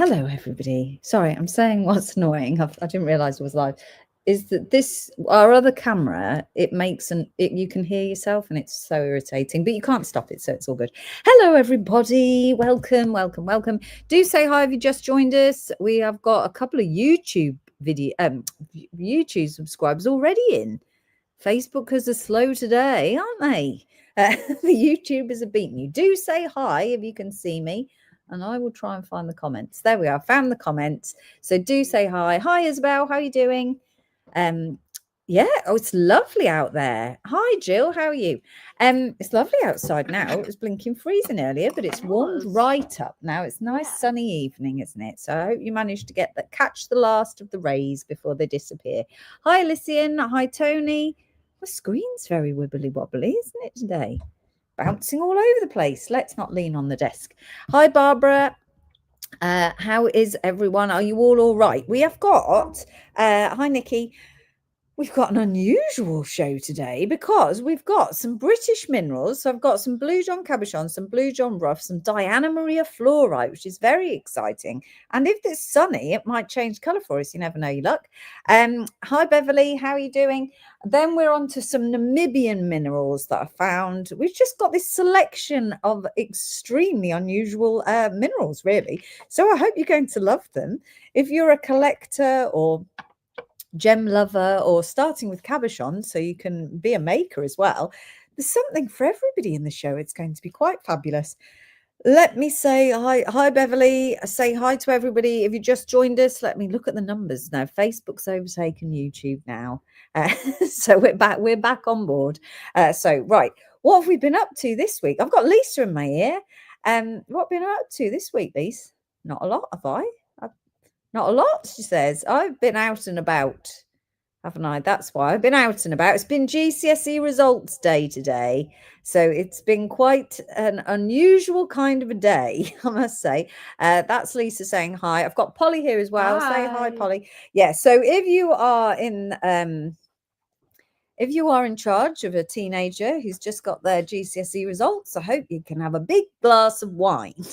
Hello, everybody. Sorry, I'm saying what's annoying. I didn't realise it was live. Is that our other camera? It makes you can hear yourself, and it's so irritating. But you can't stop it, so it's all good. Hello, everybody. Welcome, welcome, welcome. Do say hi if you just joined us. We have got a couple of YouTube subscribers already in. Facebookers are slow today, aren't they? The YouTubers have beaten you. Do say hi if you can see me. And I will try and find the comments. There we are. Found the comments. So do say hi. Hi, Isabel. How are you doing? Yeah. Oh, it's lovely out there. Hi, Jill. How are you? It's lovely outside now. It was blinking freezing earlier, but it's warmed right up now. It's nice sunny evening, isn't it? So I hope you managed to catch the last of the rays before they disappear. Hi, Lycian. Hi, Tony. My screen's very wibbly wobbly, isn't it today? Bouncing all over the place. Let's not lean on the desk. Hi, Barbara. How is everyone? Are you all right? We have got, hi, Nikki. We've got an unusual show today because we've got some British minerals. So I've got some Blue John Cabochon, some Blue John Rough, some Diana Maria Fluorite, which is very exciting. And if it's sunny, it might change colour for us. You never know your luck. Hi, Beverly. How are you doing? Then we're on to some Namibian minerals that I found. We've just got this selection of extremely unusual minerals, really. So I hope you're going to love them. If you're a collector or gem lover or starting with cabochon, so you can be a maker as well, there's something for everybody in the show. It's going to be quite fabulous. Let me say hi, Beverly. Say hi to everybody. If you just joined us, let me look at the numbers now. Facebook's overtaken YouTube now, so we're back on board. So right, what have we been up to this week? I've got Lisa in my ear. What have we been up to this week, Lisa? Not a lot, have I? Not a lot, she says. I've been out and about, haven't I? That's why I've been out and about. It's been GCSE results day today. So it's been quite an unusual kind of a day, I must say. That's Lisa saying hi. I've got Polly here as well. Hi. Say hi, Polly. Yeah, so if you are in charge of a teenager who's just got their GCSE results, I hope you can have a big glass of wine.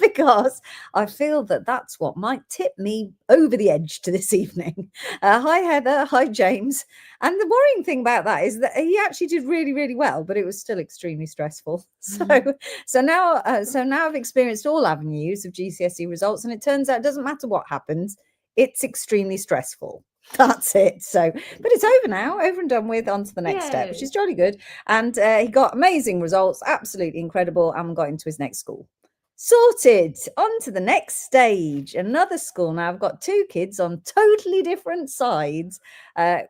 Because I feel that that's what might tip me over the edge to this evening. Hi, Heather. Hi, James. And the worrying thing about that is that he actually did really, really well, but it was still extremely stressful. So now I've experienced all avenues of GCSE results, and it turns out it doesn't matter what happens. It's extremely stressful. That's it. So, but it's over now, over and done with. On to the next step, which is jolly good. And he got amazing results, absolutely incredible, and got into his next school. Sorted. On to the next stage. Another school now. I've got two kids on totally different sides.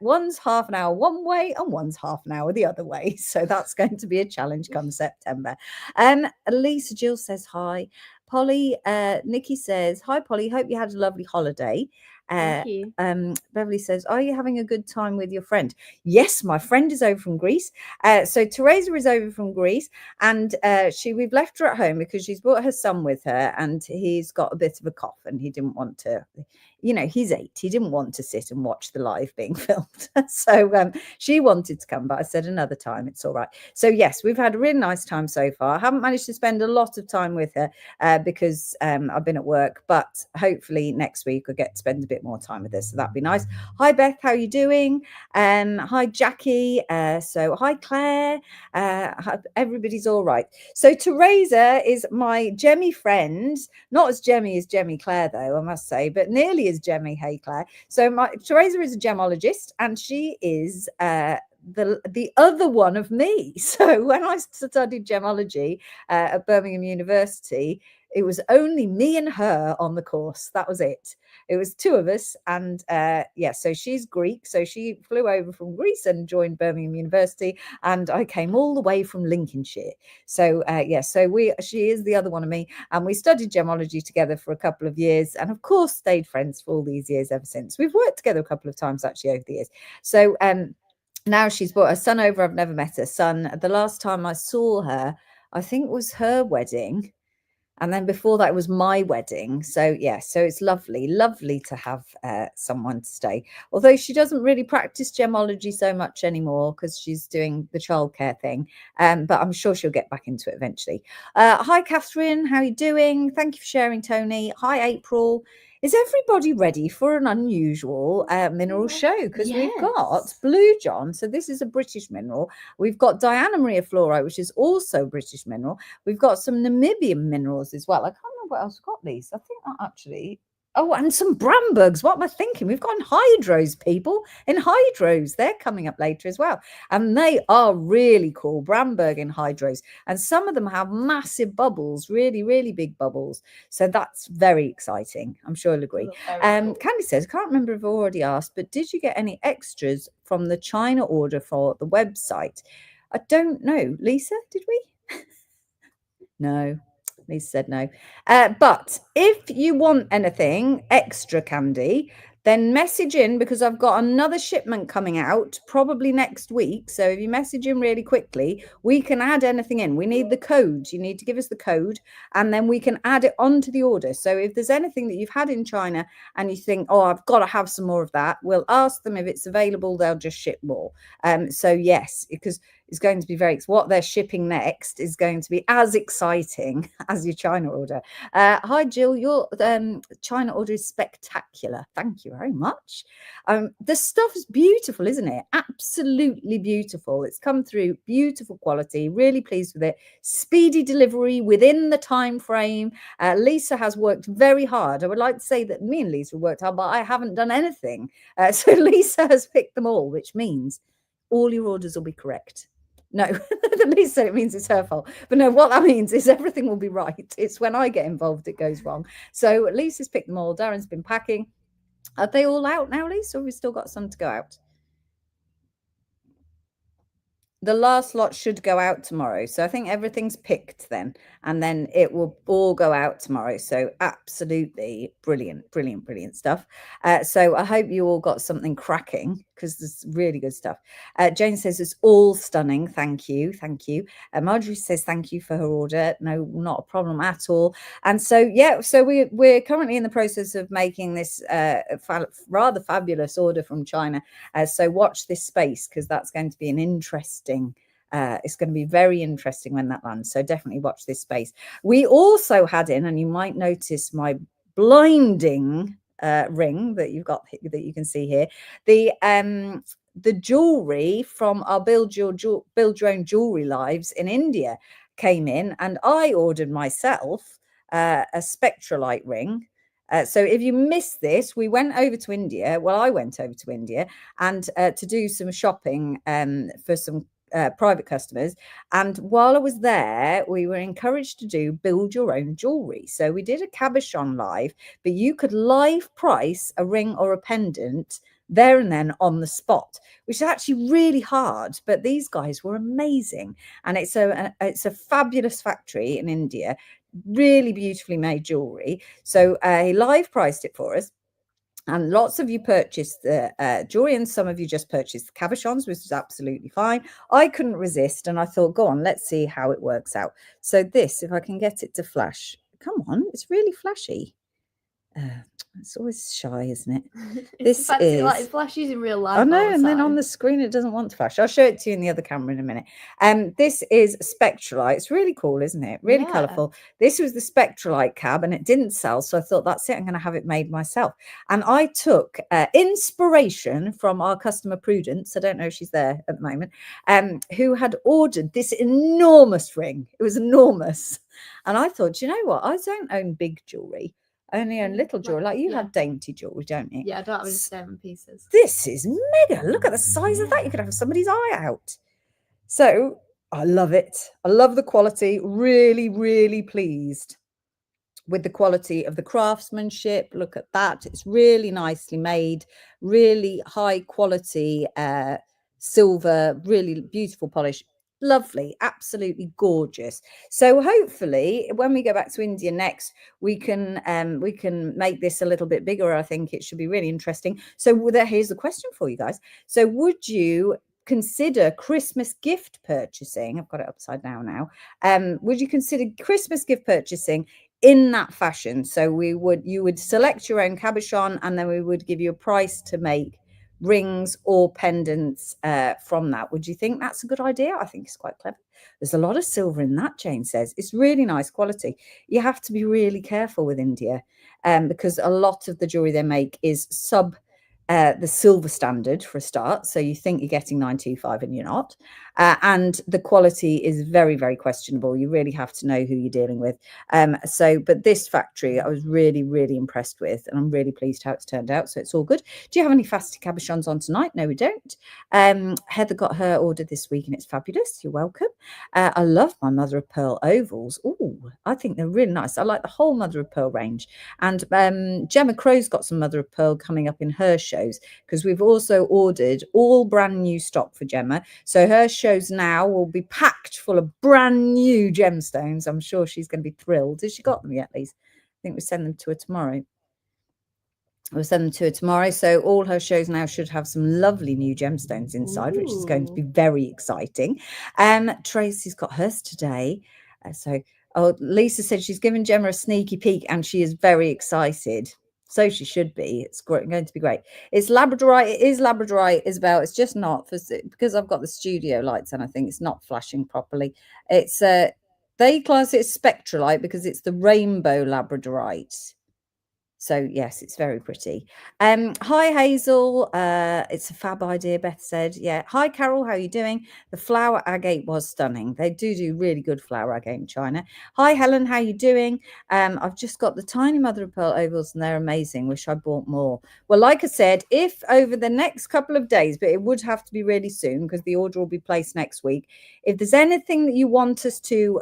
One's half an hour one way and one's half an hour the other way. So that's going to be a challenge come September. Lisa Jill says hi. Polly, Nikki says, hi, Polly. Hope you had a lovely holiday. Thank you. Beverly says, are you having a good time with your friend? Yes, my friend is over from Greece. So Teresa is over from Greece, and we've left her at home because she's brought her son with her, and he's got a bit of a cough, and he didn't want to, he's 8. He didn't want to sit and watch the live being filmed. So she wanted to come, but I said another time, it's all right. So yes, we've had a really nice time so far. I haven't managed to spend a lot of time with her because I've been at work, but hopefully next week I'll get to spend a bit more time with her, so that'd be nice. Hi, Beth, how are you doing? Hi, Jackie. So hi, Claire. Everybody's all right. So Teresa is my gemmy friend, not as gemmy as Gemmy Claire, though, I must say, but nearly as gemmy. Hey, Claire. So Teresa is a gemologist, and she is the other one of me. So when I studied gemology at Birmingham University, it was only me and her on the course. That was it. It was two of us. And so she's Greek. So she flew over from Greece and joined Birmingham University. And I came all the way from Lincolnshire. So she is the other one of me. And we studied gemology together for a couple of years. And of course, stayed friends for all these years ever since. We've worked together a couple of times actually over the years. So now she's brought her son over. I've never met her son. The last time I saw her, I think was her wedding. And then before that, it was my wedding. So, yeah, so it's lovely to have someone to stay. Although she doesn't really practice gemology so much anymore because she's doing the childcare thing. But I'm sure she'll get back into it eventually. Hi, Catherine. How are you doing? Thank you for sharing, Tony. Hi, April. Is everybody ready for an unusual mineral show? Because we've got Blue John. So this is a British mineral. We've got Diana Maria Fluorite, which is also a British mineral. We've got some Namibian minerals as well. I can't remember what else we've got these. I think that actually... Oh, and some Brambergs. What am I thinking? We've got hydros, people. In hydros, they're coming up later as well. And they are really cool, Bramberg in hydros. And some of them have massive bubbles, really, really big bubbles. So that's very exciting. I'm sure you'll agree. Cool. Candy says, I can't remember if I've already asked, but did you get any extras from the China order for the website? I don't know. Lisa, did we? No. Lisa said no. But if you want anything extra, Candy, then message in, because I've got another shipment coming out probably next week. So if you message in really quickly, we can add anything in. We need the code. You need to give us the code, and then we can add it onto the order. So if there's anything that you've had in China and you think, oh, I've got to have some more of that, we'll ask them if it's available. They'll just ship more. So yes, because is going to be what they're shipping next is going to be as exciting as your China order. Hi, Jill. Your China order is spectacular. Thank you very much. The stuff is beautiful, isn't it? Absolutely beautiful. It's come through beautiful quality. Really pleased with it. Speedy delivery within the time frame. Lisa has worked very hard. I would like to say that me and Lisa worked hard, but I haven't done anything. So Lisa has picked them all, which means all your orders will be correct. No, Lisa said it means it's her fault. But no, what that means is everything will be right. It's when I get involved, it goes wrong. So Lisa's picked them all. Darren's been packing. Are they all out now, Lisa, or have we still got some to go out? The last lot should go out tomorrow. So I think everything's picked then, and then it will all go out tomorrow. So absolutely brilliant, brilliant, brilliant stuff. So I hope you all got something cracking, because there's really good stuff. Jane says it's all stunning. Thank you. Thank you. Marjorie says thank you for her order. No, not a problem at all. And so, yeah, so we're currently in the process of making this rather fabulous order from China. So watch this space, because that's going to be an interesting it's going to be very interesting when that lands. So definitely watch this space. We also had in, and you might notice my blinding ring that you've got, that you can see here, the jewelry from our build your own jewelry lives in India came in, and I ordered myself a spectralite ring. So if you missed this, we went over to India. Well, I went over to India and to do some shopping for some private customers. And while I was there, we were encouraged to do build your own jewelry. So we did a cabochon live, but you could live price a ring or a pendant there and then on the spot, which is actually really hard. But these guys were amazing. And it's a fabulous factory in India, really beautifully made jewelry. So he live priced it for us. And lots of you purchased the jewelry, and some of you just purchased the cabochons, which is absolutely fine. I couldn't resist, and I thought, go on, let's see how it works out. So this, if I can get it to flash, come on, it's really flashy. It's always shy, isn't it? This is like it flashes in real life. Oh no, and then on the screen it doesn't want to flash. I'll show it to you in the other camera in a minute. This is spectralite. It's really cool, isn't it? Really colourful. This was the spectralite cab, and it didn't sell, so I thought, that's it, I'm going to have it made myself. And I took inspiration from our customer Prudence. I don't know if she's there at the moment, who had ordered this enormous ring. It was enormous, and I thought, you know what? I don't own big jewelry. I only own little jewelry. Like you have dainty jewelry, don't you? Yeah, I don't have any 7 pieces. This is mega. Look at the size of that. You could have somebody's eye out. So I love it. I love the quality. Really, really pleased with the quality of the craftsmanship. Look at that. It's really nicely made, really high quality silver, really beautiful polish. Lovely, absolutely gorgeous. So hopefully when we go back to India next, we can make this a little bit bigger. I think it should be really interesting. So here's the question for you guys. So would you consider Christmas gift purchasing? I've got it upside down now. Would you consider Christmas gift purchasing in that fashion. So you would select your own cabochon, and then we would give you a price to make rings or pendants from that. Would you think that's a good idea? I think it's quite clever. There's a lot of silver in that, Jane says. It's really nice quality. You have to be really careful with India because a lot of the jewelry they make is the silver standard for a start. So you think you're getting 925 and you're not. And the quality is very, very questionable. You really have to know who you're dealing with. But this factory, I was really, really impressed with, and I'm really pleased how it's turned out. So it's all good. Do you have any fasty cabochons on tonight? No, we don't. Heather got her order this week and it's fabulous. You're welcome. I love my mother of pearl ovals. Oh, I think they're really nice. I like the whole mother of pearl range. And Gemma Crow's got some mother of pearl coming up in her shows, because we've also ordered all brand new stock for Gemma. So her shows now will be packed full of brand new gemstones. I'm sure she's going to be thrilled. Has she got them yet, Lise? I think we send them to her tomorrow. We'll send them to her tomorrow. So all her shows now should have some lovely new gemstones inside, which is going to be very exciting. Tracy's got hers today. Lisa said she's given Gemma a sneaky peek and she is very excited. So she should be. It's going to be great. It's labradorite. It is labradorite, Isabel. It's just not because I've got the studio lights and I think it's not flashing properly. It's they class it as spectralite because it's the rainbow labradorite. So yes, it's very pretty. Hi Hazel, it's a fab idea, Beth said. Yeah. Hi Carol, how are you doing? The flower agate was stunning. They do really good flower agate in China. Hi Helen, how are you doing? I've just got the tiny mother of pearl ovals and they're amazing. Wish I bought more. Well, like I said, if over the next couple of days, but it would have to be really soon because the order will be placed next week. If there's anything that you want us to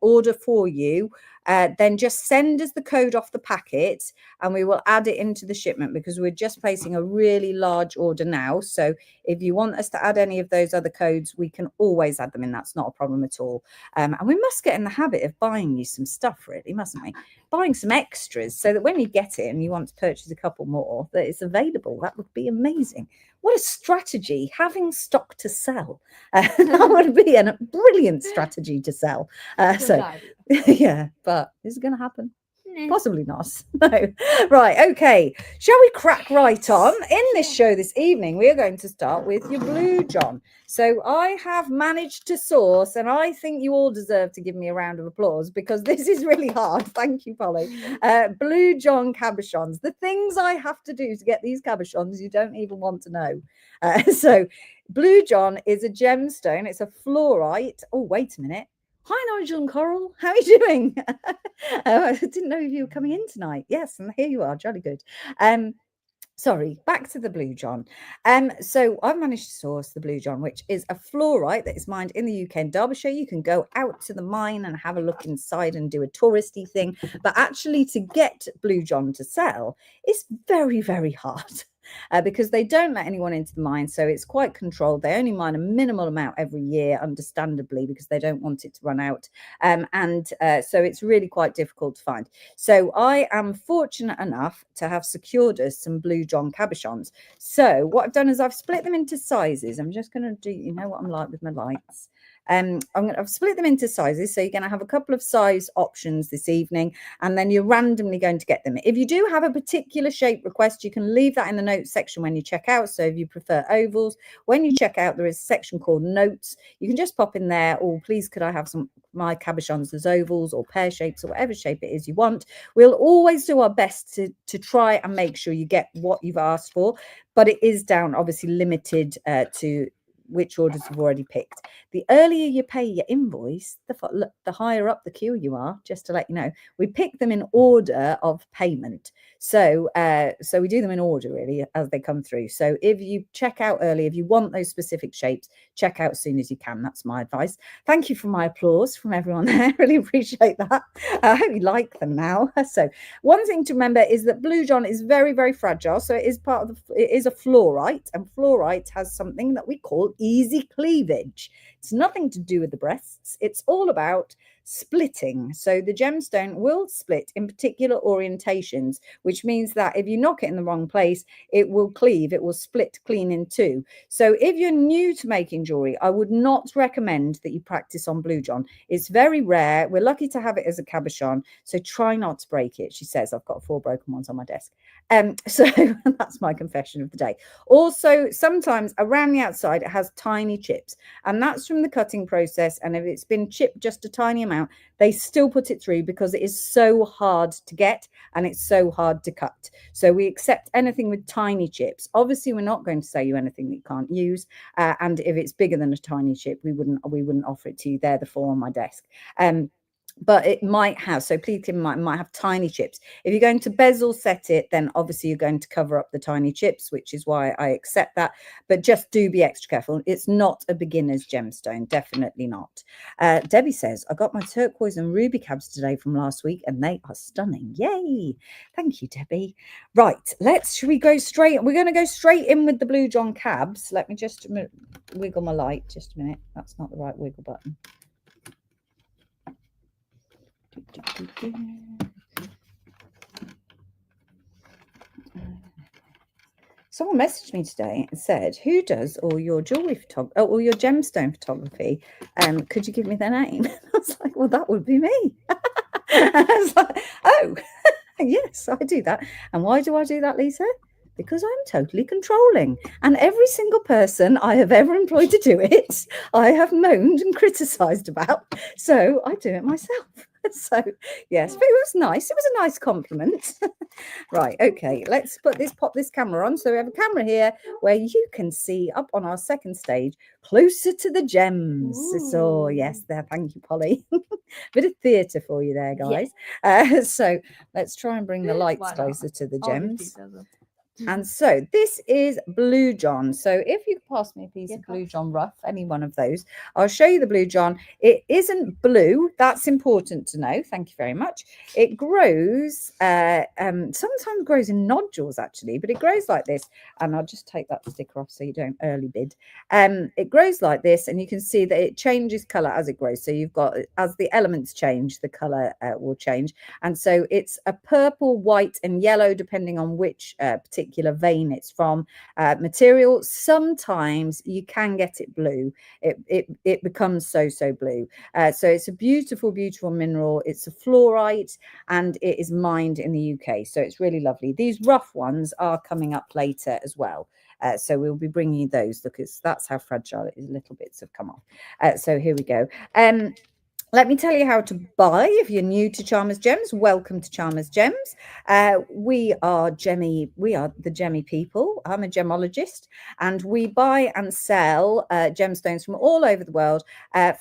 order for you, then just send us the code off the packet and we will add it into the shipment, because we're just placing a really large order now. So if you want us to add any of those other codes, we can always add them in. That's not a problem at all. And we must get in the habit of buying you some stuff, really, mustn't we? Buying some extras so that when you get it and you want to purchase a couple more, that it's available. That would be amazing. What a strategy, having stock to sell. That would be a brilliant strategy to sell. Yeah, but is it going to happen? Possibly not. No. Right, okay. Shall we crack right on? In this show this evening, we are going to start with your Blue John. So I have managed to source, and I think you all deserve to give me a round of applause because this is really hard. Thank you, Polly. Blue John cabochons. The things I have to do to get these cabochons, you don't even want to know. So Blue John is a gemstone. It's a fluorite. Oh, wait a minute. Hi, Nigel and Coral. How are you doing? I didn't know if you were coming in tonight. Yes, and here you are. Jolly good. Sorry, back to the Blue John. So I've managed to source the Blue John, which is a fluorite that is mined in the UK in Derbyshire. You can go out to the mine and have a look inside and do a touristy thing. But actually to get Blue John to sell, it's very, very hard. Because they don't let anyone into the mine, so it's quite controlled. They only mine a minimal amount every year, understandably, because they don't want it to run out. So it's really quite difficult to find. So I am fortunate enough to have secured us some Blue John cabochons. So what I've done is I've split them into sizes. I'm just going to do, you know what I'm like with my lights. I've split them into sizes, so you're going to have a couple of size options this evening, and then you're randomly going to get them. If you do have a particular shape request, you can leave that in the notes section when you check out. So if you prefer ovals, when you check out, there is a section called notes. You can just pop in there, oh, please could I have some my cabochons as ovals or pear shapes or whatever shape it is you want. We'll always do our best to try and make sure you get what you've asked for, but it is down, obviously limited to which orders you've already picked. The earlier you pay your invoice, the higher up the queue you are, just to let you know. We pick them in order of payment. So we do them in order, really, as they come through. So if you check out early, if you want those specific shapes, check out as soon as you can. That's my advice. Thank you for my applause from everyone there. Really appreciate that. I hope you like them now. So one thing to remember is that Blue John is very, very fragile. So it is it is a fluorite, and fluorite has something that we call easy cleavage. It's nothing to do with the breasts. It's all about splitting. So the gemstone will split in particular orientations, which means that if you knock it in the wrong place, it will cleave, it will split clean in two. So if you're new to making jewelry, I would not recommend that you practice on Blue John. It's very rare. We're lucky to have it as a cabochon, so try not to break it. She says, I've got 4 broken ones on my desk. So that's my confession of the day. Also, sometimes around the outside, it has tiny chips, and that's from the cutting process. And if it's been chipped just a tiny amount, they still put it through because it is so hard to get and it's so hard to cut. So we accept anything with tiny chips. Obviously, we're not going to sell you anything that you can't use. And if it's bigger than a tiny chip, we wouldn't offer it to you. They're the 4 on my desk. But it might have, so please keep in mind, it might have tiny chips. If you're going to bezel set it, then obviously you're going to cover up the tiny chips, which is why I accept that. But just do be extra careful. It's not a beginner's gemstone, definitely not. Debbie says, I got my turquoise and ruby cabs today from last week, and they are stunning. Yay! Thank you, Debbie. Right, should we go straight? We're going to go straight in with the Blue John cabs. Let me just wiggle my light. Just a minute. That's not the right wiggle button. Someone messaged me today and said, who does all your jewelry photography or your gemstone photography? Could you give me their name? I was like, well, that would be me. I was like, oh, yes, I do that. And why do I do that, Lisa? Because I'm totally controlling. And every single person I have ever employed to do it, I have moaned and criticised about. So I do it myself. So, yes, but it was nice. It was a nice compliment. Right, okay, let's pop this camera on. So we have a camera here where you can see up on our second stage, closer to the gems. So, yes, there, thank you, Polly. Bit of theatre for you there, guys. Yeah. So let's try and bring the lights closer to the gems. And so this is Blue John. So if you could pass me a piece of Blue John rough, any one of those, I'll show you the Blue John. It isn't blue. That's important to know. Thank you very much. It grows, sometimes grows in nodules actually, but it grows like this. And I'll just take that sticker off so you don't early bid. It grows like this, and you can see that it changes colour as it grows. So you've got, as the elements change, the colour will change. And so it's a purple, white and yellow, depending on which particular vein it's from. Material, sometimes you can get it blue. It becomes so blue. So it's a beautiful mineral. It's a fluorite, and it is mined in the UK, so it's really lovely. These rough ones are coming up later as well. So we'll be bringing you those, because that's how fragile it is. Little bits have come off. So here we go. Let me tell you how to buy. If you're new to Charmers Gems, welcome to Charmers Gems. We are the gemmy people. I'm a gemologist, and we buy and sell gemstones from all over the world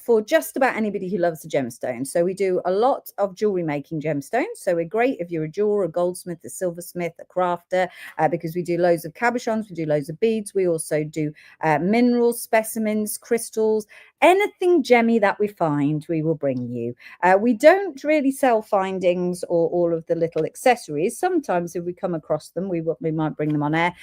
for just about anybody who loves a gemstone. So we do a lot of jewelry making gemstones. So we're great if you're a jeweler, a goldsmith, a silversmith, a crafter, because we do loads of cabochons, we do loads of beads. We also do minerals, specimens, crystals, anything gemmy that we find, we will bring you. We don't really sell findings or all of the little accessories. Sometimes if we come across them, we might bring them on air.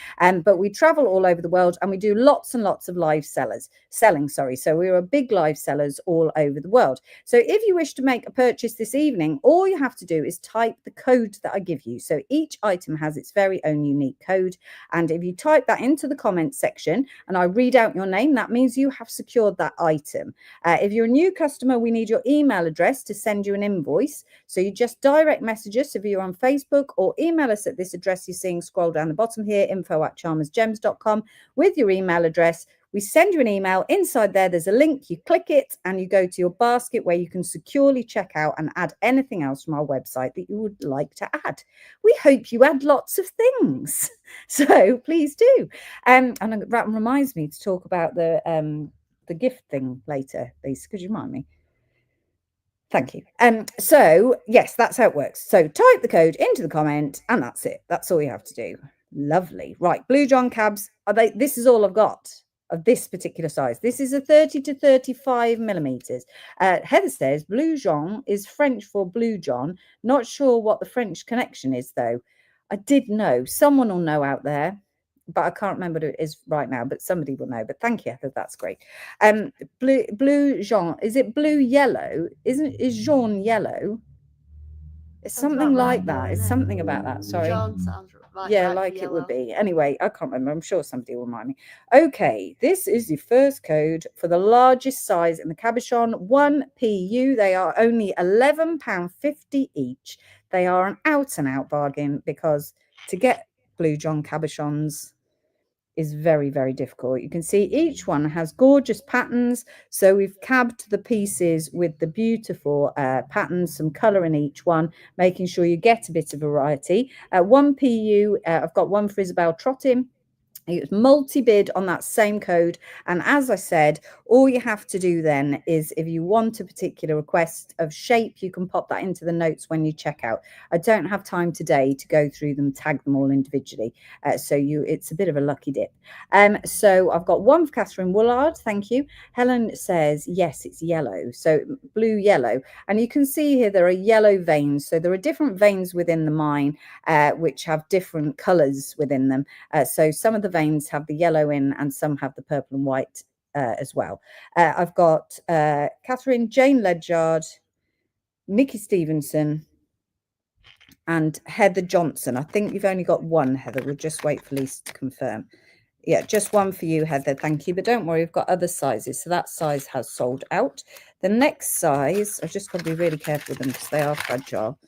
But we travel all over the world, and we do lots and lots of live selling. So we're a big live sellers all over the world. So if you wish to make a purchase this evening, all you have to do is type the code that I give you. So each item has its very own unique code. And if you type that into the comments section and I read out your name, that means you have secured that item. If you're a new customer, we need your email address to send you an invoice. So you just direct message us if you're on Facebook, or email us at this address you're seeing scroll down the bottom here, info@charmersgems.com, with your email address. We send you an email. Inside there's a link. You click it and you go to your basket where you can securely check out and add anything else from our website that you would like to add. We hope you add lots of things. So please do. And that reminds me to talk about the gift thing later, Lisa. Could you remind me? Thank you. So yes, that's how it works. So type the code into the comment, and that's it. That's all you have to do. Lovely. Right, Blue John cabs. This is all I've got of this particular size. This is a 30 to 35 millimeters. Heather says Blue John is French for Blue John. Not sure what the French connection is though. I did know. Someone will know out there. but I can't remember what it is right now, but somebody will know. But thank you, Heather. That's great. Blue jaune. Is it blue yellow? Is jaune yellow? It's Sounds something about like right, that. though, It's innit? something about that. Sorry. John sounds Yeah, right like for it would yellow. be. Anyway, I can't remember. I'm sure somebody will remind me. Okay, this is the first code for the largest size in the cabochon, 1 PU. They are only £11.50 each. They are an out-and-out bargain because to get Blue John cabochons is very, very difficult. You can see each one has gorgeous patterns. So we've cabbed the pieces with the beautiful patterns, some colour in each one, making sure you get a bit of variety. 1 PU, I've got one for Isabel Trottin. It's multi-bid on that same code. And as I said, all you have to do then is if you want a particular request of shape, you can pop that into the notes when you check out. I don't have time today to go through them, tag them all individually. It's a bit of a lucky dip. So I've got one for Catherine Woolard. Thank you. Helen says, yes, it's yellow. So blue yellow. And you can see here there are yellow veins. So there are different veins within the mine, which have different colours within them. So some of the veins have the yellow in and some have the purple and white as well. I've got Catherine, Jane Ledyard, Nikki Stevenson and Heather Johnson. I think you've only got one, Heather. We'll just wait for Lisa to confirm. Yeah, just one for you, Heather. Thank you. But don't worry, we've got other sizes. So that size has sold out. The next size, I've just got to be really careful with them because they are fragile.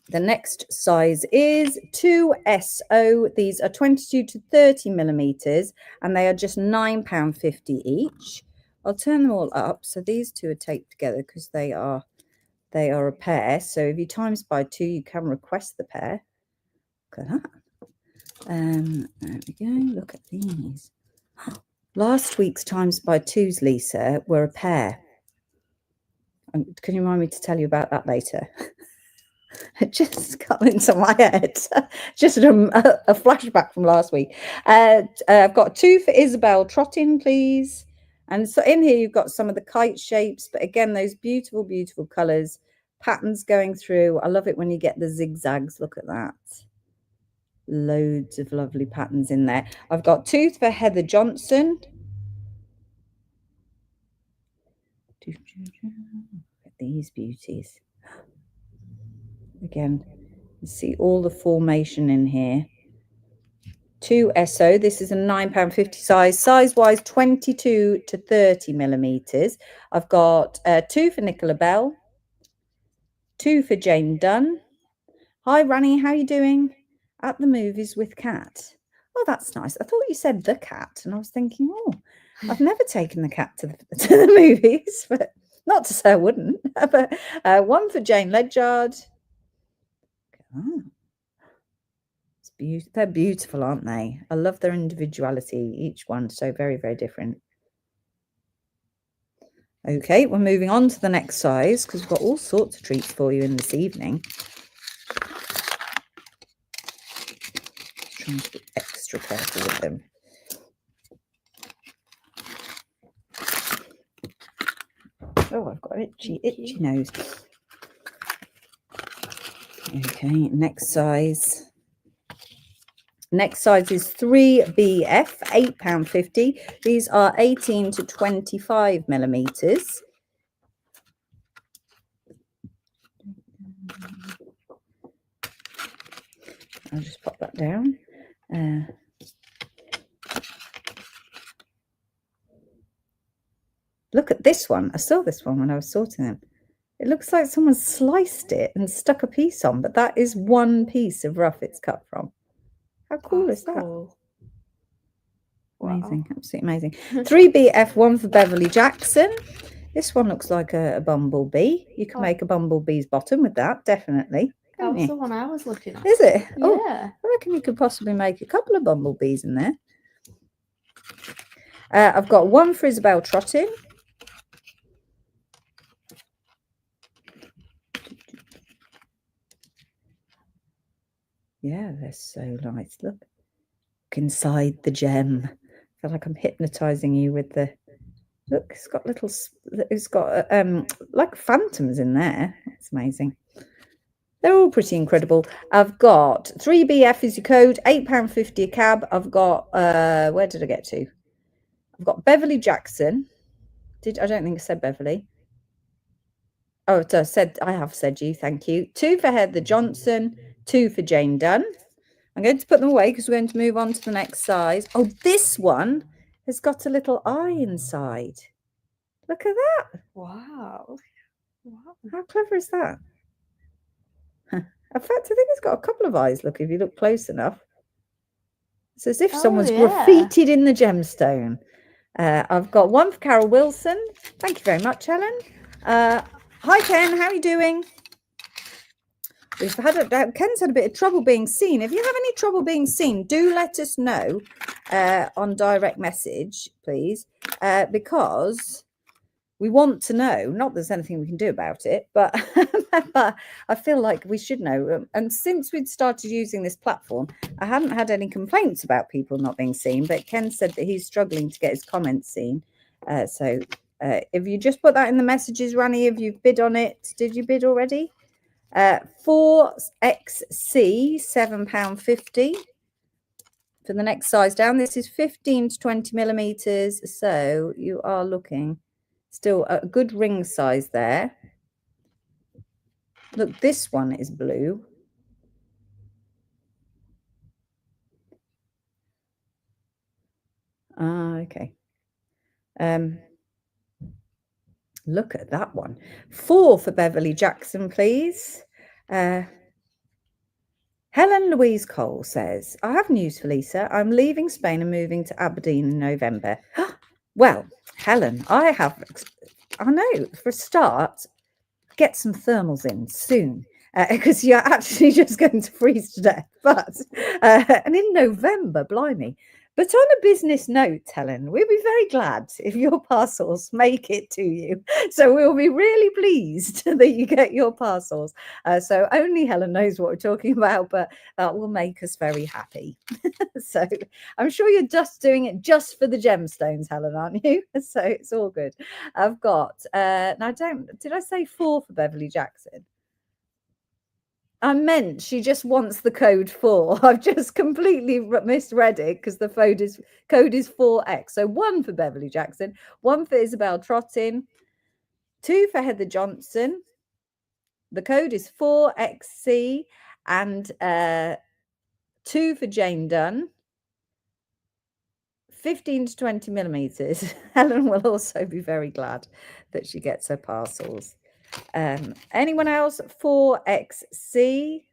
The next size is 2SO. These are 22 to 30 millimeters, and they are just £9.50 each. I'll turn them all up. So these two are taped together because they are a pair. So if you times by 2, you can request the pair. Look at that. There we go. Look at these. Last week's times by 2s, Lisa, were a pair. Can you remind me to tell you about that later? It just got into my head. Just a flashback from last week. I've got 2 for Isabel Trottin, please. And so in here, you've got some of the kite shapes. But again, those beautiful, beautiful colours. Patterns going through. I love it when you get the zigzags. Look at that. Loads of lovely patterns in there. I've got 2 for Heather Johnson. Look at these beauties. Again, you see all the formation in here. 2SO. This is a £9.50 size. Size-wise, 22 to 30 millimeters. I've got 2 for Nicola Bell. 2 for Jane Dunn. Hi, Rani. How are you doing? At the movies with Cat. Oh, that's nice. I thought you said the cat, and I was thinking, oh, I've never taken the cat to the movies, but not to say I wouldn't. But 1 for Jane Ledyard. Oh. They're beautiful, aren't they? I love their individuality. Each one so very, very different. Okay, we're moving on to the next size because we've got all sorts of treats for you in this evening. Trying to be extra careful with them. Oh, I've got itchy nose. Okay, next size. Next size is 3BF, £8.50. These are 18 to 25 millimeters. I'll just pop that down. Look at this one. I saw this one when I was sorting them. It looks like someone sliced it and stuck a piece on, but that is one piece of rough it's cut from. How cool is that? Cool. Amazing, wow. Absolutely amazing. 3BF, 1 for Beverly Jackson. This one looks like a bumblebee. You can make a bumblebee's bottom with that, definitely. That was the one I was looking at. Is it? Yeah. Oh, I reckon you could possibly make a couple of bumblebees in there. I've got 1 for Isabel Trottin. Yeah, they're so nice. Look inside the gem. I feel like I'm hypnotizing you with the look. It's got like phantoms in there. It's amazing. They're all pretty incredible. I've got 3BF is your code, £8.50 a cab. I've got, where did I get to? I've got Beverly Jackson. I don't think I said Beverly. Oh, I have said you, thank you. 2 for Heather Johnson, 2 for Jane Dunn. I'm going to put them away because we're going to move on to the next size. Oh, this one has got a little eye inside. Look at that. Wow. How clever is that? In fact, I think it's got a couple of eyes. Look, if you look close enough. It's as if someone's graffitied in the gemstone. I've got 1 for Carol Wilson. Thank you very much, Helen. Hi, Ken. How are you doing? Ken's had a bit of trouble being seen. If you have any trouble being seen, do let us know on direct message, please, because we want to know. Not that there's anything we can do about it, but, but I feel like we should know. And since we'd started using this platform, I hadn't had any complaints about people not being seen, but Ken said that he's struggling to get his comments seen. So if you just put that in the messages, Rani, if you've bid on it, did you bid already? 4XC, £7.50 for the next size down. This is 15 to 20 millimeters, so you are looking still a good ring size there. Look, this one is blue. Okay. Look at that one. 4 for Beverly Jackson, please. Helen Louise Cole says, I have news for Lisa. I'm leaving Spain and moving to Aberdeen in November. Well, Helen, I know, for a start, get some thermals in soon, because you're actually just going to freeze to death. But and in November, blimey. But on a business note, Helen, we'll be very glad if your parcels make it to you. So we'll be really pleased that you get your parcels. So only Helen knows what we're talking about, but that will make us very happy. So I'm sure you're just doing it just for the gemstones, Helen, aren't you? So it's all good. I've got, now did I say 4 for Beverly Jackson? I meant she just wants the code 4. I've just completely misread it because the code is 4X. So 1 for Beverly Jackson, 1 for Isabel Trottin, 2 for Heather Johnson. The code is 4XC and 2 for Jane Dunn. 15 to 20 millimeters. Helen will also be very glad that she gets her parcels. Anyone else? 4XC.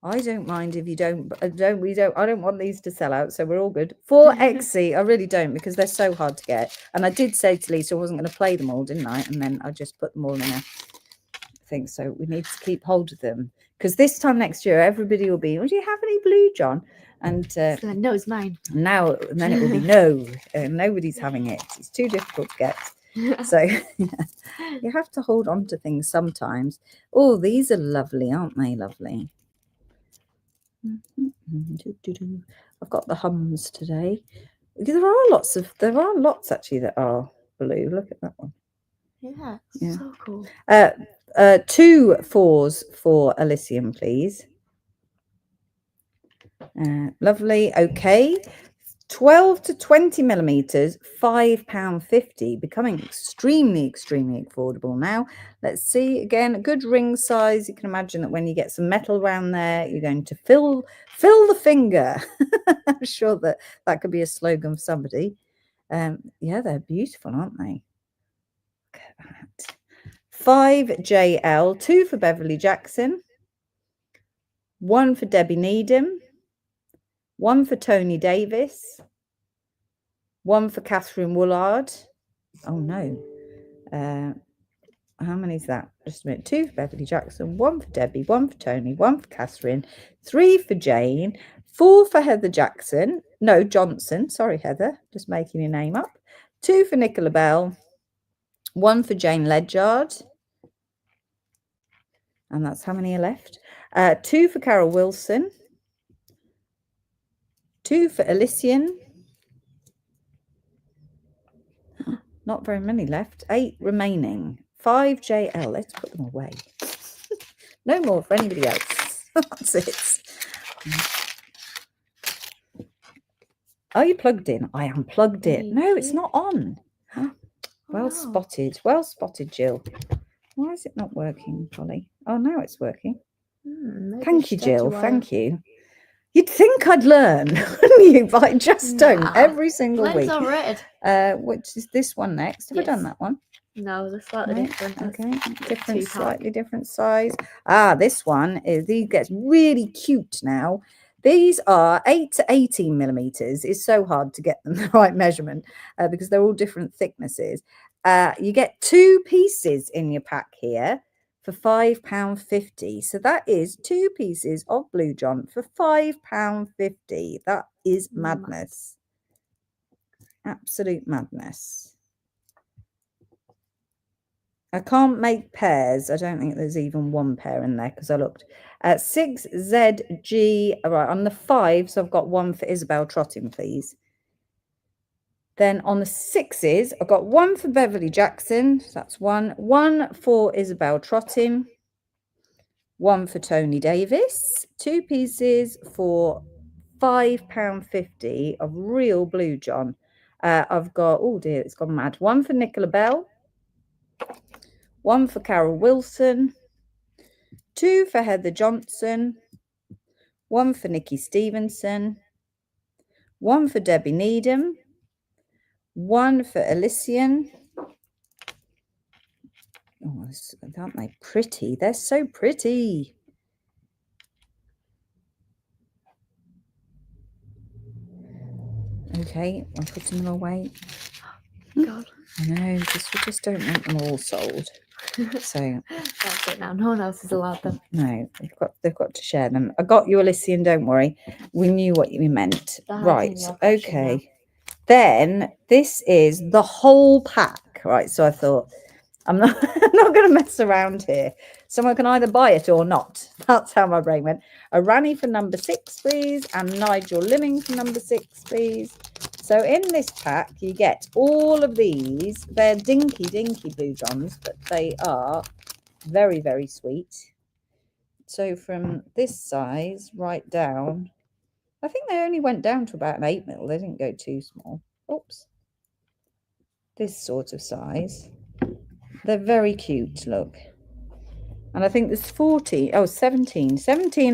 I don't mind if you don't. I don't want these to sell out, so we're all good. 4XC. I really don't, because they're so hard to get. And I did say to Lisa I wasn't going to play them all, didn't I? And then I just put them all in a thing. So we need to keep hold of them, because this time next year everybody will be, do you have any blue, John? And so no, it's mine. Now and then it will be no, nobody's having it. It's too difficult to get. So you have to hold on to things sometimes. Oh, these are lovely, aren't they? Lovely. I've got the hums today. There are lots actually that are blue. Look at that one. Yeah, so cool. 2 4s for Elysium, please. Lovely. Okay. 12 to 20 millimeters, £5.50, becoming extremely affordable now. Let's see again, a good ring size. You can imagine that when you get some metal around there, you're going to fill the finger. I'm sure that could be a slogan for somebody. Yeah, they're beautiful, aren't they? Look at that. 5JL, 2 for Beverly Jackson, 1 for Debbie Needham, 1 for Tony Davis, 1 for Catherine Woolard. Oh no. How many is that? Just a minute. 2 for Beverly Jackson, 1 for Debbie, 1 for Tony, 1 for Catherine, 3 for Jane, 4 for Heather Jackson. No, Johnson. Sorry, Heather. Just making your name up. 2 for Nicola Bell, 1 for Jane Ledyard. And that's how many are left. 2 for Carol Wilson, 2 for Elysian. Not very many left. 8 remaining. 5JL. Let's put them away. No more for anybody else. That's it. Are you plugged in? I am plugged in. No, it's not on. Well spotted. Well spotted, Jill. Why is it not working, Polly? Oh, now it's working. Thank you, Jill. Thank you. You'd think I'd learn, wouldn't you? But I just don't. Every single week. Mine's all red. Which is this one next? Have I done that one? No, they're slightly different. Okay, different, slightly different size. This one is, these gets really cute now. These are 8 to 18 millimeters. It's so hard to get them the right measurement because they're all different thicknesses. You get 2 pieces in your pack here for £5.50. So that is 2 pieces of Blue John for £5.50. That is madness. Absolute madness. I can't make pairs. I don't think there's even one pair in there because I looked at 6ZG. Right, on the 5, so I've got one for Isabel Trotting, please. Then on the 6s, I've got one for Beverly Jackson. So that's one for Isabel Trotting, one for Tony Davis, 2 pieces for £5.50 of real Blue John. I've got, oh dear, it's gone mad. One for Nicola Bell, one for Carol Wilson, 2 for Heather Johnson, one for Nikki Stevenson, one for Debbie Needham, one for Elysian. Oh, aren't they pretty? They're so pretty. Okay, I'm putting them away. God. I know, we just don't want them all sold. So that's it now. No one else is allowed them. No, they've got to share them. I got you, Elysian, don't worry. We knew what you meant. Right, okay. Then this is the whole pack, right? So I thought, I'm not going to mess around here. Someone can either buy it or not. That's how my brain went. A Rani for number 6, please, and Nigel Limming for number 6, please. So in this pack, you get all of these. They're dinky Blue Johns, but they are very, very sweet. So from this size right down, I think they only went down to about an 8 mil. They didn't go too small. Oops. This sort of size. They're very cute, look. And I think there's 17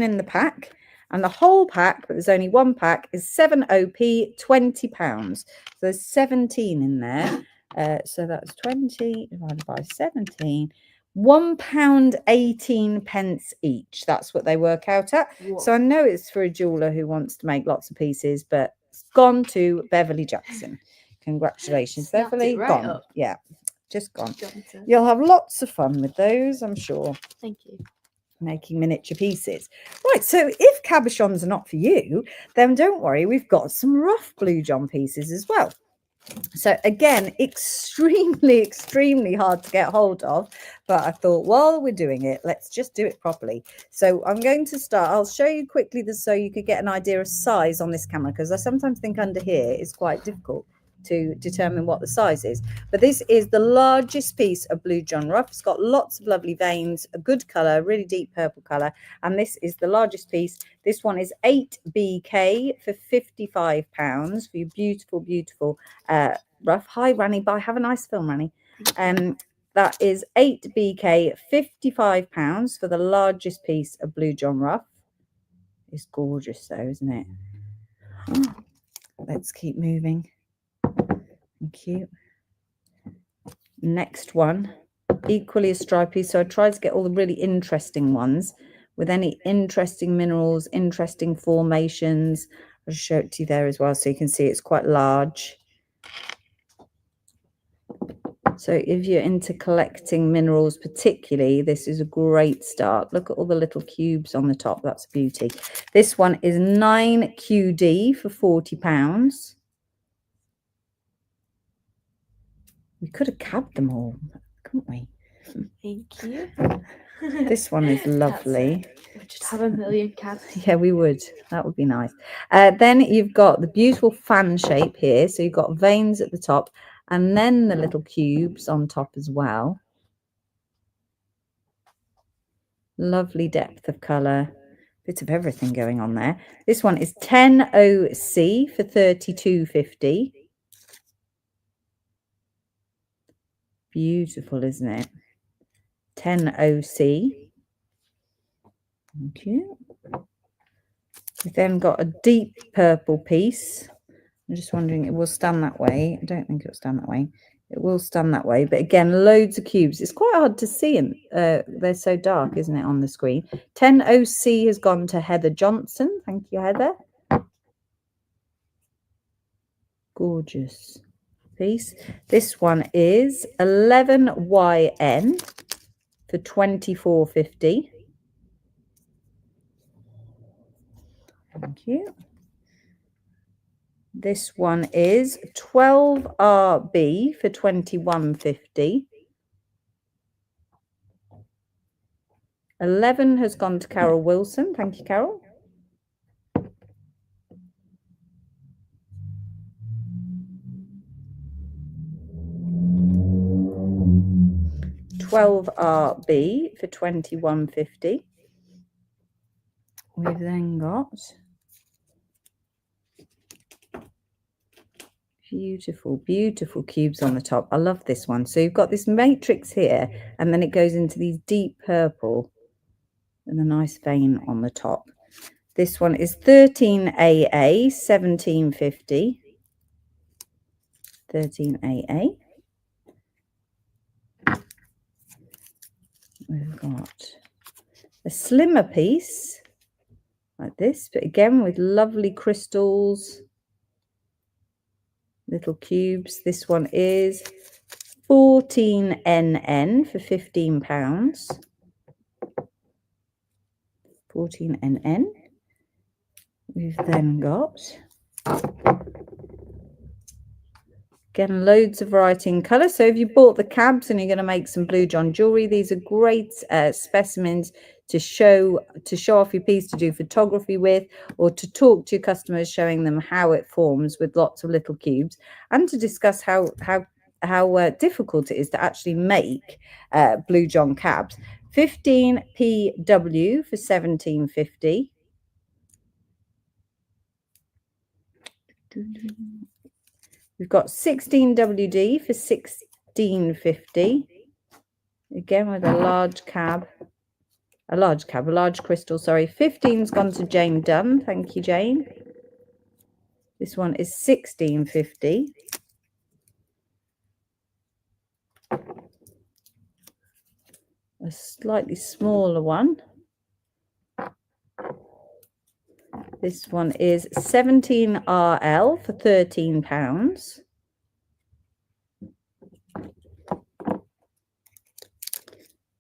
in the pack. And the whole pack, but there's only one pack, is 7OP, £20. So there's 17 in there. So that's 20 divided by 17. £1.18 each. That's what they work out at. Whoa. So I know it's for a jeweler who wants to make lots of pieces, but it's gone to Beverly Jackson. Congratulations, Beverly. Gone. Up. Yeah, just gone. You'll have lots of fun with those, I'm sure. Thank you. Making miniature pieces. Right, so if cabochons are not for you, then don't worry, we've got some rough Blue John pieces as well. So again, extremely hard to get hold of, but I thought while we're doing it, let's just do it properly. So I'm going to start. I'll show you quickly so you could get an idea of size on this camera, because I sometimes think under here it's quite difficult to determine what the size is. But this is the largest piece of Blue John rough. It's got lots of lovely veins, a good color, really deep purple color, and this is the largest piece. This one is 8BK for £55 for your beautiful rough. Hi Rani, bye, have a nice film, Rani. That is 8BK, £55 for the largest piece of Blue John rough. It's gorgeous though, isn't it? Let's keep moving. Thank you. Next one, equally as stripy. So I tried to get all the really interesting ones with any interesting minerals, interesting formations. I'll show it to you there as well, so you can see it's quite large. So if you're into collecting minerals particularly, this is a great start. Look at all the little cubes on the top. That's a beauty. This one is 9QD for £40. We could have cabbed them all, couldn't we? Thank you. This one is lovely. We'd just have a million cabs. Yeah, we would. That would be nice. Then you've got the beautiful fan shape here. So you've got veins at the top and then the little cubes on top as well. Lovely depth of colour. Bit of everything going on there. This one is 10OC for £32.50. Beautiful, isn't it? 10OC. Thank you. We've then got a deep purple piece. I'm just wondering, it will stand that way. I don't think it'll stand that way. It will stand that way. But again, loads of cubes. It's quite hard to see them. They're so dark, isn't it, on the screen? 10OC has gone to Heather Johnson. Thank you, Heather. Gorgeous piece. This one is 11YN for £24.50. Thank you. This one is 12RB for £21.50. 11 has gone to Carol Wilson. Thank you, Carol. $12RB for £21.50. We've then got beautiful, beautiful cubes on the top. I love this one. So you've got this matrix here, and then it goes into these deep purple and a nice vein on the top. This one is 13AA, £17.50. 13AA. We've got a slimmer piece like this, but again with lovely crystals, little cubes. This one is 14NN for £15. 14NN. We've then got, again, loads of variety in colour. So if you bought the cabs and you're going to make some Blue John jewellery, these are great specimens to show off your piece, to do photography with, or to talk to your customers, showing them how it forms with lots of little cubes, and to discuss how difficult it is to actually make Blue John cabs. 15PW for £17.50. We've got 16WD for £16.50. Again with a large crystal, sorry. 15's gone to Jane Dunn. Thank you, Jane. This one is £16.50. A slightly smaller one. This one is 17RL for £13.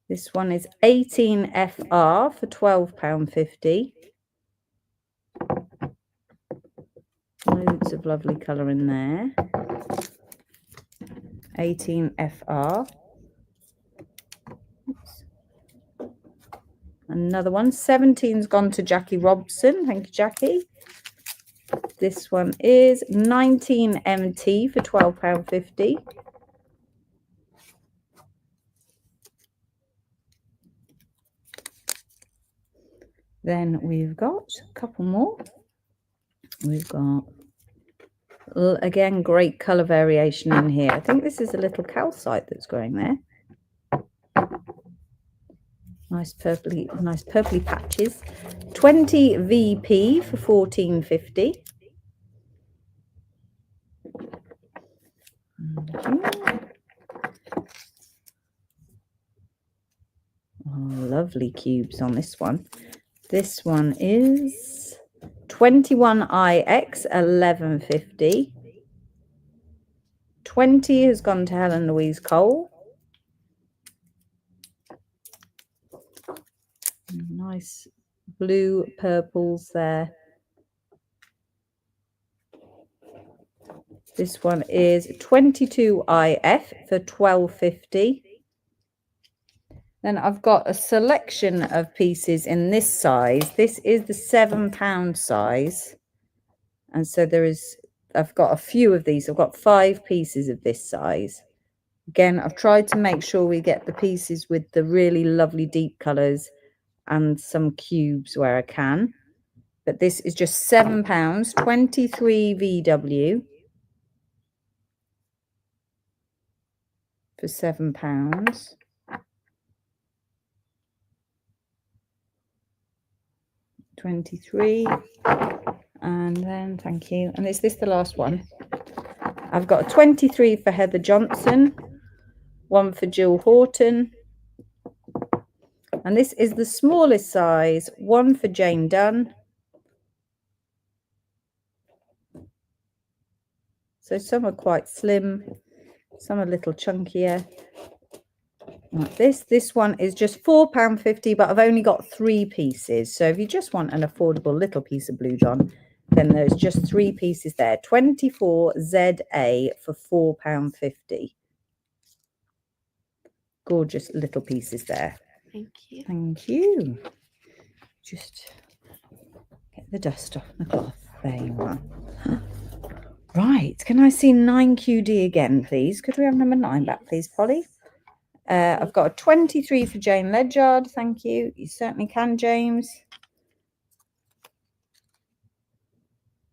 This one is 18FR for £12.50. Loads of lovely colour in there. 18FR. Oops. Another one. 17's gone to Jackie Robson. Thank you, Jackie. This one is 19MT for £12.50. Then we've got a couple more. We've got, again, great colour variation in here. I think this is a little calcite that's growing there. Nice purpley patches. 20 VP for £14.50. Oh, lovely cubes on this one. This one is 21IX, £11.50. 20 has gone to Helen Louise Cole. Nice blue purples there. This one is 22IF for £12.50. Then I've got a selection of pieces in this size. This is the £7 size. And so I've got a few of these. I've got 5 pieces of this size. Again, I've tried to make sure we get the pieces with the really lovely deep colours and some cubes where I can. But this is just £7, 23 VW for £7. £23, and then thank you. And is this the last one? I've got a 23 for Heather Johnson, one for Jill Horton, and this is the smallest size, one for Jane Dunn. So some are quite slim, some are a little chunkier. Like this one is just £4.50, but I've only got 3 pieces. So if you just want an affordable little piece of Blue John, then there's just 3 pieces there. 24 ZA for £4.50. Gorgeous little pieces there. Thank you. Thank you. Just get the dust off the cloth. There you are. Right. Can I see 9QD again, please? Could we have number 9 back, please, Polly? I've got a 23 for Jane Ledyard. Thank you. You certainly can, James.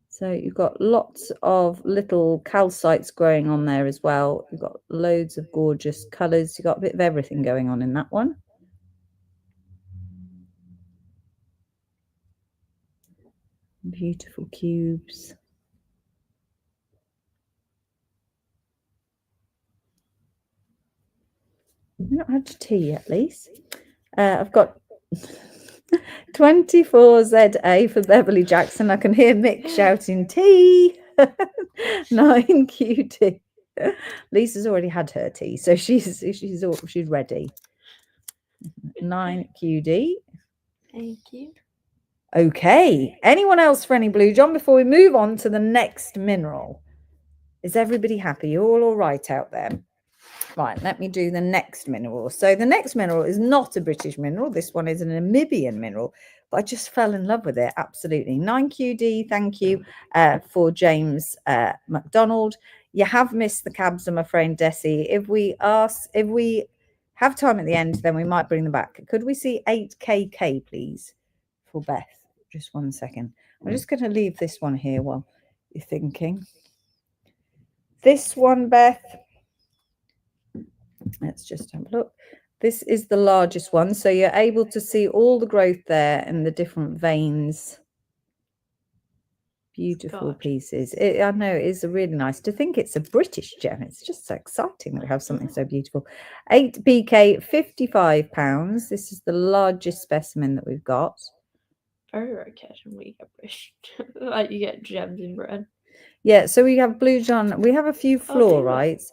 So you've got lots of little calcites growing on there as well. You've got loads of gorgeous colours. You've got a bit of everything going on in that one. Beautiful cubes. I've not had tea yet, Lise. I've got 24 ZA for Beverly Jackson. I can hear Mick shouting tea. 9 QT. Lisa's already had her tea, so she's ready. 9 QD. Thank you. Okay. Anyone else for any Blue John before we move on to the next mineral? Is everybody happy? You're all right out there? Right, let me do the next mineral. So the next mineral is not a British mineral. This one is a Namibian mineral, but I just fell in love with it. Absolutely. 9QD, thank you for James McDonald. You have missed the cabs, I'm afraid, Desi. If we have time at the end, then we might bring them back. Could we see 8KK, please, for Beth? Just 1 second. I'm just going to leave this one here while you're thinking. This one, Beth. Let's just have a look. This is the largest one, so you're able to see all the growth there and the different veins. Beautiful pieces. I know it is really nice to think it's a British gem. It's just so exciting that we have something so beautiful. 8PK, £55. This is the largest specimen that we've got. Very rare occasion we get British. Like you get gems in Britain. Yeah, so we have Blue John. We have a few fluorites.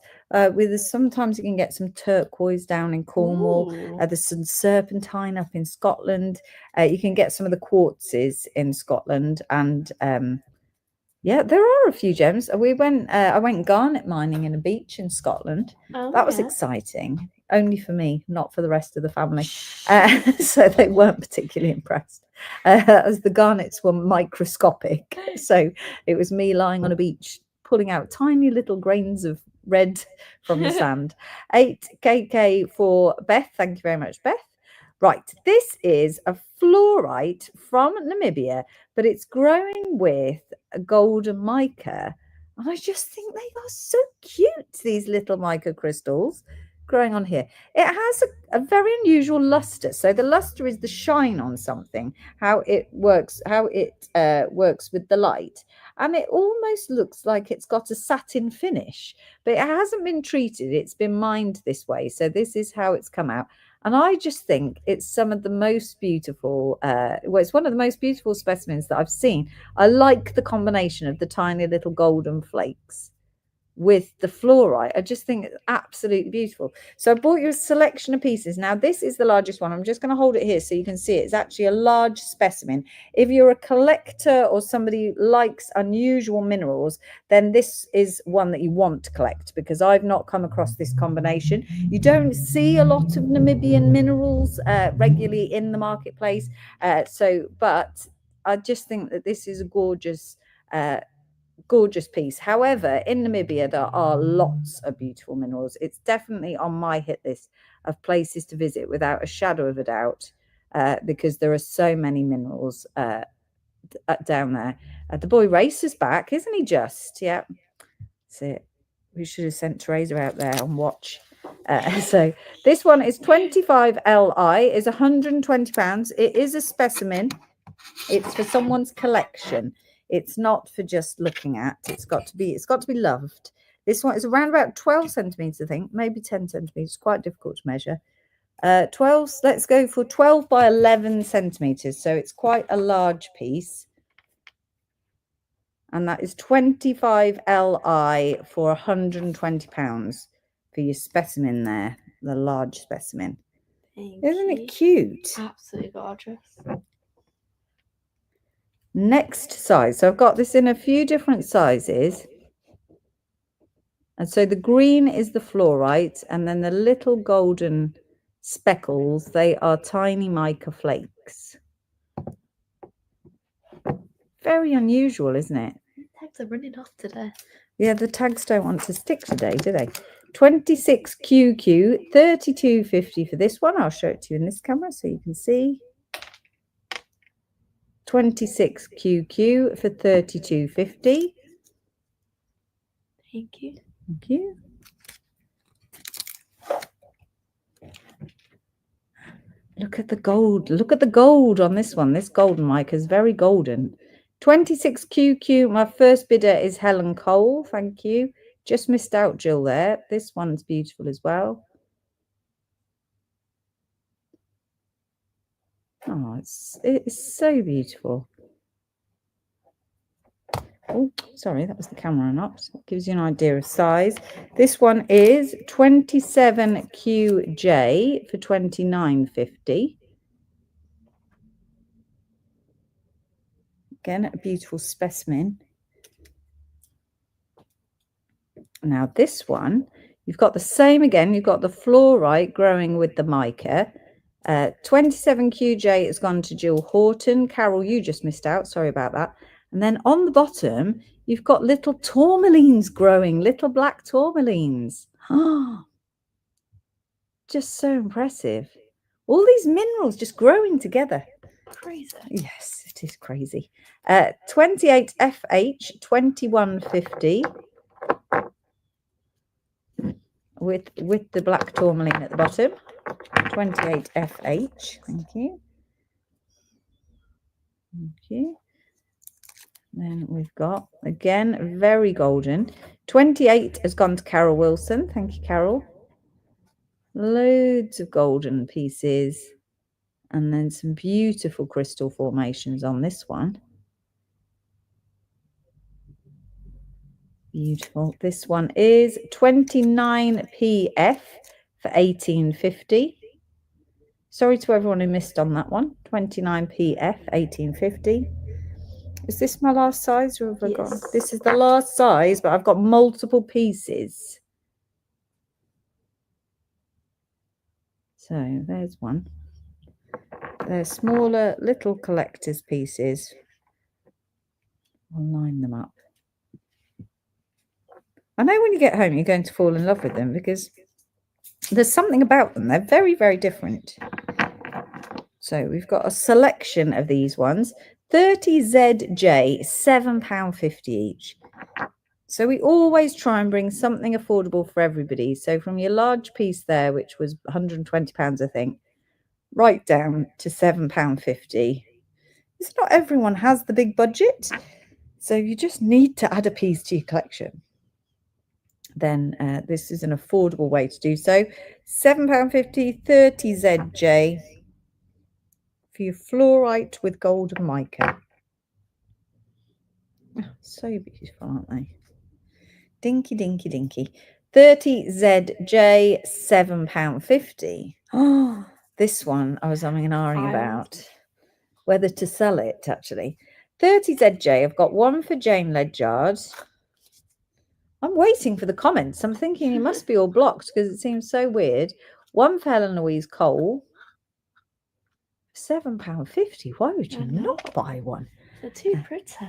Sometimes you can get some turquoise down in Cornwall. There's some serpentine up in Scotland. You can get some of the quartzes in Scotland, and yeah, there are a few gems. I went garnet mining in a beach in Scotland. That was exciting. Only for me, not for the rest of the family. So they weren't particularly impressed, as the garnets were microscopic. So it was me lying on a beach, pulling out tiny little grains of red from the sand. 8KK for Beth. Thank you very much, Beth. Right, this is a fluorite from Namibia, but it's growing with a golden mica. And I just think they are so cute, these little mica crystals growing on here. It has a very unusual luster. So the luster is the shine on something, how it works with the light. And it almost looks like it's got a satin finish, but it hasn't been treated. It's been mined this way. So this is how it's come out. And I just think it's some of the most beautiful, it's one of the most beautiful specimens that I've seen. I like the combination of the tiny little golden flakes with the fluorite. I just think it's absolutely beautiful. So I bought you a selection of pieces. Now this is the largest one. I'm just going to hold it here so you can see it. It's actually a large specimen. If you're a collector or somebody who likes unusual minerals, then this is one that you want to collect, because I've not come across this combination. You don't see a lot of Namibian minerals regularly in the marketplace. But I just think that this is a gorgeous piece. However, in Namibia there are lots of beautiful minerals. It's definitely on my hit list of places to visit without a shadow of a doubt. because there are so many minerals down there. The boy Racer's back, isn't he? Just, yeah. That's it. We should have sent Teresa out there and watch. So this one is 25 Li, is £120. It is a specimen. It's for someone's collection. It's not for just looking at. It's got to be loved. This one is around about 12 centimeters, I think, maybe 10 centimeters. Quite difficult to measure. 12. Let's go for 12 by 11 centimeters. So it's quite a large piece. And that is 25 Li for £120 for your specimen there, the large specimen. Isn't it cute? Absolutely gorgeous. Next size. So I've got this in a few different sizes. And so the green is the fluorite, and then the little golden speckles, they are tiny mica flakes. Very unusual, isn't it? Tags are running off today. Yeah, the tags don't want to stick today, do they? 26QQ, 32.50 for this one. I'll show it to you in this camera so you can see. 26QQ for 32.50. Thank you. Thank you. Look at the gold. Look at the gold on this one. This golden mica is very golden. 26QQ. My first bidder is Helen Cole. Thank you. Just missed out Jill there. This one's beautiful as well. Oh, it's so beautiful. Oh, sorry, that was the camera not. That gives you an idea of size. This one is 27QJ for £29.50. Again, a beautiful specimen. Now this one, you've got the same again. You've got the fluorite growing with the mica. 27QJ has gone to Jill Horton. Carol, you just missed out. Sorry about that. And then on the bottom, you've got little tourmalines growing, little black tourmalines. Just so impressive. All these minerals just growing together. Crazy. Yes, it is crazy. 28FH, 21.50. With the black tourmaline at the bottom. 28FH. Thank you. Thank you. Then we've got, again, very golden. 28 has gone to Carol Wilson. Thank you, Carol. Loads of golden pieces. And then some beautiful crystal formations on this one. Beautiful. This one is 29PF for 18.50. Sorry to everyone who missed on that one. 29PF, 18.50. Is this my last size, or have I got? This is the last size, but I've got multiple pieces. So there's one. They're smaller little collector's pieces. I'll line them up. I know when you get home, you're going to fall in love with them because there's something about them. They're very, very different. So we've got a selection of these ones. 30ZJ, £7.50 each. So we always try and bring something affordable for everybody. So from your large piece there, which was £120, I think, right down to £7.50. It's not everyone has the big budget. So you just need to add a piece to your collection. Then this is an affordable way to do so. £7.50, 30ZJ for your fluorite with golden mica. Oh, so beautiful, aren't they? Dinky, dinky, dinky. 30ZJ, £7.50. Oh, this one I was umming and ahhing about whether to sell it, actually. 30ZJ, I've got one for Jane Ledyard. I'm waiting for the comments. I'm thinking you must be all blocked because it seems so weird. One for Helen Louise Cole. £7.50. Why would you not buy one? They're too pretty.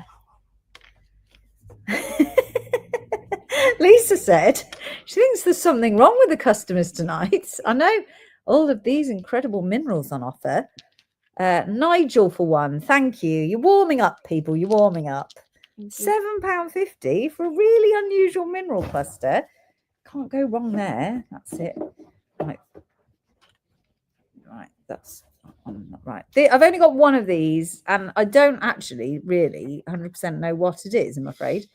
Lisa said she thinks there's something wrong with the customers tonight. I know all of these incredible minerals on offer. Nigel for one. Thank you. You're warming up, people. You're warming up. £7.50 for a really unusual mineral cluster. Can't go wrong there. That's it. Right. Right. That's right. I've only got one of these, and I don't actually really 100% know what it is, I'm afraid.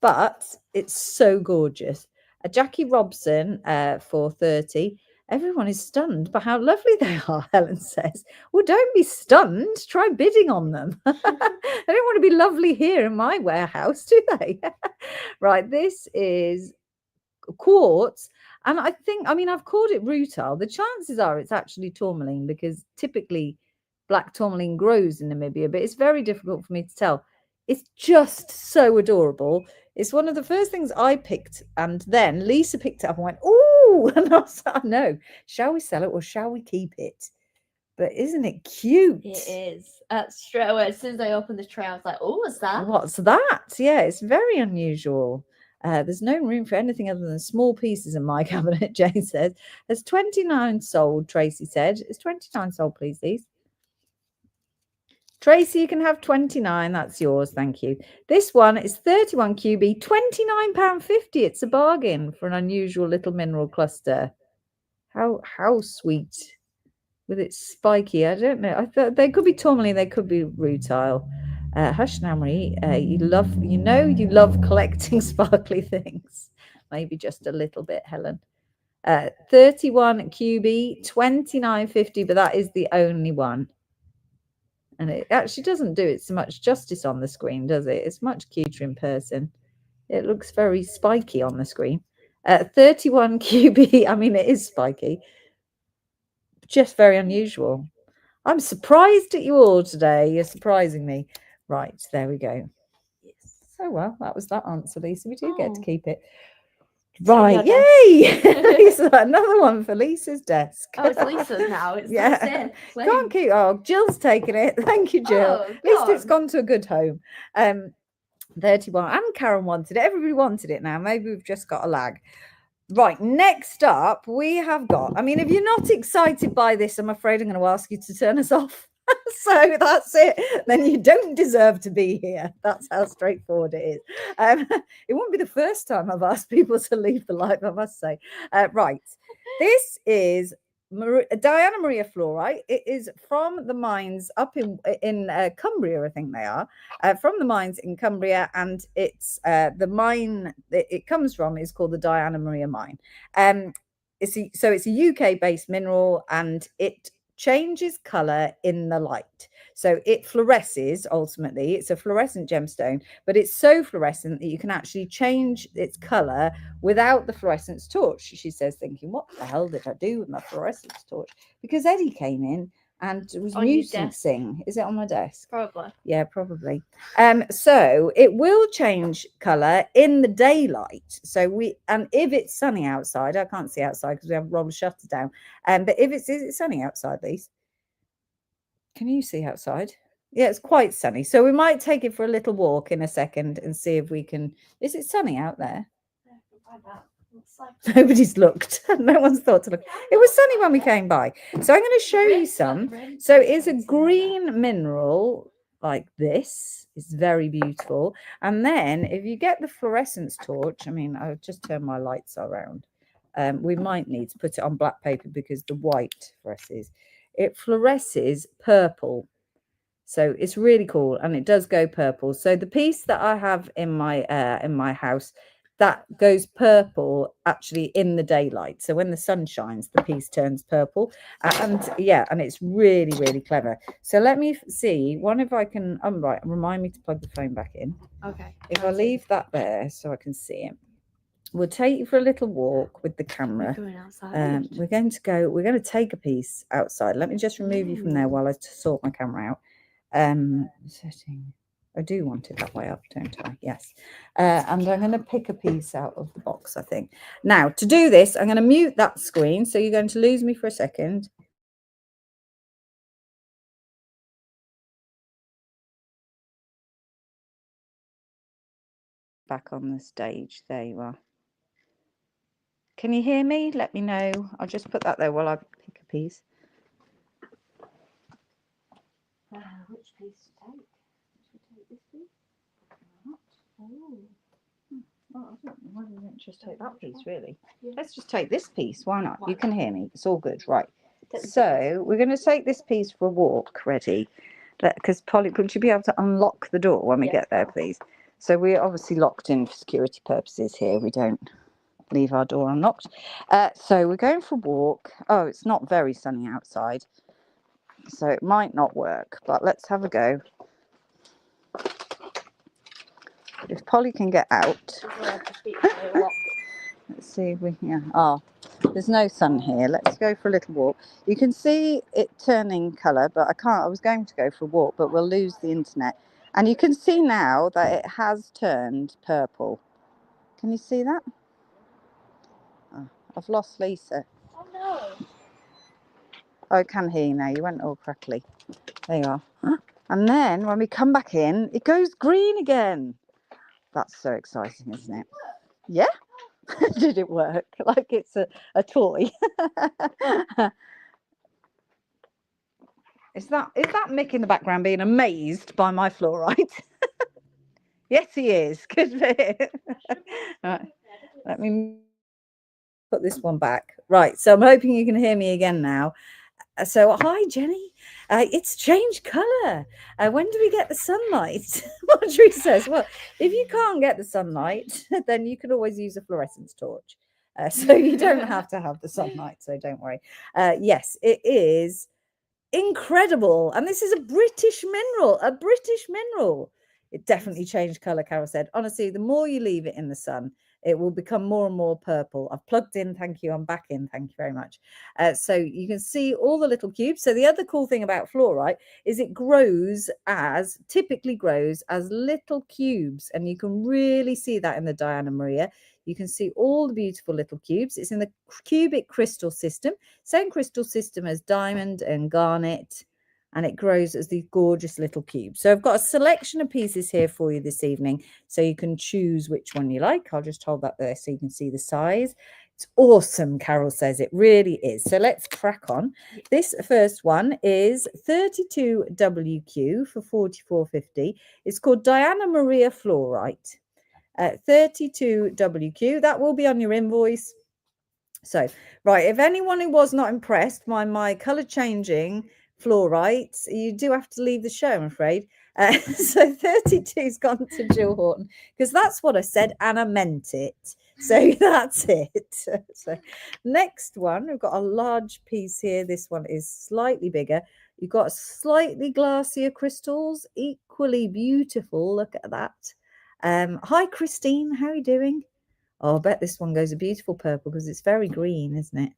But it's so gorgeous. A Jackie Robson for 30. Everyone is stunned by how lovely they are, Helen says. Well, don't be stunned. Try bidding on them. They don't want to be lovely here in my warehouse, do they? Right, this is quartz. And I mean, I've called it rutile. The chances are it's actually tourmaline, because typically black tourmaline grows in Namibia, but it's very difficult for me to tell. It's just so adorable. It's one of the first things I picked, and then Lisa picked it up and went, "Oh!" And I was like, "No, shall we sell it or shall we keep it?" But isn't it cute? It is. Straight away, as soon as I opened the tray, I was like, "Oh, what's that?" What's that? Yeah, it's very unusual. There's no room for anything other than small pieces in my cabinet, Jane says. There's 29 sold, Tracy said. Is 29 sold, please, these? Tracy, you can have 29. That's yours. Thank you. This one is 31 QB, £29.50. It's a bargain for an unusual little mineral cluster. How sweet. With its spiky, I don't know. I thought they could be tourmaline, they could be rutile. Hush now, Marie. You love collecting sparkly things. Maybe just a little bit, Helen. 31 QB, 29.50, but that is the only one. And it actually doesn't do it so much justice on the screen, does it? It's much cuter in person. It looks very spiky on the screen. 31 QB, I mean, it is spiky. Just very unusual. I'm surprised at you all today. You're surprising me. Right, there we go. Yes. So well, that was that answer, Lisa. We do get to keep it. Right, yay! Lisa, another one for Lisa's desk. Oh, it's Lisa's now. It's yeah. Can't keep. Oh, Jill's taken it. Thank you, Jill. At least it's gone to a good home. 31. And Karen wanted it. Everybody wanted it now. Maybe we've just got a lag. Right, next up, we have got, I mean, if you're not excited by this, I'm afraid I'm going to ask you to turn us off. So that's it. Then you don't deserve to be here. That's how straightforward it is. It won't be the first time I've asked people to leave the live, I must say. Right, this is Diana Maria fluorite. It is from the mines up in Cumbria, I think they are. From the mines in Cumbria, and it's the mine it comes from is called the Diana Maria mine. It's a UK based mineral, and it changes color in the light. So it fluoresces. Ultimately, it's a fluorescent gemstone, but it's so fluorescent that you can actually change its color without the fluorescence torch. She says, thinking, what the hell did I do with my fluorescence torch? Because Eddie came in and was nuisancing. Is it on my desk? Probably. Yeah, probably. So it will change color in the daylight. So if it's sunny outside, I can't see outside because we have rolled the shutters down. But is it sunny outside, Lise? Can you see outside? Yeah, it's quite sunny. So we might take it for a little walk in a second and see if we can. Is it sunny out there? Nobody's looked. No one's thought to look. It was sunny when we came by. So I'm going to show you some. So it's a green mineral like this. It's very beautiful. And then if you get the fluorescence torch, I mean, I'll just turn my lights around. We might need to put it on black paper because the white fluoresces. It fluoresces purple. So it's really cool, and it does go purple. So the piece that I have in my house, that goes purple actually in the daylight. So when the sun shines, the piece turns purple. And it's really, really clever. So let me see if I can. Right, remind me to plug the phone back in. Okay. If I leave that there so I can see it. We'll take you for a little walk with the camera. We're going to take a piece outside. Let me just remove you from there while I sort my camera out. Setting. I do want it that way up, don't I? Yes. And I'm going to pick a piece out of the box, I think. Now, to do this, I'm going to mute that screen. So you're going to lose me for a second. Back on the stage. There you are. Can you hear me? Let me know. I'll just put that there while I pick a piece. piece to take? Should we take this piece? Oh. Well, why don't we just take that piece, really? Yeah. Let's just take this piece. Why not? You can hear me. It's all good. Right. Take the So we're going to take this piece for a walk. Ready? Because Polly, would you be able to unlock the door when we get there, please? So we're obviously locked in for security purposes here. We don't leave our door unlocked. So we're going for a walk. Oh, it's not very sunny outside, so it might not work, but let's have a go. If Polly can get out. Let's see if we can. Yeah. Oh, there's no sun here. Let's go for a little walk. You can see it turning colour, but I can't. I was going to go for a walk, but we'll lose the internet. And you can see now that it has turned purple. Can you see that? Oh, I've lost Lisa. Oh no. Oh, I can hear you now. You went all crackly. There you are. And then when we come back in, it goes green again. That's so exciting, isn't it? Yeah. Did it work? Like it's a toy. Is that Mick in the background being amazed by my fluorite? Yes, he is. Good bit. Right. Let me put this one back. Right. So I'm hoping you can hear me again now. So hi, Jenny. It's changed colour. When do we get the sunlight? Marjorie says, well, if you can't get the sunlight, then you can always use a fluorescence torch. So you don't have to have the sunlight. So don't worry. Yes, it is incredible. And this is a British mineral. It definitely changed colour, Carol said. Honestly, the more you leave it in the sun, it will become more and more purple. I've plugged in. Thank you. I'm back in. Thank you very much. So you can see all the little cubes. So the other cool thing about fluorite is it typically grows as little cubes. And you can really see that in the Diana Maria. You can see all the beautiful little cubes. It's in the cubic crystal system, same crystal system as diamond and garnet, and it grows as these gorgeous little cubes. So I've got a selection of pieces here for you this evening, so you can choose which one you like. I'll just hold that there so you can see the size. It's awesome, Carol says. It really is. So let's crack on. This first one is 32WQ for 44.50. It's called Diana Maria Fluorite. 32WQ. That will be on your invoice. So, right, if anyone who was not impressed by my colour changing fluorite, you do have to leave the show, I'm afraid. So 32's gone to Jill Horton, because that's what I said and I meant it. So that's it. So next one, we've got a large piece here. This one is slightly bigger. You've got slightly glassier crystals, equally beautiful. Look at that. Hi, Christine. How are you doing? Oh, I bet this one goes a beautiful purple because it's very green, isn't it?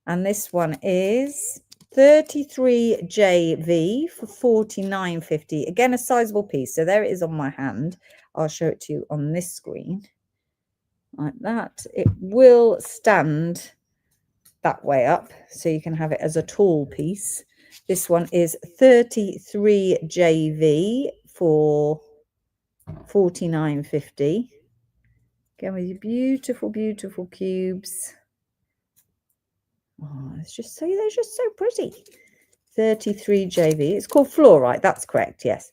And this one is 33JV for 49.50. Again, a sizable piece. So there it is on my hand. I'll show it to you on this screen. Like that. It will stand that way up, so you can have it as a tall piece. This one is 33JV for 49.50. Again with your beautiful, beautiful cubes. Oh, they're just so pretty. 33JV. It's called fluorite. That's correct. Yes.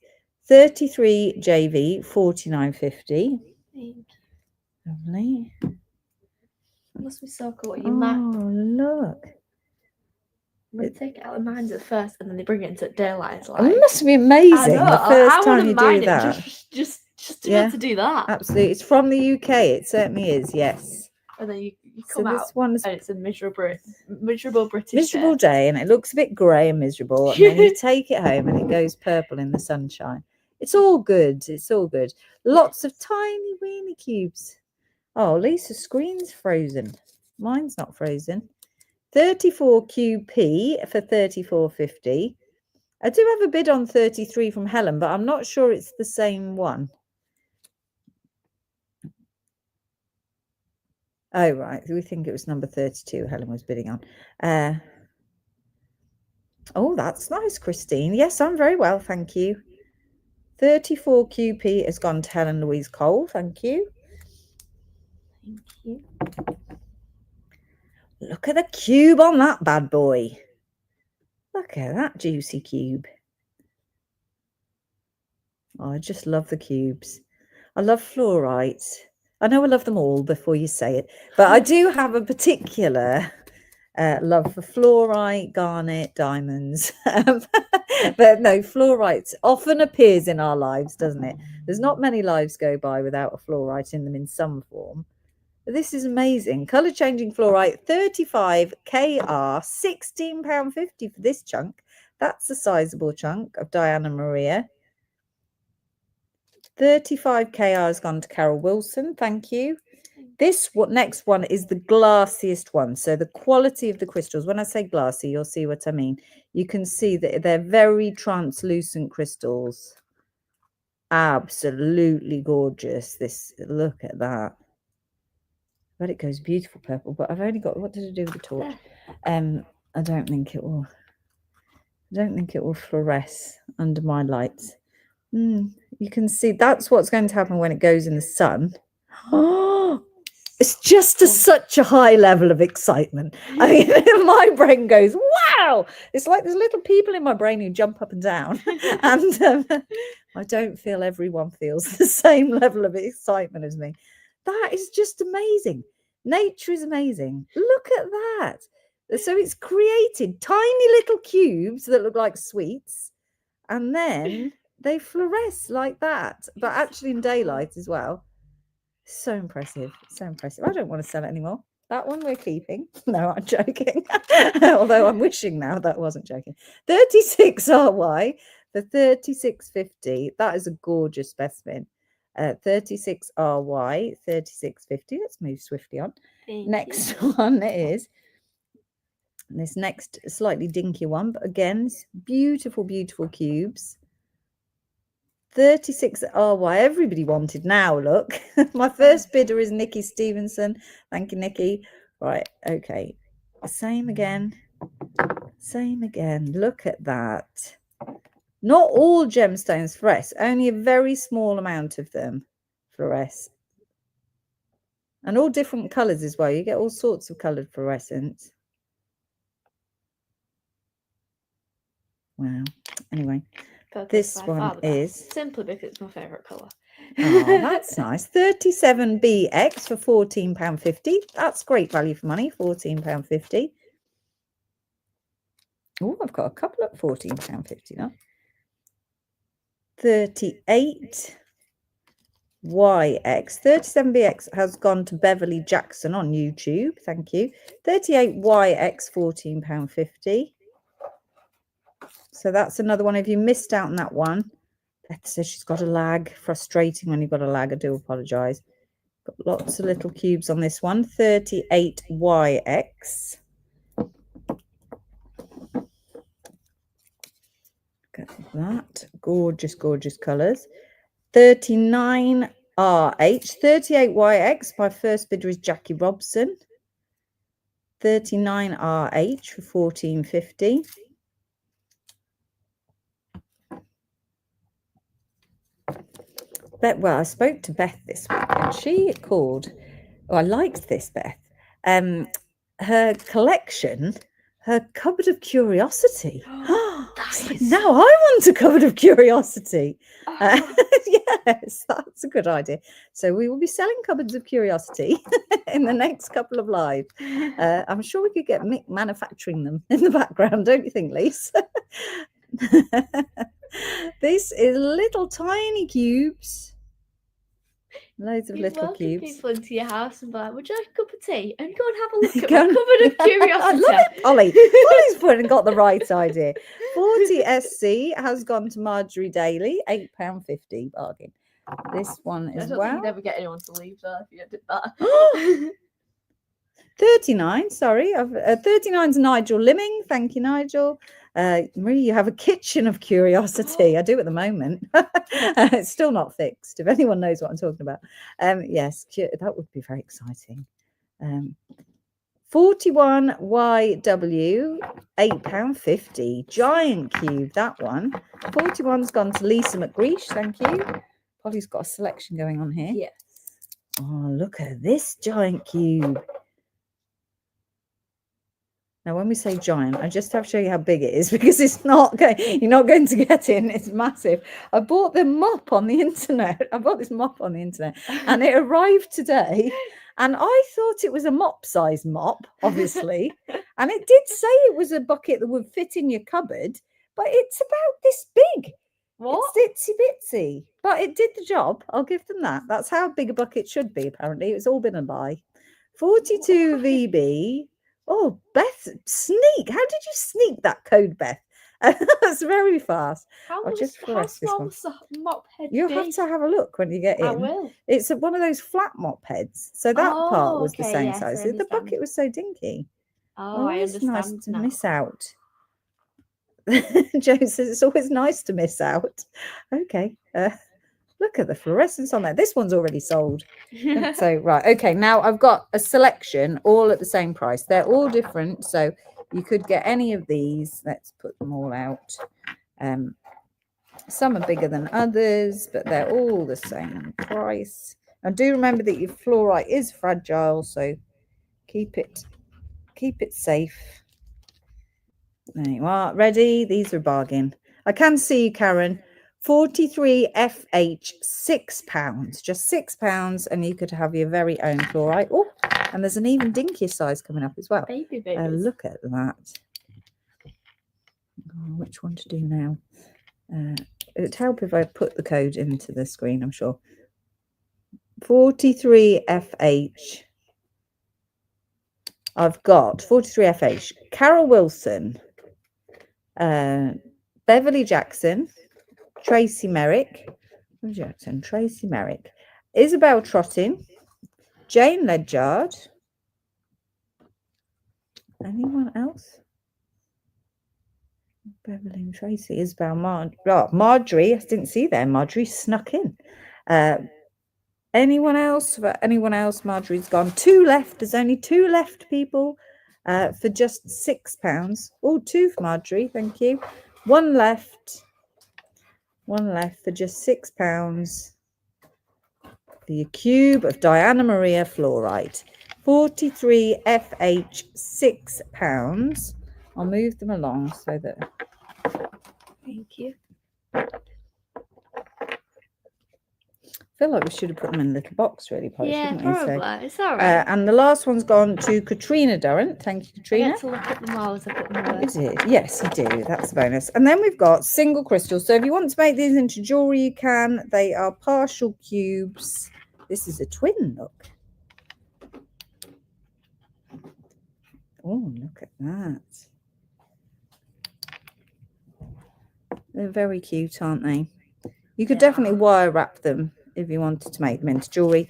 33JV 49.50. Lovely. That must be so cool. Oh, look. They take it out of the mines at first, and then they bring it into daylight. It must be amazing I know, the first I time you do it that. Just to be able to do that. Absolutely. It's from the UK. It certainly is. Yes. And then you come out, this one's and it's a miserable British miserable day, and it looks a bit grey and miserable. And then you take it home, and it goes purple in the sunshine. It's all good. It's all good. Lots of tiny, weeny cubes. Oh, Lisa's screen's frozen. Mine's not frozen. 34QP for 34.50. I do have a bid on 33 from Helen, but I'm not sure it's the same one. Oh, right. We think it was number 32 Helen was bidding on. Oh, that's nice, Christine. Yes, I'm very well, thank you. 34QP has gone to Helen Louise Cole. Thank you. Thank you. Look at the cube on that bad boy. Look at that juicy cube. Oh, I just love the cubes. I love fluorite. I know I love them all before you say it, but I do have a particular love for fluorite, garnet, diamonds. But no, fluorite often appears in our lives, doesn't it? There's not many lives go by without a fluorite in them in some form. But this is amazing. Colour changing fluorite, 35 KR, £16.50 for this chunk. That's a sizable chunk of Diana Maria. 35 KR has gone to Carol Wilson. Thank you. This next one is the glassiest one. So the quality of the crystals, when I say glassy, you'll see what I mean. You can see that they're very translucent crystals. Absolutely gorgeous. Look at that. But it goes beautiful purple, but I've only got, what did I do with the torch? I don't think it will fluoresce under my lights. You can see that's what's going to happen when it goes in the sun. Oh, it's just such a high level of excitement. I mean, my brain goes, wow! It's like there's little people in my brain who jump up and down. And I don't feel everyone feels the same level of excitement as me. That is just amazing. Nature is amazing. Look at that. So it's created tiny little cubes that look like sweets, and then they fluoresce like that, but actually in daylight as well. So impressive. So impressive. I don't want to sell it anymore. That one we're keeping. No, I'm joking. Although I'm wishing now that I wasn't joking. 36 RY for 36.50. That is a gorgeous specimen. 36 RY, 36.50. Let's move swiftly on. Next one is this next slightly dinky one, but again, beautiful, beautiful cubes. 36 RY. Everybody wanted now. Look, my first bidder is Nikki Stevenson. Thank you, Nikki. Right, okay. Same again. Same again. Look at that. Not all gemstones fluoresce. Only a very small amount of them fluoresce. And all different colours as well. You get all sorts of coloured fluorescence. Wow. Anyway. This one is simply because it's my favourite colour. Oh, that's nice. 37BX for £14.50. That's great value for money. £14.50. Oh, I've got a couple at £14.50 now. 38YX. 37BX has gone to Beverly Jackson on YouTube. Thank you. 38YX, £14.50. So that's another one. If you missed out on that one, Beth says she's got a lag. Frustrating when you've got a lag. I do apologise. Got lots of little cubes on this one. 38YX. Look at that. Gorgeous, gorgeous colours. 39RH. 38YX. My first bidder is Jackie Robson. 39RH for £14.50. Well, I spoke to Beth this week and she called, I liked this, Beth, her collection, her cupboard of curiosity. Now I want a cupboard of curiosity. Yes, that's a good idea. So we will be selling cupboards of curiosity in the next couple of lives. I'm sure we could get Mick manufacturing them in the background, don't you think, Lise? This is little tiny cubes. Loads of little cubes. People into your house and be like, would you like a cup of tea? And go and have a look at my cupboard of curiosity. I love it, Polly. Polly's got the right idea. 40SC has gone to Marjorie Daly, £8.50 bargain. This one as well. I don't think you'd ever get anyone to leave there if you did that. 39, sorry. 39's Nigel Limming. Thank you, Nigel. Marie, you have a kitchen of curiosity. I do at the moment. It's still not fixed, if anyone knows what I'm talking about. Yes, that would be very exciting. 41YW, £8.50. Giant cube, that one. 41's gone to Lisa McGreesh. Thank you. Polly's got a selection going on here. Yes. Oh, look at this giant cube. Now, when we say giant, I just have to show you how big it is because it's not going, you're not going to get in. It's massive. I bought the mop on the internet. I bought this mop on the internet and it arrived today. And I thought it was a mop-sized mop, obviously. And it did say it was a bucket that would fit in your cupboard, but it's about this big. What? It's itsy bitsy, but it did the job. I'll give them that. That's how big a bucket should be, apparently. It's all been a lie. 42 VB. Oh, Beth, sneak. How did you sneak that code, Beth? That's very fast. How I'll just fluoresce this one. the mop head You'll be? have to have a look when you get in. I will. It's one of those flat mop heads. So that part was the okay, same yes, I size. The understand. bucket was so dinky. Oh, I Always understand nice to now. miss out. Joe says it's always nice to miss out. Okay. Look at the fluorescence on that. This one's already sold. So, right. Okay. Now I've got a selection all at the same price. They're all different. So you could get any of these. Let's put them all out. Some are bigger than others, but they're all the same price. Now do remember that your fluorite is fragile. So keep it safe. There you are. Ready? These are a bargain. I can see you, Karen. 43 FH, £6. Just £6, and you could have your very own fluorite. Oh, and there's an even dinkier size coming up as well. Baby babies. Look at that. Oh, which one to do now? It would help if I put the code into the screen, I'm sure. 43 FH. I've got 43 FH. Carol Wilson. Beverly Jackson, Tracy Merrick, Tracy Merrick, Isabel Trottin, Jane Ledyard. Anyone else? Beverly and Tracy, Isabel, Marjorie. I didn't see there. Marjorie snuck in. Anyone else? For anyone else, Marjorie's gone. 2 left. There's only 2 left, people. For just £6. Oh, 2 for Marjorie, thank you. 1 left. 1 left for just £6 for your cube of Diana Maria fluorite. 43 FH, £6. I'll move them along so that. Thank you. I feel like we should have put them in a little box, really, Polly, Yeah, shouldn't we? probably. So, It's all right. and the last one's gone to Katrina Durrant. Thank you, I Katrina. get to look at them all as I put them away. You did. Yes, you do. That's a bonus. And then we've got single crystals. So if you want to make these into jewelry, you can. They are partial cubes. This is a twin, look. Oh, look at that. They're very cute, aren't they? You could definitely wire wrap them if you wanted to make them into jewelry.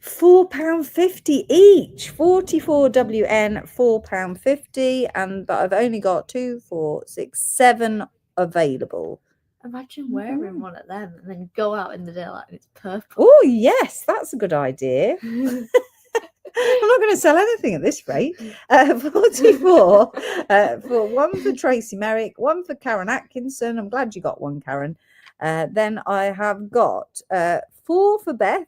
£4.50 each. 44 WN, £4.50. But I've only got 2, 4, 6, 7 available. Imagine wearing one of them and then go out in the daylight and it's purple. Oh, yes, that's a good idea. I'm not going to sell anything at this rate. 44 for 1 for Tracy Merrick, 1 for Karen Atkinson. I'm glad you got 1, Karen. Then I have got 4 for Beth,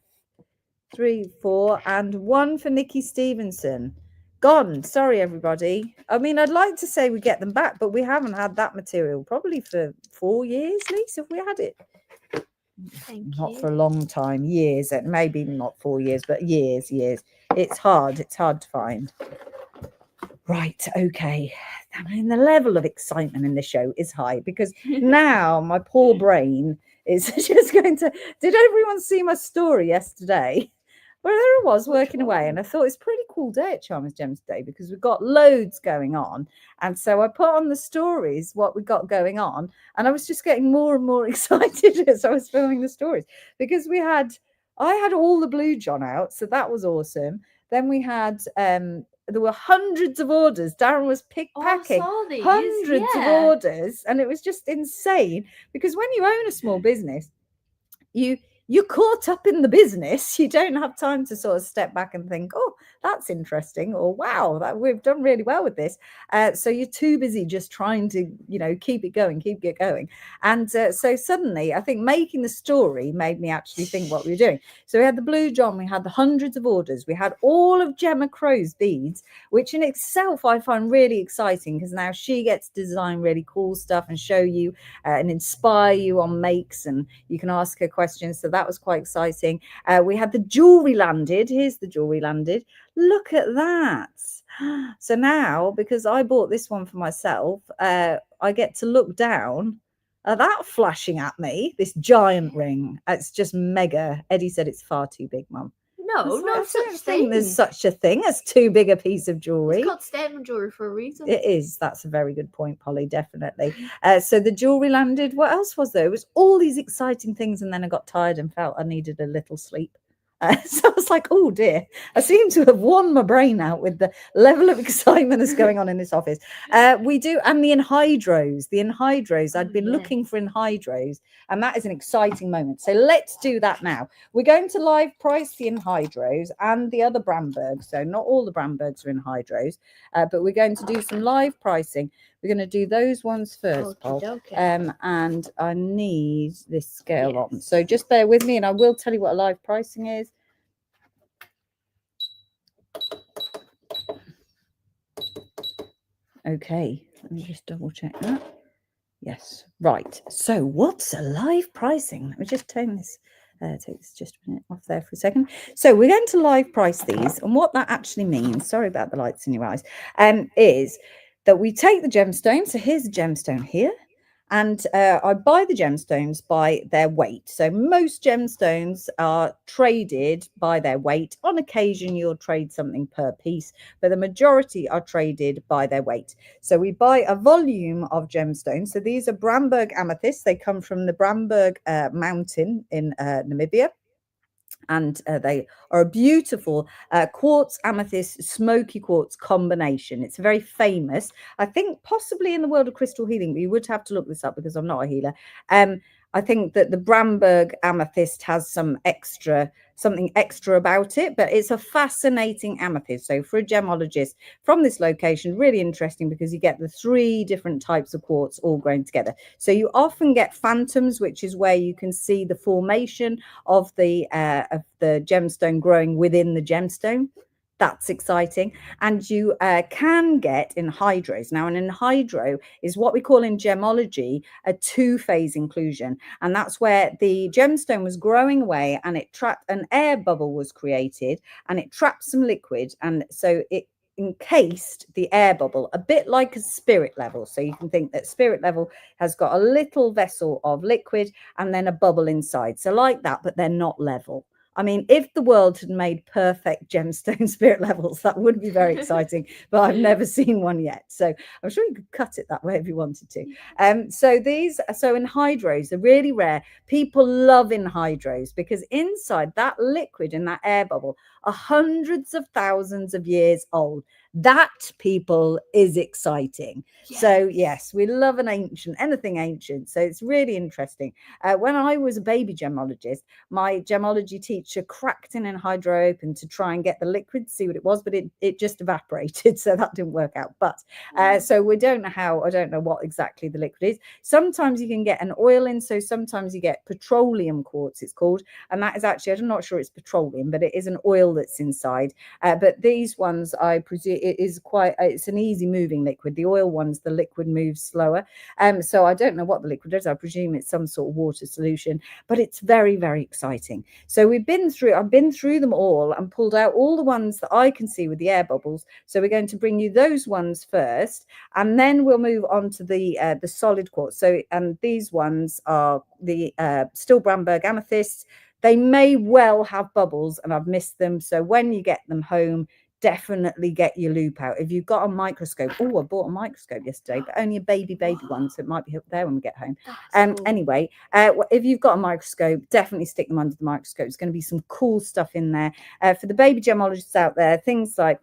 3, 4, and 1 for Nikki Stevenson. Gone. Sorry, everybody. I mean, I'd like to say we get them back, but we haven't had that material probably for 4 years, Lisa, have we had it? Not for a long time. Years. Maybe not 4 years, but years. It's hard to find. Right, okay. I mean, the level of excitement in the show is high because now my poor brain is just going to. Did everyone see my story yesterday? Well, there I was working away, and I thought it's a pretty cool day at Charmers Gems today because we've got loads going on. And so I put on the stories what we got going on, and I was just getting more and more excited as I was filming the stories because I had all the Blue John out, so that was awesome. Then we had there were hundreds of orders. Darren was packing hundreds of orders, and it was just insane because when you own a small business, you you're caught up in the business. You don't have time to sort of step back and think, oh, that's interesting, or wow, that we've done really well with this. So you're too busy just trying to, keep it going. And so suddenly, I think making the story made me actually think what we were doing. So we had the Blue John, we had the hundreds of orders, we had all of Gemma Crow's beads, which in itself I find really exciting, because now she gets to design really cool stuff and show you and inspire you on makes, and you can ask her questions. So that was quite exciting. We had the jewelry landed. Here's the jewelry landed. Look at that. So now, because I bought this one for myself, I get to look down at that flashing at me, this giant ring. It's just mega. Eddie said it's far too big, Mum. No, no such think thing. There's such a thing as too big a piece of jewelry. It's called statement jewelry for a reason. It is. That's a very good point, Polly. Definitely. So the jewelry landed. What else was there? It was all these exciting things, and then I got tired and felt I needed a little sleep. So I was like, oh dear, I seem to have worn my brain out with the level of excitement that's going on in this office. We do, and the anhydros. I'd been looking for anhydros, and that is an exciting moment. So let's do that now. We're going to live price the anhydros and the other Brambergs. So not all the Brambergs are anhydros, but we're going to do some live pricing. We're going to do those ones first, Paul. And I need this scale on. So just bear with me, and I will tell you what a live pricing is. Okay, let me just double check that. Yes, right. So what's a live pricing? Let me just turn this. Take this just a minute off there for a second. So we're going to live price these, and what that actually means, sorry about the lights in your eyes, is that we take the gemstone. So here's a gemstone here, and I buy the gemstones by their weight. So most gemstones are traded by their weight. On occasion, you'll trade something per piece, but the majority are traded by their weight. So we buy a volume of gemstones. So these are Bramberg amethysts. They come from the Bramberg mountain in Namibia. And they are a beautiful quartz amethyst smoky quartz combination. It's very famous, I think, possibly in the world of crystal healing, but you would have to look this up because I'm not a healer. I think that the Bramberg amethyst has something extra about it, but it's a fascinating amethyst. So for a gemologist from this location, really interesting, because you get the 3 different types of quartz all growing together. So you often get phantoms, which is where you can see the formation of the gemstone growing within the gemstone. That's exciting. And you can get anhydros. Now, an anhydro is what we call in gemology a 2-phase inclusion. And that's where the gemstone was growing away, and it trapped, an air bubble was created, and it trapped some liquid. And so it encased the air bubble, a bit like a spirit level. So you can think that spirit level has got a little vessel of liquid and then a bubble inside. So like that, but they're not level. I mean, if the world had made perfect gemstone spirit levels, that would be very exciting, but I've never seen one yet. So I'm sure you could cut it that way if you wanted to. So anhydros are really rare. People love anhydros because inside that liquid in that air bubble are hundreds of thousands of years old. That, people, is exciting. Yes. So yes, we love anything ancient. So it's really interesting. When I was a baby gemologist, my gemology teacher cracked an anhydro open to try and get the liquid to see what it was, but it just evaporated, so that didn't work out. But so I don't know what exactly the liquid is. Sometimes you can get an oil in, so sometimes you get petroleum quartz, it's called, and that is actually, I'm not sure it's petroleum, but it is an oil that's inside. But these ones, I presume, it's an easy moving liquid. The oil ones, the liquid moves slower. So I don't know what the liquid is. I presume it's some sort of water solution, but it's very, very exciting. So I've been through them all and pulled out all the ones that I can see with the air bubbles. So we're going to bring you those ones first, and then we'll move on to the solid quartz. So, and these ones are the still Bramberg amethysts. They may well have bubbles, and I've missed them. So when you get them home, definitely get your loop out. If you've got a microscope, I bought a microscope yesterday, but only a baby one, so it might be up there when we get home. Cool. Anyway, if you've got a microscope, definitely stick them under the microscope. There's going to be some cool stuff in there. For the baby gemologists out there, things like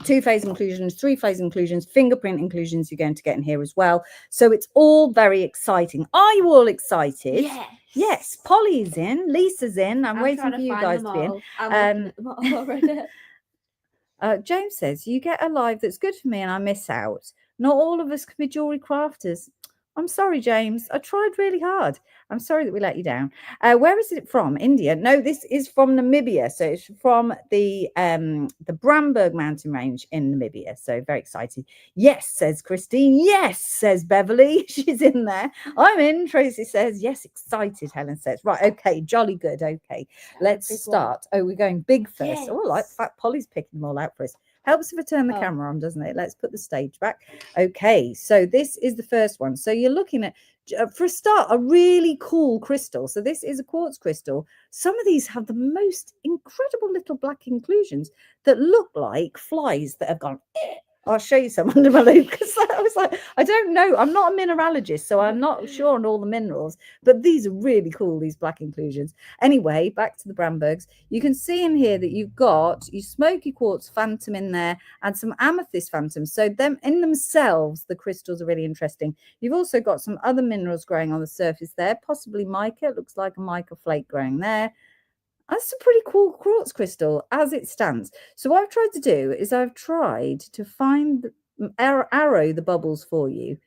2-phase inclusions, 3-phase inclusions, fingerprint inclusions you're going to get in here as well. So it's all very exciting. Are you all excited? Yes. Yes, Polly's in, Lisa's in. I'm waiting trying for to you find guys them to be in. all. I'm looking at them all already. James says, you get a live that's good for me and I miss out. Not all of us can be jewelry crafters. I'm sorry, James. I tried really hard. I'm sorry that we let you down. Where is it from? India? No, this is from Namibia. So it's from the Bramberg mountain range in Namibia. So very excited. Yes, says Christine. Yes, says Beverly. She's in there. I'm in. Tracy says, yes, excited. Helen says, right. Okay. Jolly good. Okay. Let's start. Oh, we're going big first. Yes. Oh, I like the fact Polly's picking them all out for us. Helps if I turn the camera on, doesn't it? Let's put the stage back. Okay, so this is the first one. So you're looking at, for a start, a really cool crystal. So this is a quartz crystal. Some of these have the most incredible little black inclusions that look like flies that have gone, eh. I'll show you some under my loop because I was like, I don't know. I'm not a mineralogist, so I'm not sure on all the minerals, but these are really cool, these black inclusions. Anyway, back to the Brambergs. You can see in here that you've got your smoky quartz phantom in there and some amethyst phantoms. So them in themselves, the crystals are really interesting. You've also got some other minerals growing on the surface there, possibly mica. It looks like a mica flake growing there. That's a pretty cool quartz crystal as it stands. So what I've tried to do is I've tried to find arrow the bubbles for you.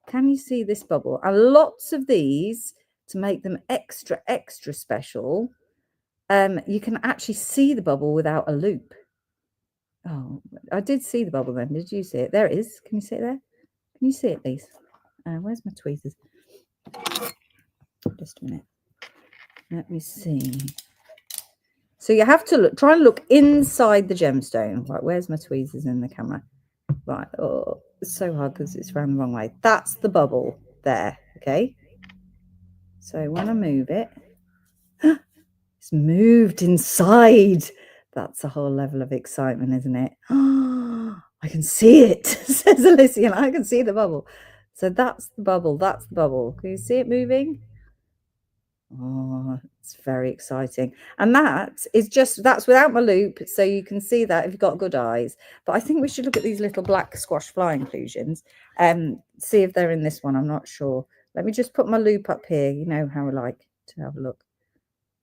Can you see this bubble? And lots of these to make them extra special. You can actually see the bubble without a loop. Oh, I did see the bubble then. Did you see it? There it is. Can you see it there? Can you see it, please? Where's my tweezers? Just a minute. Let me see. So you have to try and look inside the gemstone. Right, where's my tweezers in the camera? Right, oh, it's so hard because it's around the wrong way. That's the bubble there, okay? So when I move it, it's moved inside. That's a whole level of excitement, isn't it? I can see it, says Alicia, and I can see the bubble. So that's the bubble, that's the bubble. Can you see it moving? Oh, it's very exciting. And that's without my loop, so you can see that if you've got good eyes. But I think we should look at these little black squash fly inclusions and see if they're in this one. I'm not sure. Let me just put my loop up here. You know how I like to have a look.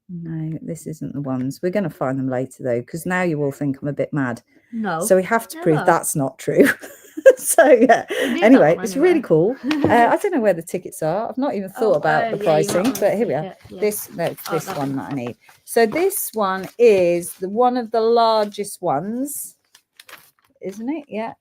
No, this isn't the ones. We're going to find them later, though, because now you all think I'm a bit mad. No. So we have to prove that's not true. So, yeah. Anyway, it's really cool. I don't know where the tickets are. I've not even thought about the pricing, but here we are. Yeah. This one that I need. So this one is one of the largest ones, isn't it? Yeah.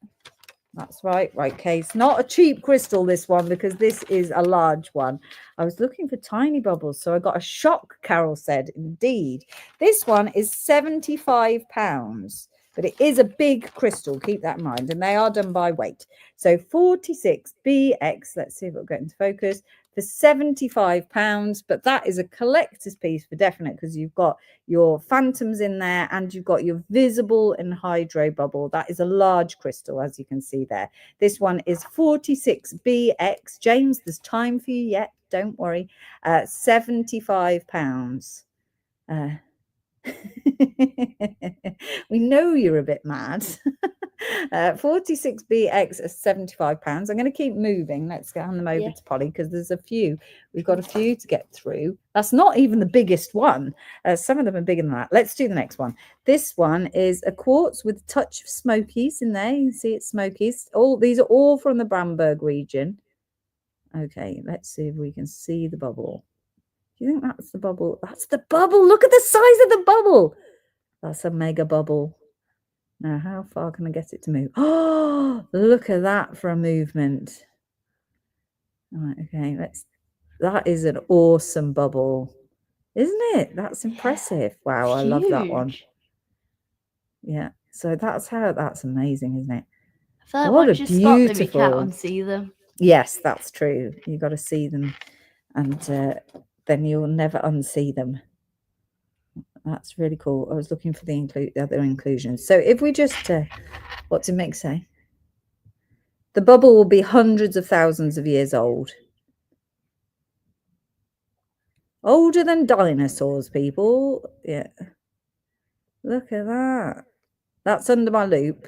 That's right. Right, Case. Not a cheap crystal, this one, because this is a large one. I was looking for tiny bubbles, so I got a shock, Carol said. Indeed. This one is £75, but it is a big crystal. Keep that in mind. And they are done by weight. So 46BX, let's see if it'll get into focus, for £75. But that is a collector's piece for definite, because you've got your phantoms in there and you've got your visible and hydro bubble. That is a large crystal, as you can see there. This one is 46BX. James, there's time for you yet. Don't worry. £75. We know you're a bit mad. 46BX is £75. I'm going to keep moving. Let's hand them over to Polly, because there's a few. We've got a few to get through. That's not even the biggest one. Some of them are bigger than that. Let's do the next one. This one is a quartz with a touch of smokies in there. You can see it's smokies. These are all from the Bramberg region. Okay, let's see if we can see the bubble. Do you think that's the bubble? That's the bubble. Look at the size of the bubble. That's a mega bubble. Now, how far can I get it to move? Oh, look at that for a movement. All right, okay, that is an awesome bubble, isn't it? That's impressive. Wow, I love that one. Yeah, so that's amazing, isn't it? I feel like once you spot them, you can't unsee them. Yes, that's true. You got to see them, and then you'll never unsee them. That's really cool. I was looking for the other inclusions. So if we just, what did Mick say? The bubble will be hundreds of thousands of years old. Older than dinosaurs, people. Yeah. Look at that. That's under my loop.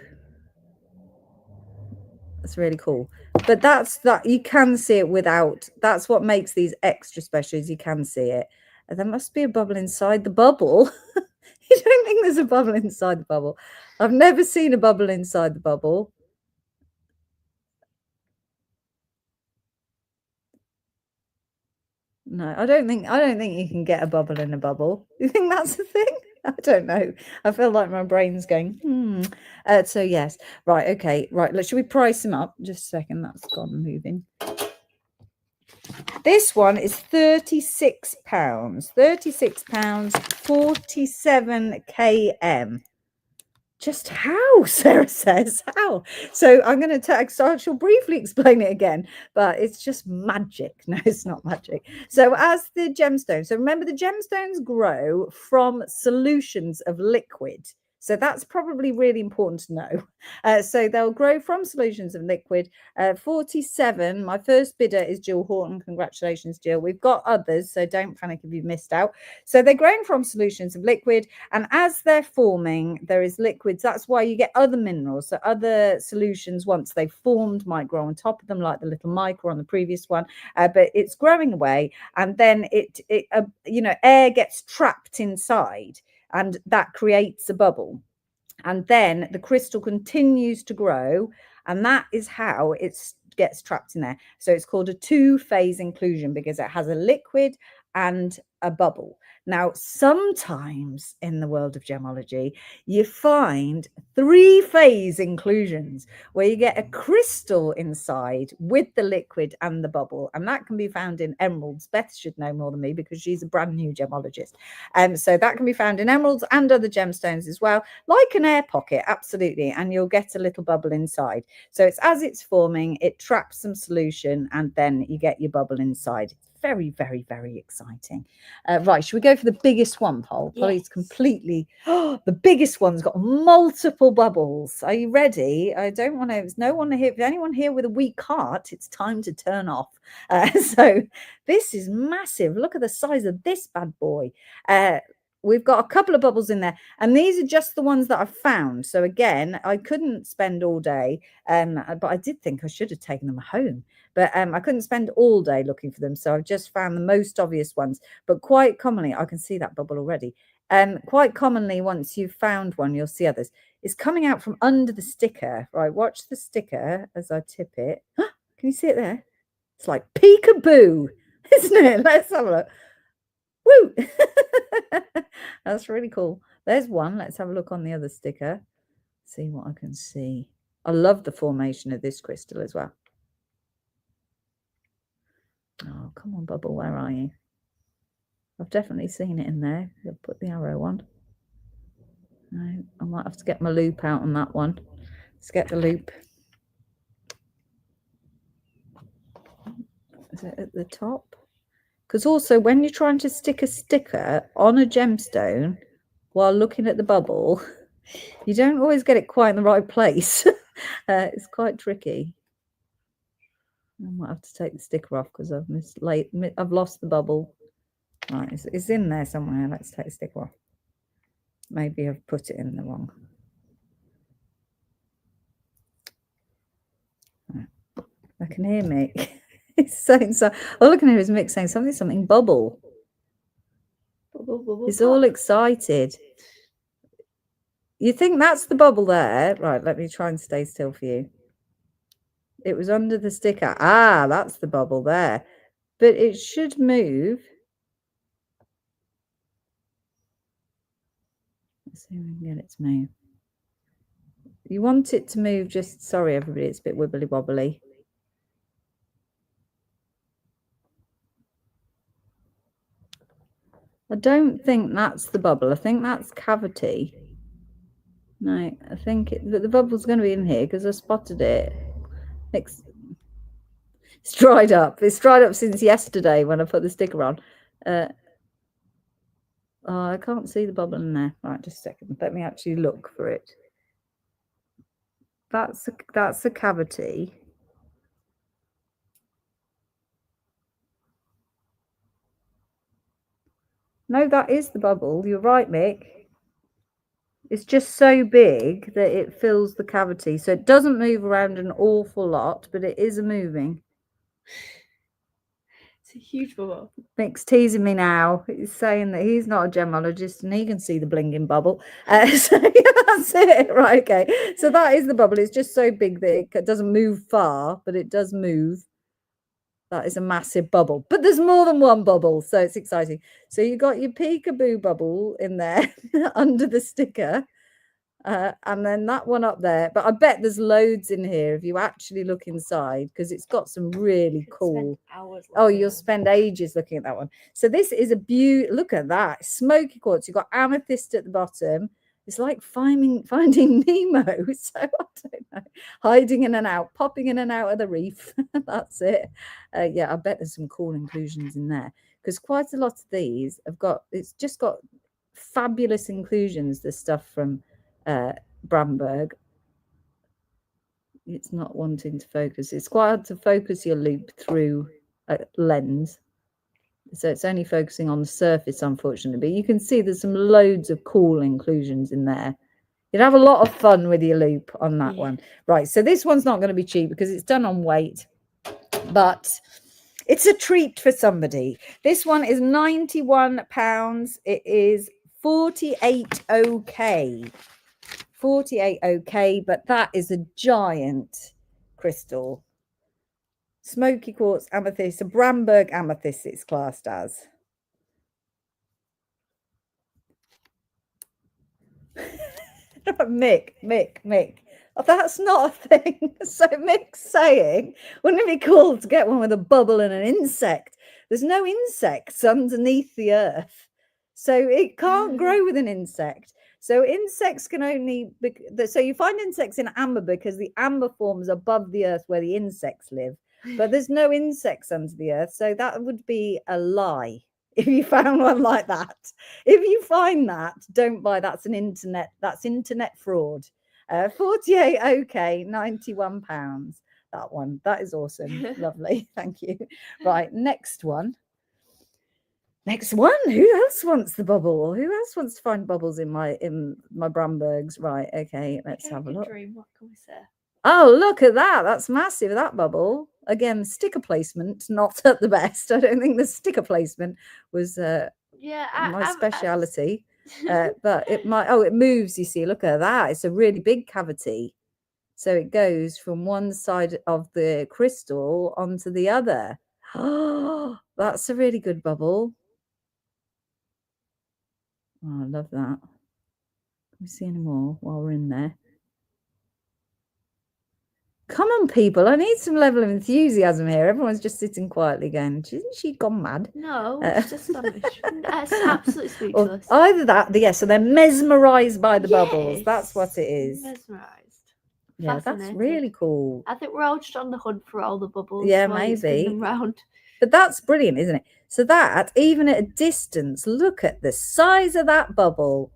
That's really cool. But that's that you can see it without. That's what makes these extra special, is you can see it. And there must be a bubble inside the bubble. You don't think there's a bubble inside the bubble? I've never seen a bubble inside the bubble. No, I don't think you can get a bubble in a bubble. You think that's a thing? I don't know. I feel like my brain's going, so yes. Right, okay. Right, should we price them up? Just a second, that's gone moving. This one is £36. £36, 47 km. Just how? Sarah says, how? So I'm going to so I shall briefly explain it again, but it's just magic. No, it's not magic. So as the gemstones, so remember the gemstones grow from solutions of liquid. So that's probably really important to know. So they'll grow from solutions of liquid. 47, my first bidder is Jill Horton. Congratulations, Jill. We've got others, so don't panic if you've missed out. So they're growing from solutions of liquid, and as they're forming, there is liquids. That's why you get other minerals. So other solutions, once they've formed, might grow on top of them, like the little mica on the previous one. But it's growing away, and then air gets trapped inside, and that creates a bubble. And then the crystal continues to grow, and that is how it gets trapped in there. So it's called a two-phase inclusion, because it has a liquid and a bubble. Now, sometimes in the world of gemology, you find three-phase inclusions where you get a crystal inside with the liquid and the bubble, and that can be found in emeralds. Beth should know more than me because she's a brand new gemologist. So that can be found in emeralds and other gemstones as well, like an air pocket, absolutely, and you'll get a little bubble inside. So it's as it's forming, it traps some solution, and then you get your bubble inside. Very, very, very exciting. Right, should we go for the biggest one, Paul? Polly's completely... the biggest one's got multiple bubbles. Are you ready? I don't want to... There's no one here. If anyone here with a weak heart, it's time to turn off. So this is massive. Look at the size of this bad boy. We've got a couple of bubbles in there, and these are just the ones that I've found. So again, I couldn't spend all day, but I did think I should have taken them home. But I couldn't spend all day looking for them, so I've just found the most obvious ones. But quite commonly, I can see that bubble already. Quite commonly, once you've found one, you'll see others. It's coming out from under the sticker. Right, watch the sticker as I tip it. Can you see it there? It's like peekaboo, isn't it? Let's have a look. Woo! That's really cool. There's one. Let's have a look on the other sticker. See what I can see. I love the formation of this crystal as well. Oh, come on, bubble. Where are you? I've definitely seen it in there. I'll put the arrow on. No, I might have to get my loop out on that one. Let's get the loop. Is it at the top? Because also, when you're trying to stick a sticker on a gemstone while looking at the bubble, you don't always get it quite in the right place. It's quite tricky. I might have to take the sticker off because I've lost the bubble. Right, it's in there somewhere. Let's take the sticker off. Maybe I've put it in the wrong. Right. I can hear Mick. He's saying so. All I can hear is Mick saying something bubble. He's all excited. You think that's the bubble there? Right, let me try and stay still for you. It was under the sticker. Ah, that's the bubble there. But it should move. Let's see if we can get it to move. You want it to move just... Sorry, everybody, it's a bit wibbly wobbly. I don't think that's the bubble. I think that's cavity. No, I think the bubble's going to be in here because I spotted it. It's dried up. It's dried up since yesterday when I put the sticker on. Oh, I can't see the bubble in there. Right, just a second. Let me actually look for it. That's a cavity. No, that is the bubble. You're right, Mick. It's just so big that it fills the cavity. So it doesn't move around an awful lot, but it is moving. It's a huge bubble. Mick's teasing me now. He's saying that he's not a gemologist and he can see the blinging bubble. So that's it. Right, okay. So that is the bubble. It's just so big that it doesn't move far, but it does move. That is a massive bubble. But there's more than one bubble, so it's exciting. So you got your peekaboo bubble in there under the sticker. And then that one up there. But I bet there's loads in here if you actually look inside, because it's got some really cool. Oh, you'll spend ages looking at that one. So this is a beauty. Look at that. Smoky quartz. You've got amethyst at the bottom. It's like finding Nemo. So I don't know. Hiding in and out, popping in and out of the reef. That's it. Yeah, I bet there's some cool inclusions in there, because quite a lot of these have got, it's just got fabulous inclusions. The stuff from Bramberg. It's not wanting to focus. It's quite hard to focus your loop through a lens, so it's only focusing on the surface, unfortunately. But you can see there's some loads of cool inclusions in there. You'd have a lot of fun with your loop on that one. Right, so this one's not going to be cheap because it's done on weight, but it's a treat for somebody. This one is £91. It is 48 OK. 48 OK, but that is a giant crystal. Smoky quartz amethyst, a Bramberg amethyst it's classed as. Mick. Oh, that's not a thing. So Mick's saying, wouldn't it be cool to get one with a bubble and an insect? There's no insects underneath the earth, so it can't grow with an insect. So insects can only, so you find insects in amber because the amber forms above the earth where the insects live, but there's no insects under the earth. So that would be a lie if you found one like that. If you find that, don't buy. That's internet fraud. 48 OK, £91. That one. That is awesome. Lovely. Thank you. Right, next one. Who else wants the bubble? Who else wants to find bubbles in my Brambergs? Right, okay, let's have a look. What can we say? Oh, look at that. That's massive, that bubble. Again, sticker placement, not at the best. I don't think the sticker placement was my speciality. But it might, it moves, you see. Look at that. It's a really big cavity. So it goes from one side of the crystal onto the other. Oh, that's a really good bubble. Oh, I love that. Can we see any more while we're in there? Come on, people. I need some level of enthusiasm here. Everyone's just sitting quietly going, isn't she gone mad? No, it's just astonished. That's absolutely speechless. Or either that, yeah, so they're mesmerised by the bubbles. That's what it is. Mesmerised. Yeah, that's really cool. I think we're all just on the hunt for all the bubbles. Yeah, maybe. Them round. But that's brilliant, isn't it? So that, even at a distance, look at the size of that bubble.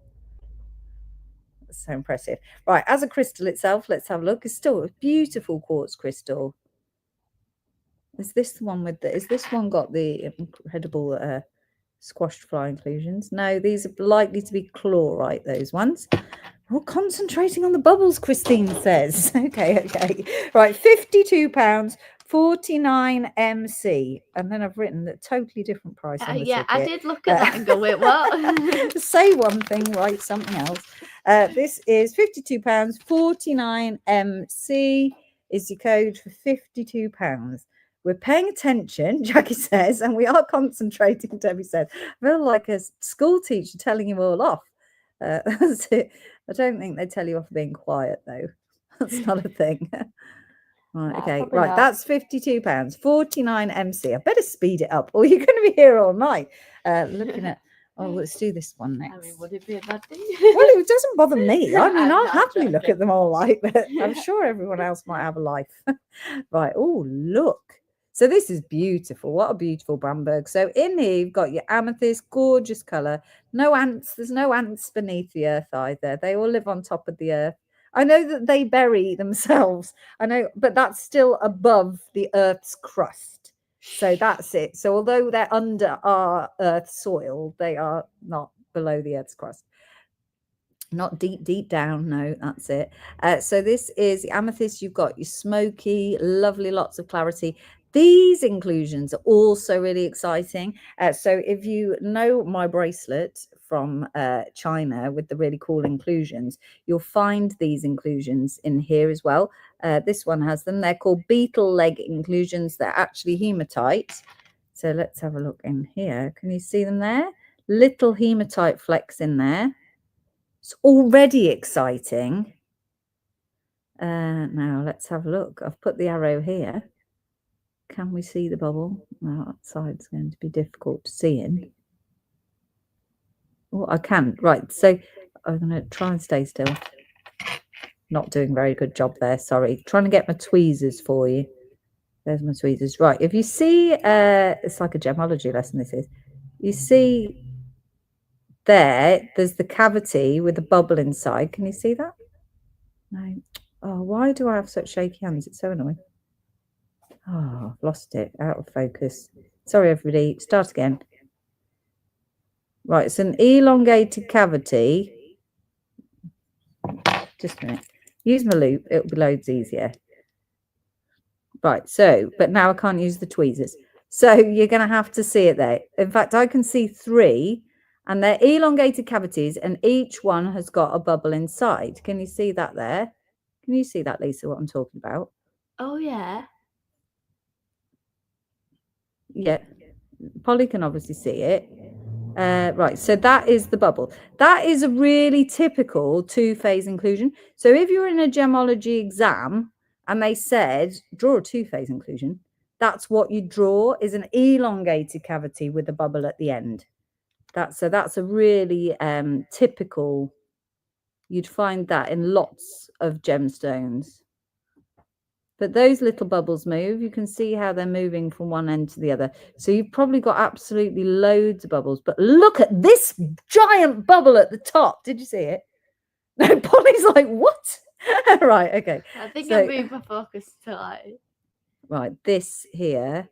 That's so impressive. Right, as a crystal itself, let's have a look. It's still a beautiful quartz crystal. Is this the one with the, is this one got the incredible squashed fly inclusions? No, these are likely to be chlorite, those ones. We're concentrating on the bubbles, Christine says. Okay. Right, £52, 49 MC. And then I've written a totally different price on the ticket. I did look at that and go, wait, what? Say one thing, write something else. This is £52, 49 MC is your code for £52. We're paying attention, Jackie says, and we are concentrating, Debbie said. I feel like a school teacher telling you all off. That's it. I don't think they tell you off being quiet, though. That's not a thing. Right, okay, right, that's £52, 49 MC. I better speed it up, or you're going to be here all night looking at. Oh, let's do this one next. I mean, would it be a bad thing? Well, it doesn't bother me. I mean, I'll happily look at them all night, but I'm sure everyone else might have a life. Right. Oh, look. So this is beautiful. What a beautiful Bramberg. So in here, you've got your amethyst, gorgeous colour. No ants. There's no ants beneath the earth either. They all live on top of the earth. I know that they bury themselves. I know, but that's still above the earth's crust. So that's it. So although they're under our earth soil, they are not below the earth's crust. Not deep down. No, that's it. So this is the amethyst. You've got your smoky, lovely, lots of clarity. These inclusions are also really exciting. So if you know my bracelet from China with the really cool inclusions, you'll find these inclusions in here as well. This one has them. They're called beetle leg inclusions. They're actually hematite. So let's have a look in here. Can you see them there? Little hematite flecks in there. It's already exciting. Now let's have a look. I've put the arrow here. Can we see the bubble? No, that side's going to be difficult to see in. Oh, I can. Right. So I'm going to try and stay still. Not doing a very good job there. Sorry. Trying to get my tweezers for you. There's my tweezers. Right. If you see, it's like a gemology lesson, this is. You see there's the cavity with the bubble inside. Can you see that? No. Oh, why do I have such shaky hands? It's so annoying. Oh, I've lost it. Out of focus. Sorry, everybody. Start again. Right, it's an elongated cavity. Just a minute. Use my loop. It'll be loads easier. Right, so, but now I can't use the tweezers. So you're going to have to see it there. In fact, I can see 3, and they're elongated cavities, and each one has got a bubble inside. Can you see that there? Can you see that, Lisa, what I'm talking about? Oh, yeah. Yeah. Polly can obviously see it. Right, so that is the bubble. That is a really typical 2-phase inclusion. So if you're in a gemology exam and they said, draw a 2-phase inclusion, that's what you draw, is an elongated cavity with a bubble at the end. That's a really typical, you'd find that in lots of gemstones. But those little bubbles move. You can see how they're moving from one end to the other. So you've probably got absolutely loads of bubbles. But look at this giant bubble at the top. Did you see it? No, Polly's like, what? Right, okay. I think I'll move my focus to like... Right, this here.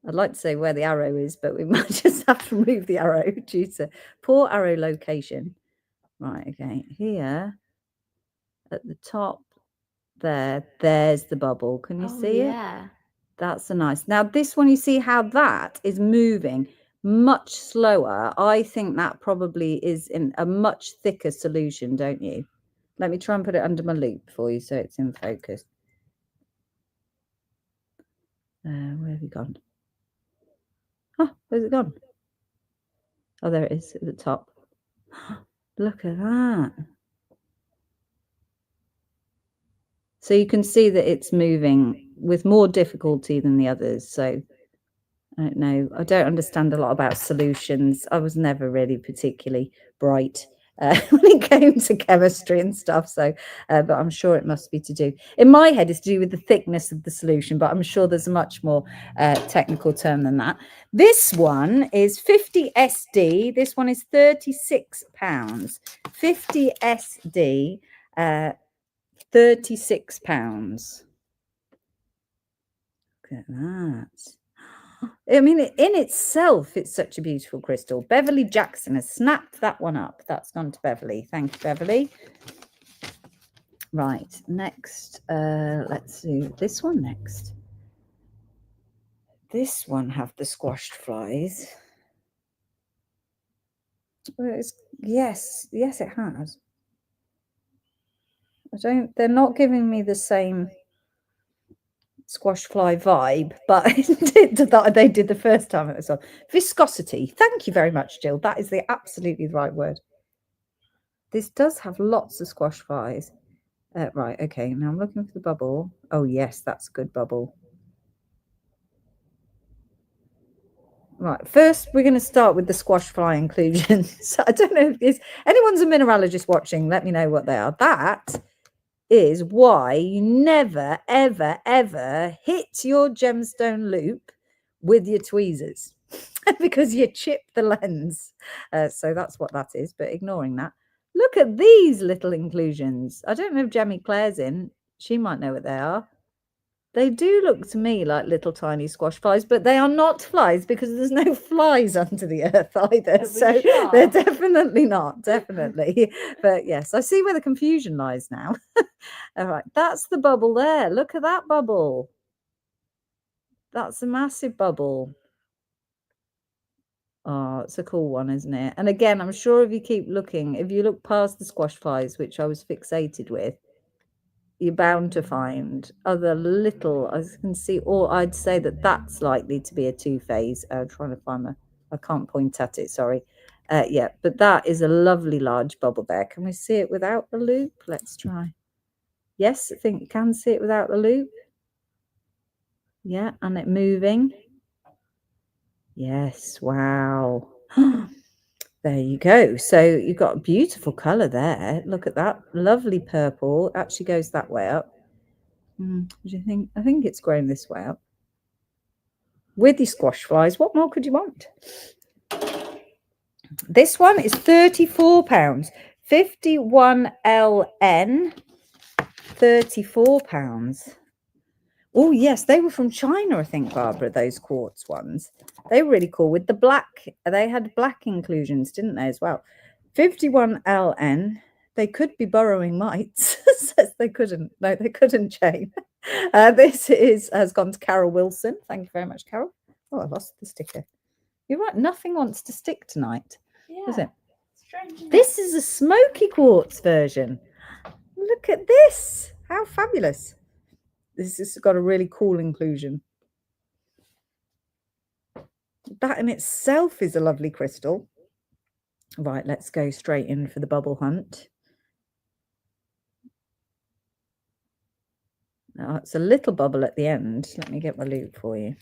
I'd like to say where the arrow is, but we might just have to move the arrow due to poor arrow location. Right, okay. Here at the top. There's the bubble. Can you see it? That's a nice. Now this one, you see how that is moving much slower. I think that probably is in a much thicker solution, don't you? Let me try and put it under my loop for you so it's in focus. Where have you gone? Oh, where's it gone? Oh, there it is at the top. Look at that. So you can see that it's moving with more difficulty than the others. So I don't know. I don't understand a lot about solutions. I was never really particularly bright when it came to chemistry and stuff. So, but I'm sure it must be to do. In my head, it's to do with the thickness of the solution, but I'm sure there's a much more technical term than that. This one is 50 SD. This one is £36. 50 SD, £36. Look at that. I mean, in itself, it's such a beautiful crystal. Beverly Jackson has snapped that one up. That's gone to Beverly. Thank you, Beverly. Right, next, let's do this one next. This one have the squashed flies. Well, yes, it has. They're not giving me the same squash fly vibe, but they did the first time it was on. Viscosity. Thank you very much, Jill. That is absolutely the right word. This does have lots of squash flies. Right, okay. Now I'm looking for the bubble. Oh, yes, that's a good bubble. Right, first we're going to start with the squash fly inclusion. So I don't know if anyone's a mineralogist watching. Let me know what they are. That is why you never, ever, ever hit your gemstone loop with your tweezers because you chip the lens. So that's what that is. But ignoring that, look at these little inclusions. I don't know if Jemmy Claire's in. She might know what they are. They do look to me like little tiny squash flies, but they are not flies because there's no flies under the earth either. So sure? they're definitely not, definitely. But yes, I see where the confusion lies now. All right, that's the bubble there. Look at that bubble. That's a massive bubble. Oh, it's a cool one, isn't it? And again, I'm sure if you keep looking, if you look past the squash flies, which I was fixated with, you're bound to find other little, as you can see, or I'd say that that's likely to be a two-phase. I'm trying to find I can't point at it, sorry. Yeah, but that is a lovely large bubble there. Can we see it without the loop? Let's try. Yes, I think you can see it without the loop. Yeah, and it moving. Yes, wow. There you go. So you've got a beautiful colour there. Look at that. Lovely purple. Actually goes that way up. What do you think? I think it's grown this way up. With your squash flies, what more could you want? This one is £34. 51LN. £34. Oh, yes, they were from China, I think, Barbara, those quartz ones. They were really cool with the black. They had black inclusions, didn't they, as well? 51LN. They could be burrowing mites. Says they couldn't. No, they couldn't, Jane. This has gone to Carol Wilson. Thank you very much, Carol. Oh, I lost the sticker. You're right. Nothing wants to stick tonight, does it? Strange. This is a smoky quartz version. Look at this. How fabulous. This has got a really cool inclusion. That in itself is a lovely crystal. Right, let's go straight in for the bubble hunt. Now, it's a little bubble at the end. Let me get my loop for you.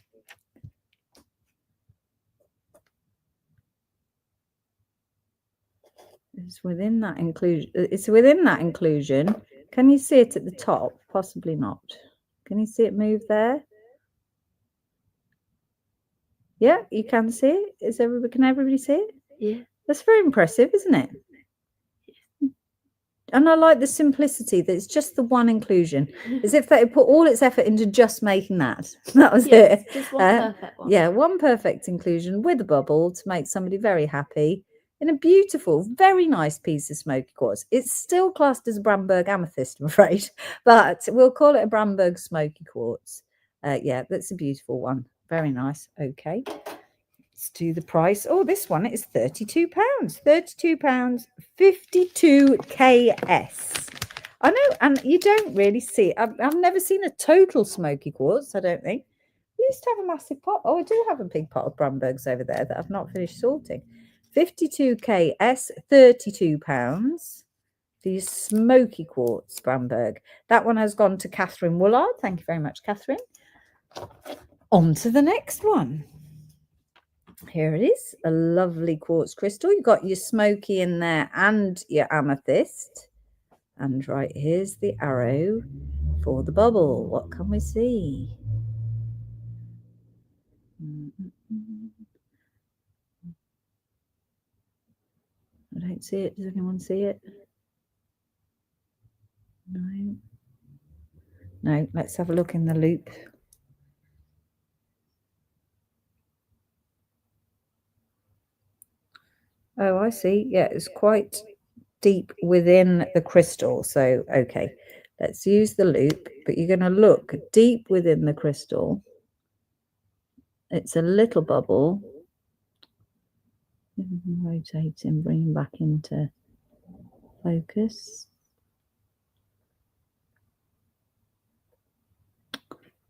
It's within that inclusion. It's within that inclusion. Can you see it at the top? Possibly not. Can you see it move there? Yeah, you can see it. Can everybody see it? Yeah. That's very impressive, isn't it? And I like the simplicity that it's just the one inclusion, as if they put all its effort into just making that. That was it. Just one perfect one. Yeah, one perfect inclusion with a bubble to make somebody very happy in a beautiful, very nice piece of smoky quartz. It's still classed as a Bramberg amethyst, I'm afraid, but we'll call it a Bramberg smoky quartz. Yeah, that's a beautiful one. Very nice. Okay. Let's do the price. Oh, this one is £32. £32, 52 KS. I know, and you don't really see it. I've never seen a total smoky quartz, I don't think. We used to have a massive pot. Oh, I do have a big pot of Brambergs over there that I've not finished sorting. 52 KS, £32. The smoky quartz Bramberg. That one has gone to Catherine Woolard. Thank you very much, Catherine. On to the next one. Here it is, a lovely quartz crystal. You've got your smoky in there and your amethyst. And right here's the arrow for the bubble. What can we see? I don't see it. Does anyone see it? No. No, let's have a look in the loop. Oh, I see. Yeah, it's quite deep within the crystal. So, okay, let's use the loop, but you're going to look deep within the crystal. It's a little bubble. Rotating, bringing back into focus.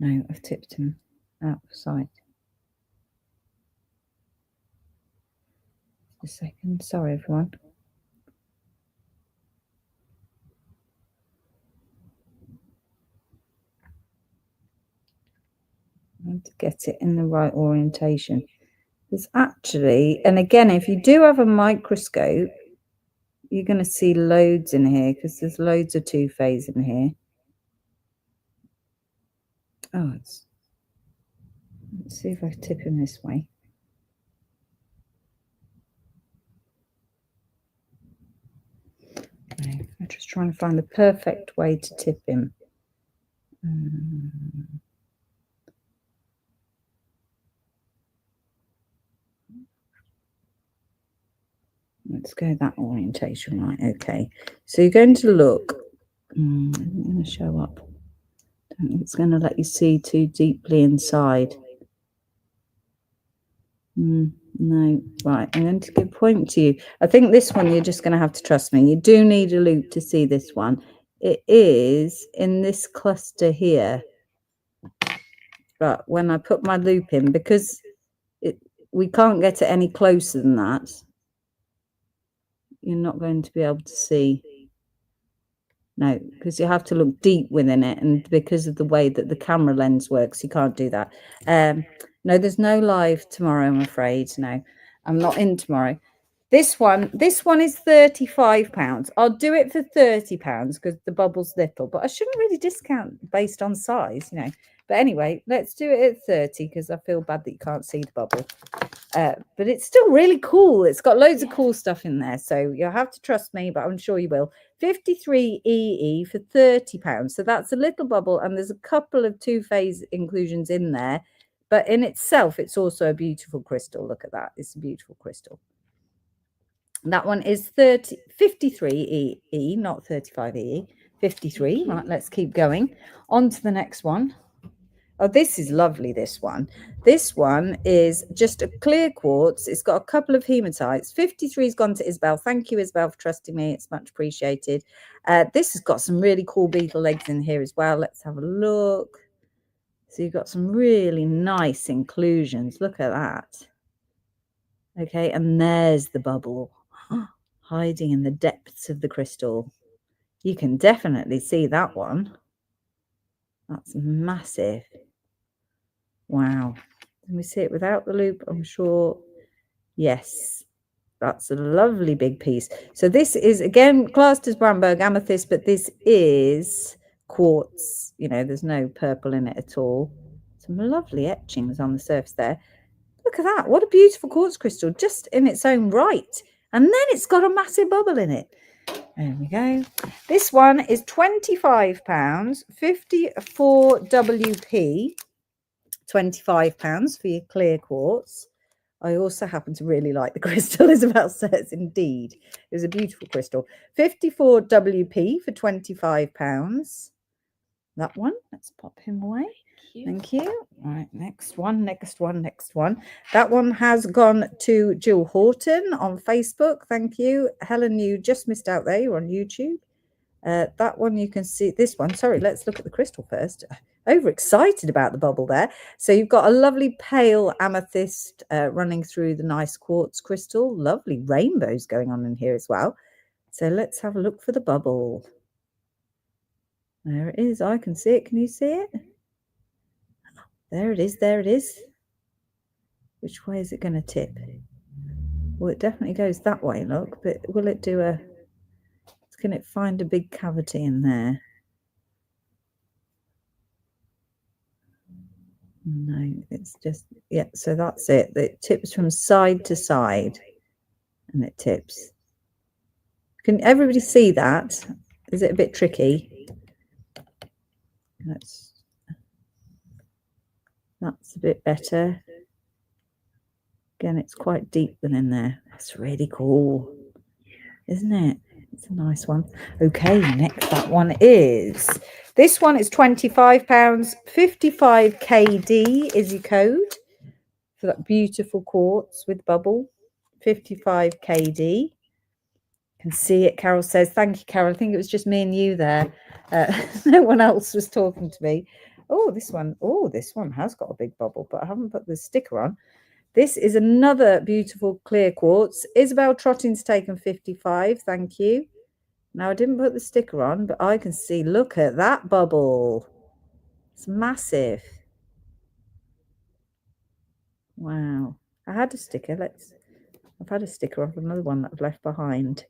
No, I've tipped him out of sight. A second. Sorry, everyone. I want to get it in the right orientation. There's actually, and again, if you do have a microscope, you're going to see loads in here because there's loads of two-phase in here. Oh, let's see if I tip him this way. No, I'm just trying to find the perfect way to tip him. let's go that orientation. Right, okay. So you're going to look. I'm going to show up. I don't think it's going to let you see too deeply inside. No, right. I'm going to point to you. I think this one you're just going to have to trust me. You do need a loop to see this one. It is in this cluster here. But when I put my loop in, because we can't get it any closer than that, you're not going to be able to see. No, because you have to look deep within it, and because of the way that the camera lens works, you can't do that. No, there's no live tomorrow, I'm afraid. No, I'm not in tomorrow. This one is £35. I'll do it for £30 because the bubble's little, but I shouldn't really discount based on size, you know. But anyway, let's do it at 30 because I feel bad that you can't see the bubble. But it's still really cool. It's got loads of cool stuff in there. So you'll have to trust me, but I'm sure you will. 53 EE for £30. So that's a little bubble. And there's a couple of two-phase inclusions in there. But in itself, it's also a beautiful crystal. Look at that. It's a beautiful crystal. That one is 53 EE, not 35 EE. 53. Right, let's keep going. On to the next one. Oh, this is lovely, this one. This one is just a clear quartz. It's got a couple of hematites. 53's gone to Isabel. Thank you, Isabel, for trusting me. It's much appreciated. This has got some really cool beetle legs in here as well. Let's have a look. So you've got some really nice inclusions. Look at that. Okay, and there's the bubble hiding in the depths of the crystal. You can definitely see that one. That's massive. Wow. Can we see it without the loop? I'm sure. Yes. That's a lovely big piece. So this is, again, classed as Bramberg amethyst, but this is quartz. You know, there's no purple in it at all. Some lovely etchings on the surface there. Look at that. What a beautiful quartz crystal, just in its own right. And then it's got a massive bubble in it. There we go. This one is £25, 54 WP. £25 for your clear quartz. I also happen to really like the crystal, Isabel says. Indeed, it was a beautiful crystal. 54 WP for £25. That one, let's pop him away. Thank you. All right, next one. That one has gone to Jill Horton on Facebook. Thank you. Helen, you just missed out there. You're on YouTube. That one you can see. This one, sorry, let's look at the crystal first. Overexcited about the bubble there. So you've got a lovely pale amethyst running through the nice quartz crystal. Lovely rainbows going on in here as well. So let's have a look for the bubble. There it is. I can see it. Can you see it? There it is. There it is. Which way is it going to tip? Well, it definitely goes that way, look. But will it do a... Can it find a big cavity in there? No, it's just... Yeah, so that's it. It tips from side to side. And it tips. Can everybody see that? Is it a bit tricky? That's a bit better. Again, it's quite deep within there. That's really cool, isn't it? It's a nice one. Okay, next that one is... This one is £25. 55 KD is your code for that beautiful quartz with bubble. 55 KD. Can see it, Carol says. Thank you, Carol. I think it was just me and you there. No one else was talking to me. Oh, this one has got a big bubble, but I haven't put the sticker on. This is another beautiful clear quartz. Isabel Trotting's taken 55. Thank you. Now, I didn't put the sticker on, but I can see, look at that bubble. It's massive. Wow. I had a sticker. I've had a sticker of another one that I've left behind.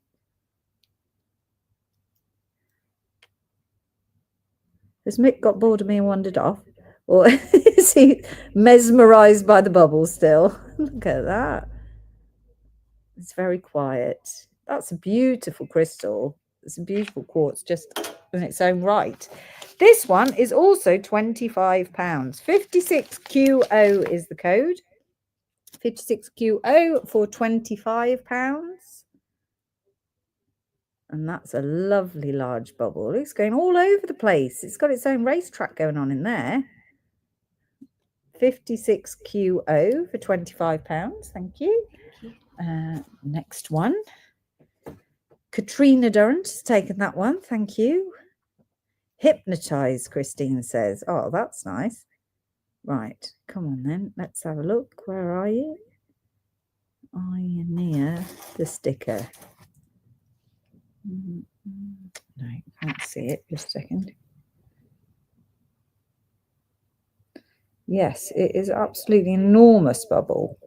Has Mick got bored of me and wandered off? Or is he mesmerised by the bubble still? Look at that. It's very quiet. That's a beautiful crystal. It's a beautiful quartz just in its own right. This one is also £25. 56QO is the code. 56QO for £25. And that's a lovely large bubble. It's going all over the place. It's got its own racetrack going on in there. 56QO for £25. Thank you. Next one. Katrina Durrant has taken that one. Thank you. Hypnotise, Christine says. Oh, that's nice. Right. Come on then. Let's have a look. Where are you? Are you near the sticker? No, can't see it. Just a second. Yes, it is absolutely enormous bubble,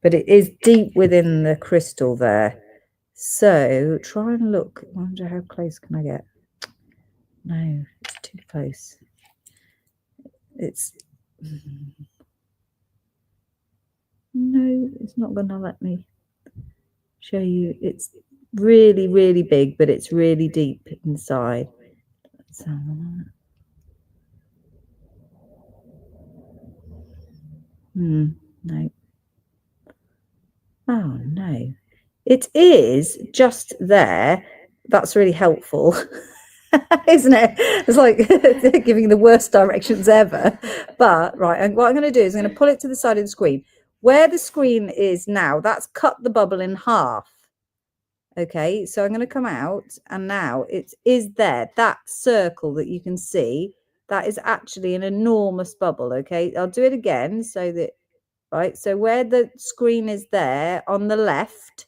but it is deep within the crystal there. So try and look. I wonder how close can I get? No, it's too close. It's no, it's not going to let me show you. It's really, really big, but it's really deep inside. Let's have a look. No. Oh, no. It is just there. That's really helpful, isn't it? It's like giving the worst directions ever. But, right, and what I'm going to do is I'm going to pull it to the side of the screen. Where the screen is now, that's cut the bubble in half. Okay, so I'm going to come out, and now it is there. That circle that you can see, that is actually an enormous bubble. Okay, I'll do it again so that, right, so where the screen is there on the left,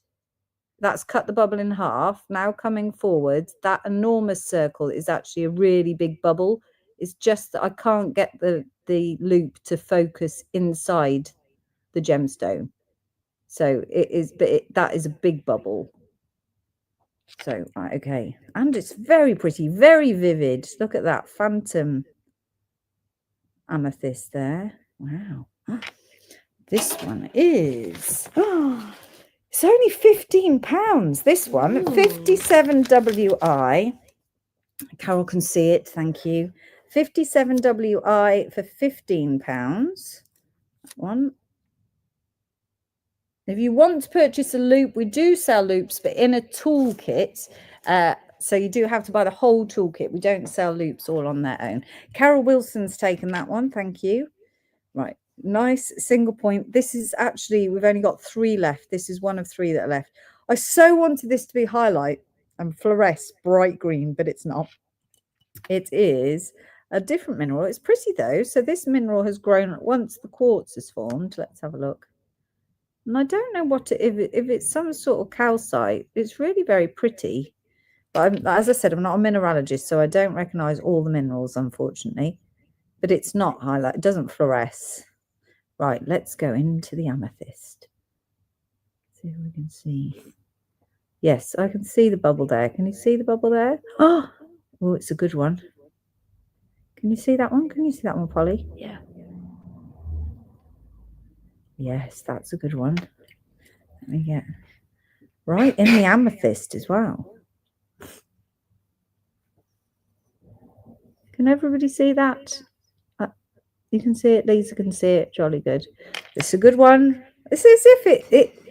that's cut the bubble in half. Now coming forwards, that enormous circle is actually a really big bubble. It's just that I can't get the loop to focus inside the gemstone. So it is, but that is a big bubble. So, right, okay. And it's very pretty, very vivid. Look at that phantom amethyst there. Wow. This one is, it's only £15. This one, 57WI. Carol can see it. Thank you. 57WI for £15. One. If you want to purchase a loop, we do sell loops, but in a toolkit. So you do have to buy the whole toolkit. We don't sell loops all on their own. Carol Wilson's taken that one. Thank you. Right. Nice single point. This is actually, we've only got 3 left. This is one of 3 that are left. I so wanted this to be highlight and fluoresce bright green, but it's not. It is a different mineral. It's pretty though. So this mineral has grown once the quartz is formed. Let's have a look. And I don't know what if it's some sort of calcite. It's really very pretty. But as I said, I'm not a mineralogist, so I don't recognize all the minerals, unfortunately. But it's not highlight. It doesn't fluoresce. Right, let's go into the amethyst. See if we can see. Yes, I can see the bubble there. Can you see the bubble there? Oh, it's a good one. Can you see that one? Can you see that one, Polly? Yeah. Yes, that's a good one. Let me get right in the amethyst as well. Can everybody see that? You can see it. Lisa can see it. Jolly good. It's a good one. It's as if it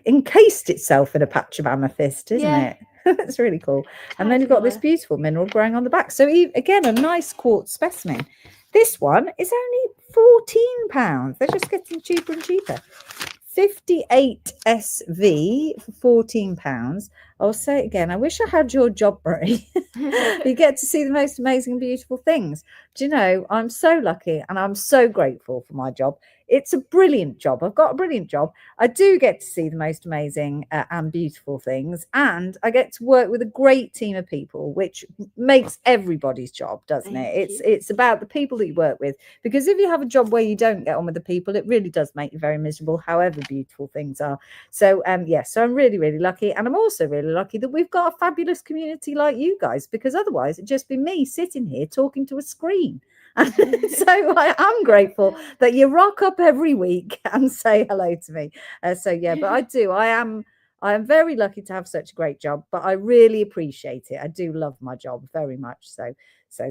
encased itself in a patch of amethyst, isn't it? That's really cool. And then you've got this beautiful mineral growing on the back. So again, a nice quartz specimen. This one is only £14. They're just getting cheaper and cheaper. 58 SV for £14. I'll say it again. I wish I had your job, Marie. You get to see the most amazing, beautiful things. Do you know, I'm so lucky and I'm so grateful for my job. It's a brilliant job. I've got a brilliant job. I do get to see the most amazing and beautiful things. And I get to work with a great team of people, which makes everybody's job, doesn't it? It's about the people that you work with. Because if you have a job where you don't get on with the people, it really does make you very miserable, however beautiful things are. So, yes, so I'm really, really lucky. And I'm also really lucky that we've got a fabulous community like you guys, because otherwise it'd just be me sitting here talking to a screen. So I am grateful that you rock up every week and say hello to me. So yeah, but I am very lucky to have such a great job, but I really appreciate it. I do love my job very much. So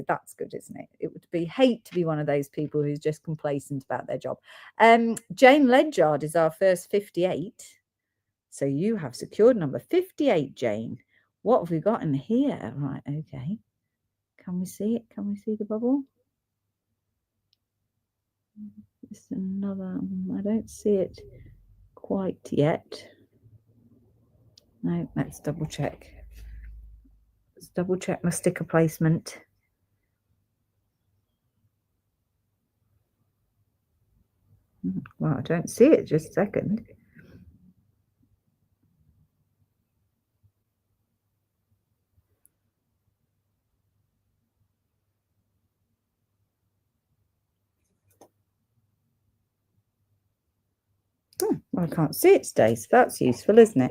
that's good, isn't it? It would be hate to be one of those people who's just complacent about their job. Jane Ledyard is our first 58. So you have secured number 58, Jane. What have we got in here? Right, okay. Can we see it? Can we see the bubble? Just another. I don't see it quite yet. No, let's double check. Let's double check my sticker placement. Well, I don't see it. Just a second. Oh, well, I can't see it today, so that's useful, isn't it?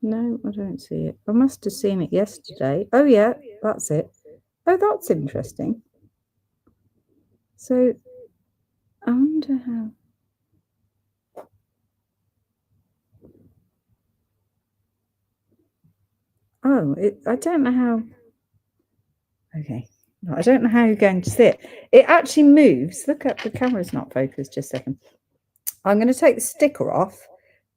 No, I don't see it. I must have seen it yesterday. Oh, yeah, that's it. Oh, that's interesting. So, I wonder how... Oh, I don't know how... Okay. I don't know how you're going to see it. It actually moves. Look at the camera's not focused. Just a second. I'm going to take the sticker off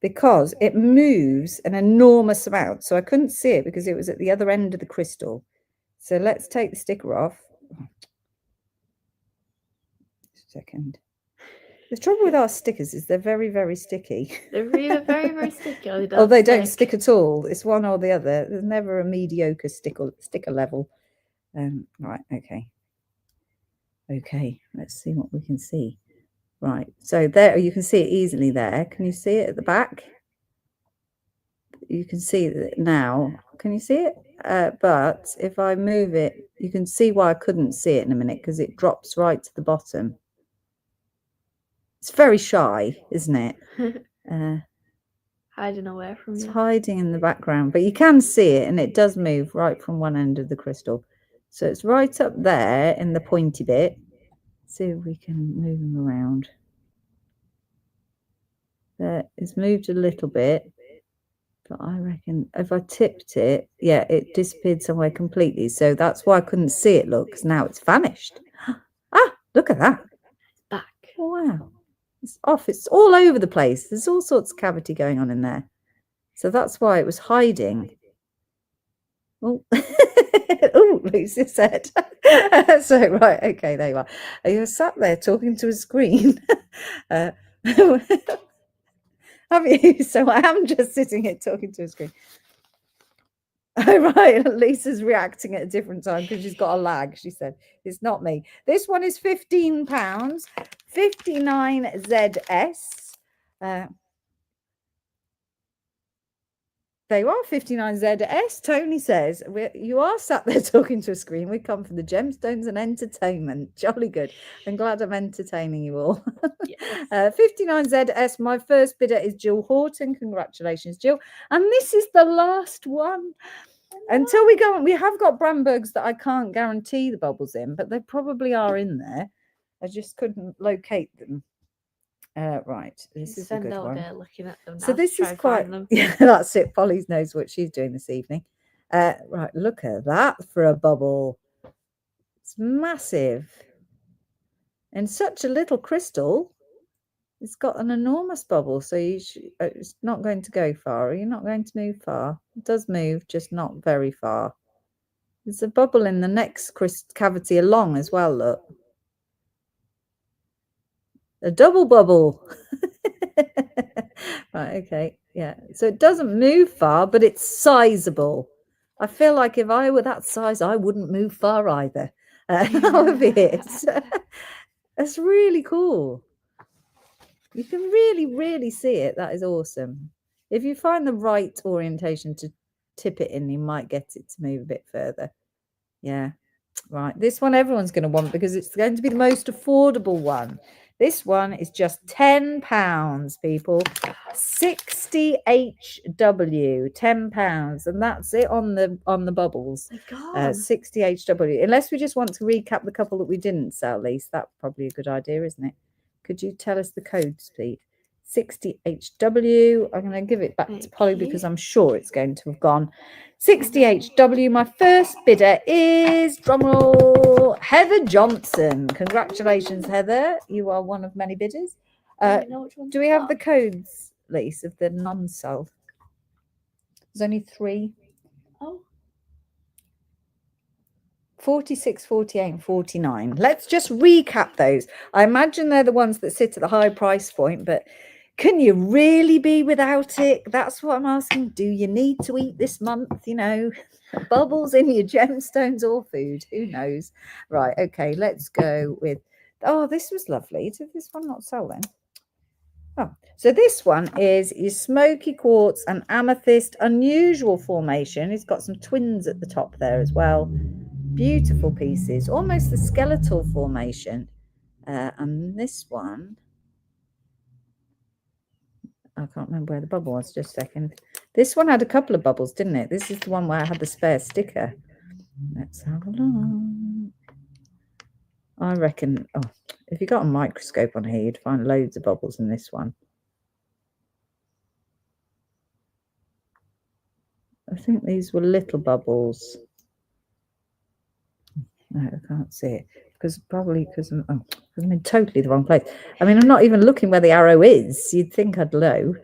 because it moves an enormous amount. So I couldn't see it because it was at the other end of the crystal. So let's take the sticker off. Just a second. The trouble with our stickers is they're very, very sticky. They're either very, very sticky or Oh, they don't stick at all. It's one or the other. There's never a mediocre sticker level. Right, okay. Okay, let's see what we can see. Right, so there you can see it easily there. Can you see it at the back? You can see it now. Can you see it? But if I move it, you can see why I couldn't see it in a minute because it drops right to the bottom. It's very shy, isn't it? Hiding away from it's you. hiding in the background, but you can see it and it does move right from one end of the crystal. So it's right up there in the pointy bit. See if we can move them around. There, it's moved a little bit, but I reckon if I tipped it, yeah, it disappeared somewhere completely. So that's why I couldn't see it, look, because now it's vanished. Ah, look at that. Back. Wow. It's off. It's all over the place. There's all sorts of cavity going on in there. So that's why it was hiding. Oh, oh, Lucy said. So, right, okay, there you are. You were sat there talking to a screen. Have you? So I am just sitting here talking to a screen. Oh, right. Lisa's reacting at a different time because she's got a lag. She said, it's not me. This one is £15, 59ZS. They are 59ZS. Tony says, you are sat there talking to a screen. We come from the Gemstones and entertainment. Jolly good. I'm glad I'm entertaining you all. Yes. 59ZS. My first bidder is Jill Horton. Congratulations, Jill. And this is the last one. Until we go on, we have got Brambergs that I can't guarantee the bubbles in, but they probably are in there. I just couldn't locate them. Right, this is a good one. Looking at them now so this is quite, them. yeah, that's it. Polly knows what she's doing this evening. Right, look at that for a bubble. It's massive. And such a little crystal. It's got an enormous bubble, so it's not going to go far. Are you not going to move far? It does move, just not very far. There's a bubble in the next cavity along as well, look. A double bubble. Right, okay, yeah. So it doesn't move far, but it's sizable. I feel like if I were that size, I wouldn't move far either. That would be it. That's really cool. You can really, really see it. That is awesome. If you find the right orientation to tip it in, you might get it to move a bit further. Yeah. Right. This one everyone's going to want because it's going to be the most affordable one. This one is just £10, people. 60 HW, £10, and that's it on the bubbles. 60 HW. Unless we just want to recap the couple that we didn't sell, Lisa, that's probably a good idea, isn't it? Could you tell us the codes, please? 60 HW. I'm going to give it back to Polly because I'm sure it's going to have gone. 60 HW. My first bidder is, drumroll, Heather Johnson. Congratulations, Heather. You are one of many bidders. Do we have the codes, Lise, of the non-sold? There's only 3. Oh. 46, 48, and 49. Let's just recap those. I imagine they're the ones that sit at the high price point, but can you really be without it? That's what I'm asking. Do you need to eat this month? You know, bubbles in your gemstones or food? Who knows? Right. Okay. Let's go with. Oh, this was lovely. Did this one not sell then? Oh, so this one is your smoky quartz and amethyst unusual formation. It's got some twins at the top there as well. Beautiful pieces, almost the skeletal formation. And this one, I can't remember where the bubble was, just a second. This one had a couple of bubbles, didn't it? This is the one where I had the spare sticker. Let's have a look. I reckon, oh, if you got a microscope on here, you'd find loads of bubbles in this one. I think these were little bubbles. No, I can't see it because I'm in totally the wrong place. I mean, I'm not even looking where the arrow is. You'd think I'd know.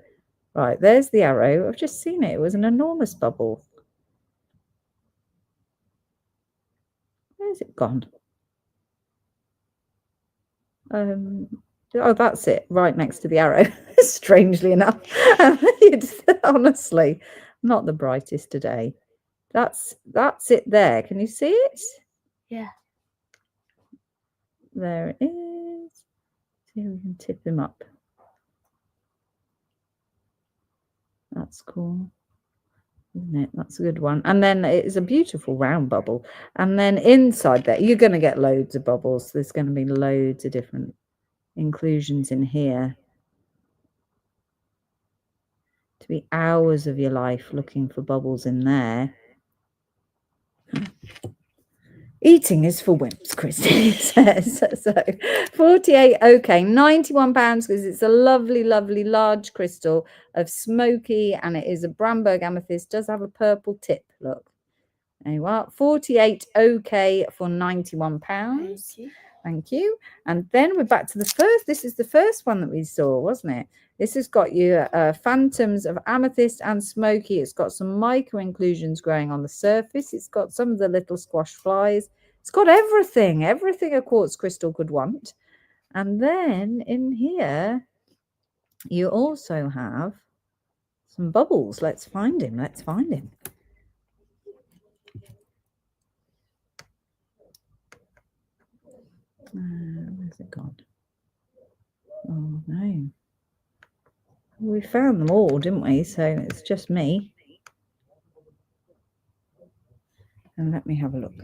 Right, there's the arrow. I've just seen it. It was an enormous bubble. Where's it gone? Oh, that's it, right next to the arrow. Strangely enough, it's honestly not the brightest today. That's it there. Can you see it? Yeah. There it is. See if we can tip him up. That's cool, isn't it? That's a good one. And then it's a beautiful round bubble. And then inside there, you're going to get loads of bubbles. There's going to be loads of different inclusions in here. To be hours of your life looking for bubbles in there. Eating is for wimps, Christy says. So 48, okay, £91 because it's a lovely, lovely large crystal of smoky, and it is a Bramberg amethyst. Does have a purple tip. Look, there you are. 48, okay, for £91. Thank you. And then we're back to the first. This is the first one that we saw, wasn't it? This has got you phantoms of amethyst and smoky. It's got some mica inclusions growing on the surface. It's got some of the little squash flies. It's got everything a quartz crystal could want. And then in here, you also have some bubbles. Let's find him. Let's find him. Where's it gone? Oh, no. We found them all, didn't we? So it's just me. And let me have a look.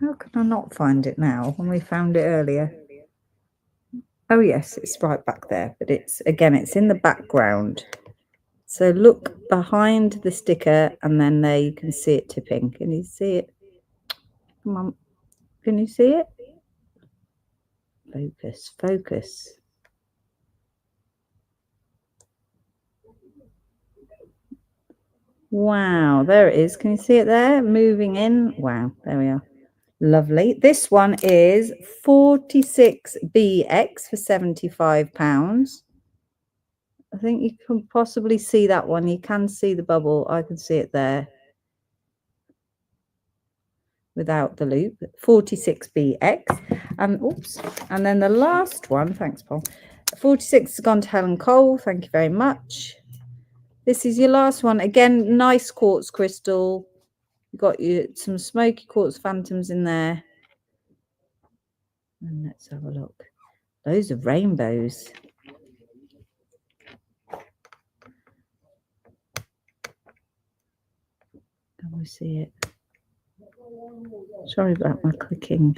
How can I not find it now when we found it earlier? Oh, yes, it's right back there. But it's in the background. So look behind the sticker, and then there you can see it tipping. Can you see it? Come on. Can you see it? Focus, focus. Wow, there it is. Can you see it there? Moving in. Wow, there we are. Lovely. This one is 46BX for £75. I think you can possibly see that one. You can see the bubble. I can see it there without the loop. 46BX. Oops. And then the last one, thanks, Paul. 46 has gone to Helen Cole. Thank you very much. This is your last one. Again, nice quartz crystal. You've got some smoky quartz phantoms in there. And let's have a look. Those are rainbows. Can we see it? Sorry about my clicking.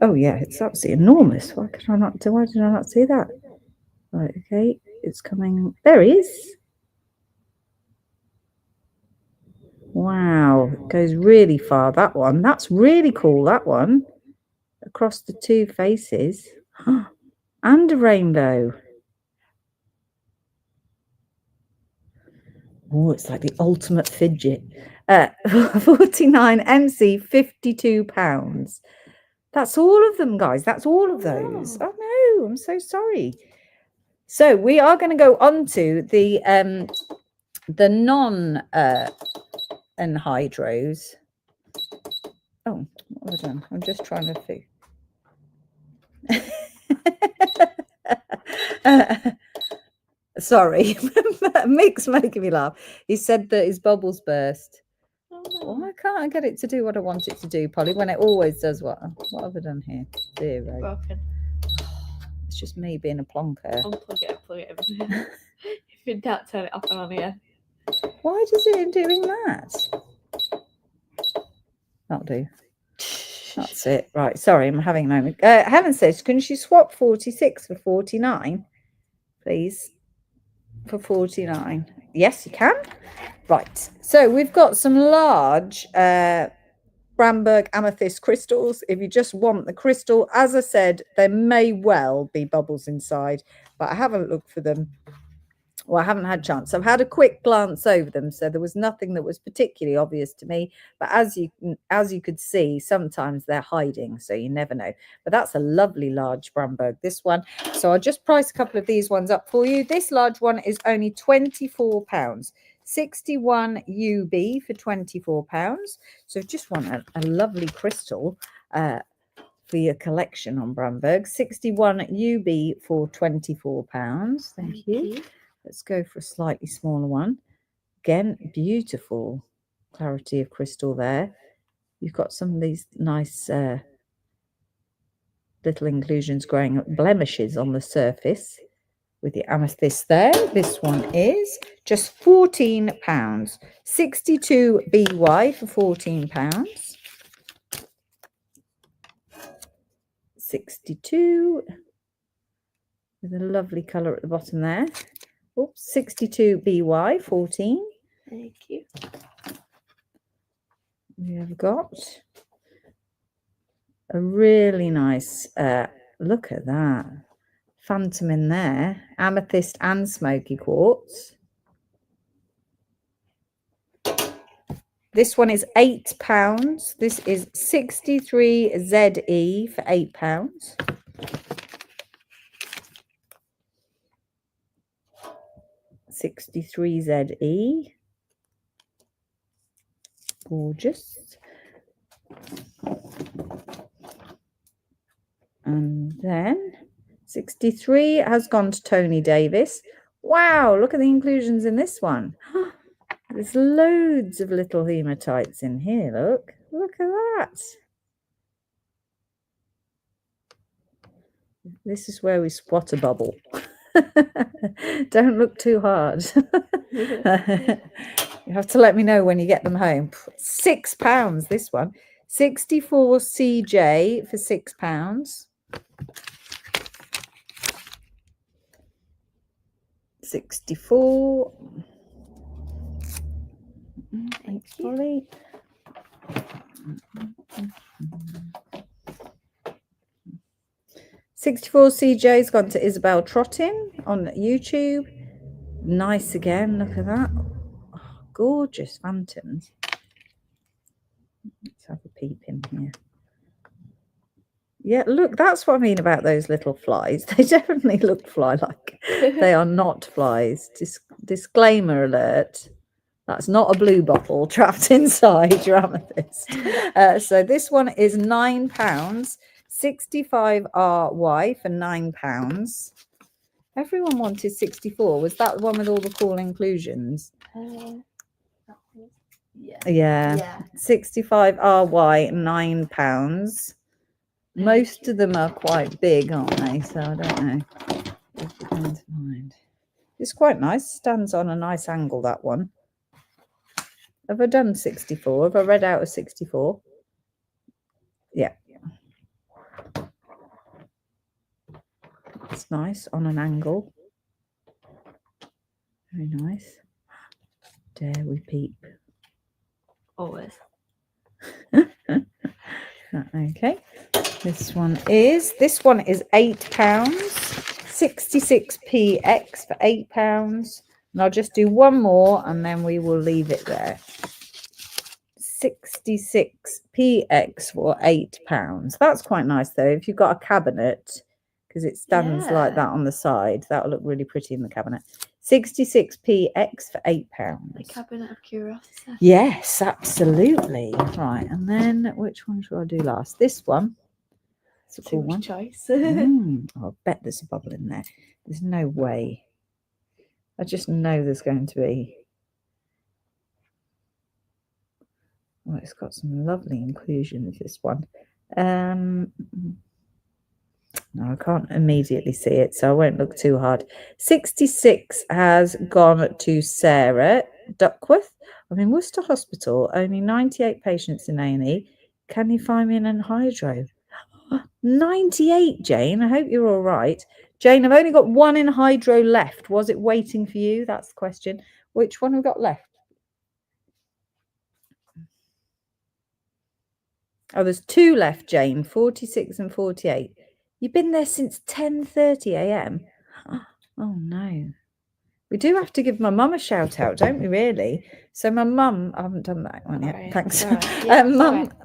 Oh yeah, it's absolutely enormous. Why did I not see that? Right, okay, it's coming. There he is. Wow, it goes really far, that one. That's really cool, that one. Across the two faces. And a rainbow. Oh, it's like the ultimate fidget. 49 MC, £52. That's all of them, guys. That's all of those. no. Oh no, I'm so sorry. So we are going to go on to the non anhydros. Oh, what have I done? I'm just trying to figure. Sorry, Mick's making me laugh. He said that his bubbles burst. Oh, Why can't I get it to do what I want it to do, Polly, when it always does what have I done here? 0. broken. It's just me being a plonker. Unplug it, plug it in. If in doubt, turn it off and on again. Why does it doing that? That'll do. That's it. Right, sorry, I'm having a moment. Helen says, can she swap 46 for 49, please? For 49. Yes, you can. Right, so we've got some large Bramberg amethyst crystals. If you just want the crystal, as I said, there may well be bubbles inside, but I haven't looked for them. Well, I haven't had a chance. I've had a quick glance over them, so there was nothing that was particularly obvious to me. But as you could see, sometimes they're hiding, so you never know. But that's a lovely large Bramberg, this one. So I'll just price a couple of these ones up for you. This large one is only £24. 61 UB for £24. So if you just want a lovely crystal for your collection on Bramberg, 61 UB for £24. Thank you. Let's go for a slightly smaller one. Again, beautiful clarity of crystal there. You've got some of these nice little inclusions growing up, blemishes on the surface with the amethyst there. This one is just £14. 62 BY for £14. 62 with a lovely colour at the bottom there. Oops, 62 BY 14. Thank you. We have got a really nice look at that phantom in there, amethyst and smoky quartz. This one is £8. This is 63 ZE for £8. ZE. Gorgeous. And then 63 has gone to Tony Davis. Wow, look at the inclusions in this one. There's loads of little hematites in here. Look at that. This is where we spot a bubble. Don't look too hard. You have to let me know when you get them home. £6, this one. 64 CJ for £6. 64. Thanks, Polly. $64 CJ's gone to Isabel Trottin on YouTube. Nice again. Look at that. Oh, gorgeous phantoms. Let's have a peep in here. Yeah, look, that's what I mean about those little flies. They definitely look fly-like. They are not flies. Disclaimer alert. That's not a blue bottle trapped inside your amethyst. So this one is £9. 65 RY for £9. Everyone wanted 64. Was that the one with all the cool inclusions? Yeah. 65 RY, £9. Most of them are quite big, aren't they? So I don't know. It's quite nice. Stands on a nice angle, that one. Have I done 64? Have I read out a 64? Yeah. It's nice on an angle. Very nice. Dare we peep? Always. Okay. This one is £8. 66PX for £8. And I'll just do one more and then we will leave it there. 66px for £8. That's quite nice though. If you've got a cabinet, because it stands like that on the side, that'll look really pretty in the cabinet. 66px for £8. A cabinet of curiosity. Yes, absolutely. Right, and then which one should I do last? This one. It's a cool one. Choice. I bet there's a bubble in there. There's no way. I just know there's going to be. Oh, it's got some lovely inclusions, this one. No, I can't immediately see it, so I won't look too hard. 66 has gone to Sarah Duckworth. I'm in Worcester Hospital, only 98 patients in A&E. Can you find me an anhydro? 98, Jane. I hope you're all right. Jane, I've only got one anhydro left. Was it waiting for you? That's the question. Which one have we got left? Oh, there's two left, Jane, 46 and 48. You've been there since 10:30 a.m. Oh, no. We do have to give my mum a shout out, don't we, really? So my mum, I haven't done that one yet. Right, Thanks. Yeah,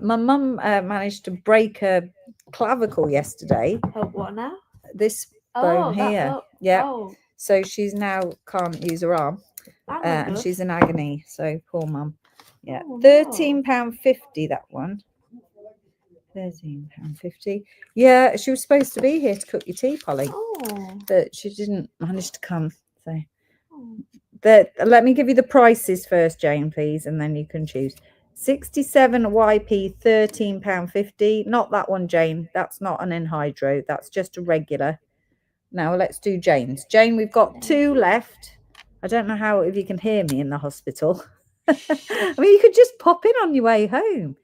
my mum managed to break her clavicle yesterday. Oh, what now? This bone here. Yeah. Oh. So she's now can't use her arm. And she's in agony. So poor mum. Yeah. Oh, £13.50 that one. £13.50. Yeah, she was supposed to be here to cook your tea, Polly. Oh. But she didn't manage to come. So let me give you the prices first, Jane, please, and then you can choose. 67 YP, £13.50. Not that one, Jane. That's not an anhydro. That's just a regular. Now let's do Jane's. Jane, we've got two left. I don't know how if you can hear me in the hospital. I mean, you could just pop in on your way home.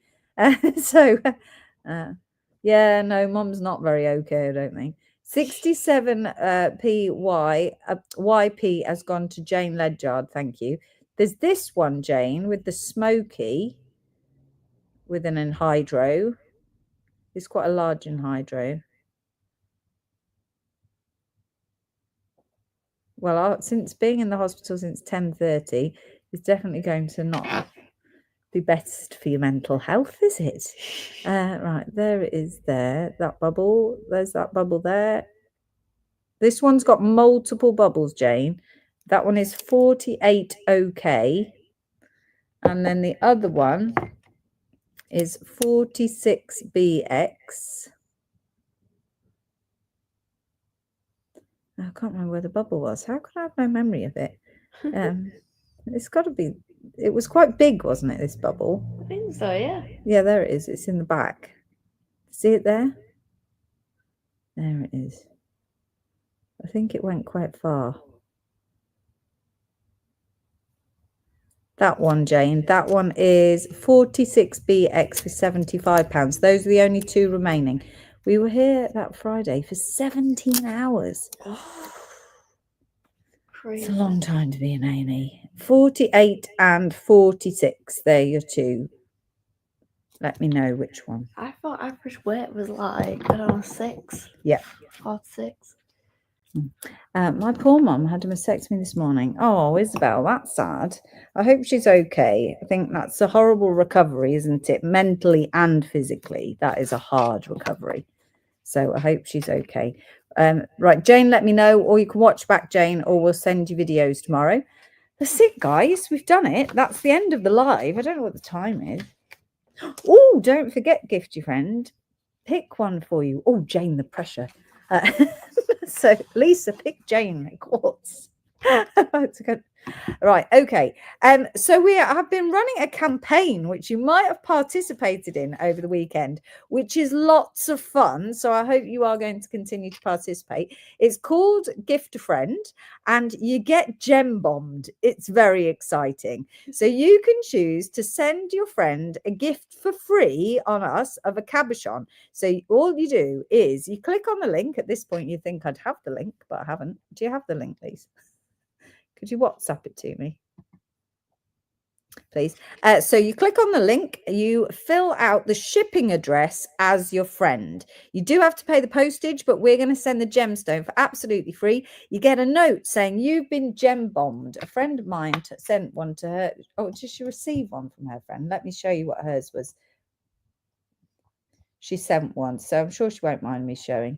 Yeah, no, Mum's not very okay, I don't think. 67 YP has gone to Jane Ledyard, thank you. There's this one, Jane, with the smoky, with an anhydro. It's quite a large anhydro. Well, since being in the hospital since 10:30, it's definitely going to not be best for your mental health, is it? Right, there it is there. That bubble. There's that bubble there. This one's got multiple bubbles, Jane. That one is 48 OK. And then the other one is 46BX. I can't remember where the bubble was. How could I have no memory of it? It's got to be. It was quite big, wasn't it, this bubble? I think so, yeah. Yeah, there it is. It's in the back. See it there? There it is. I think it went quite far. That one, Jane. That one is 46BX for £75. Those are the only two remaining. We were here that Friday for 17 hours. It's a long time to be in A&E. 48 and 46. They're your two. Let me know which one. I thought average weight was like, I don't know, 6. Yeah. 4 to 6. My poor mum had a mastectomy this morning. Oh, Isabel, that's sad. I hope she's okay. I think that's a horrible recovery, isn't it? Mentally and physically. That is a hard recovery. So I hope she's okay. Right, Jane, let me know, or you can watch back, Jane, or we'll send you videos tomorrow. That's it, guys. We've done it. That's the end of the live. I don't know what the time is. Oh, don't forget, gift your friend. Pick one for you. Oh, Jane, the pressure. So Lisa, pick Jane quartz. That's good. Right, okay. So we have been running a campaign which you might have participated in over the weekend, which is lots of fun. So I hope you are going to continue to participate. It's called Gift a Friend, and you get gem bombed. It's very exciting. So you can choose to send your friend a gift for free on us of a cabochon. So all you do is you click on the link. At this point, you think I'd have the link, but I haven't. Do you have the link, please? Could you WhatsApp it to me? please. So you click on the link, you fill out the shipping address as your friend. You do have to pay the postage, but we're going to send the gemstone for absolutely free. You get a note saying you've been gem bombed. A friend of mine sent one to her. Oh, did she receive one from her friend? Let me show you what hers was. She sent one, so I'm sure she won't mind me showing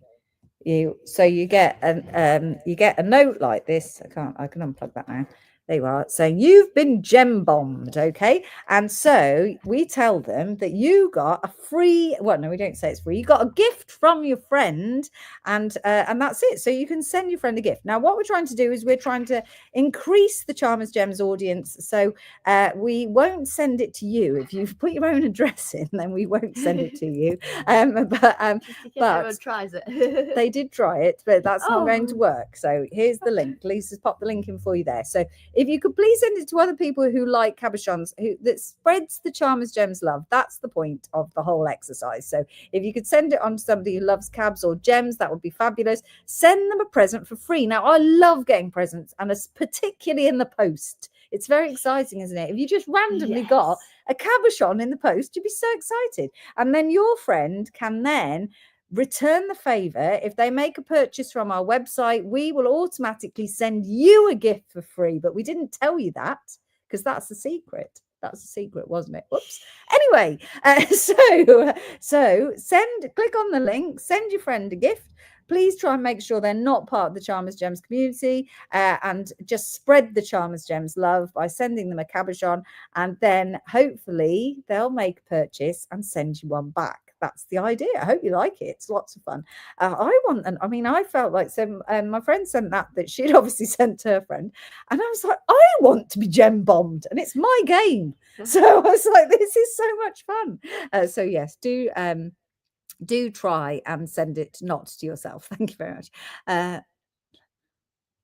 you. So you get a note like this. I can unplug that now. There you are, saying you've been gem bombed, okay? And so we tell them that you got a free, well, no, we don't say it's free. You got a gift from your friend, and that's it. So you can send your friend a gift. Now, what we're trying to do is we're trying to increase the Charmers Gems audience. So we won't send it to you. If you've put your own address in, then we won't send it to you. But everyone tries it. they did try it, but that's not going to work. So here's the link. Lisa's popped the link in for you there. So if you could please send it to other people who like cabochons, that spreads the Charmers Gems love. That's the point of the whole exercise. So if you could send it on to somebody who loves cabs or gems, that would be fabulous. Send them a present for free. Now, I love getting presents, and it's particularly in the post. It's very exciting, isn't it? If you just randomly got a cabochon in the post, you'd be so excited. And then your friend can then return the favor. If they make a purchase from our website, we will automatically send you a gift for free. But we didn't tell you that because that's the secret. That's a secret, wasn't it? Whoops. Anyway, so click on the link, send your friend a gift. Please try and make sure they're not part of the Charmers Gems community, and just spread the Charmers Gems love by sending them a cabochon, and then hopefully they'll make a purchase and send you one back. That's the idea. I hope you like it. It's lots of fun. I felt like my friend sent that she'd obviously sent to her friend, and I was like, I want to be gem bombed, and it's my game. So I was like, this is so much fun. So yes, do try and send it not to yourself. Thank you very much.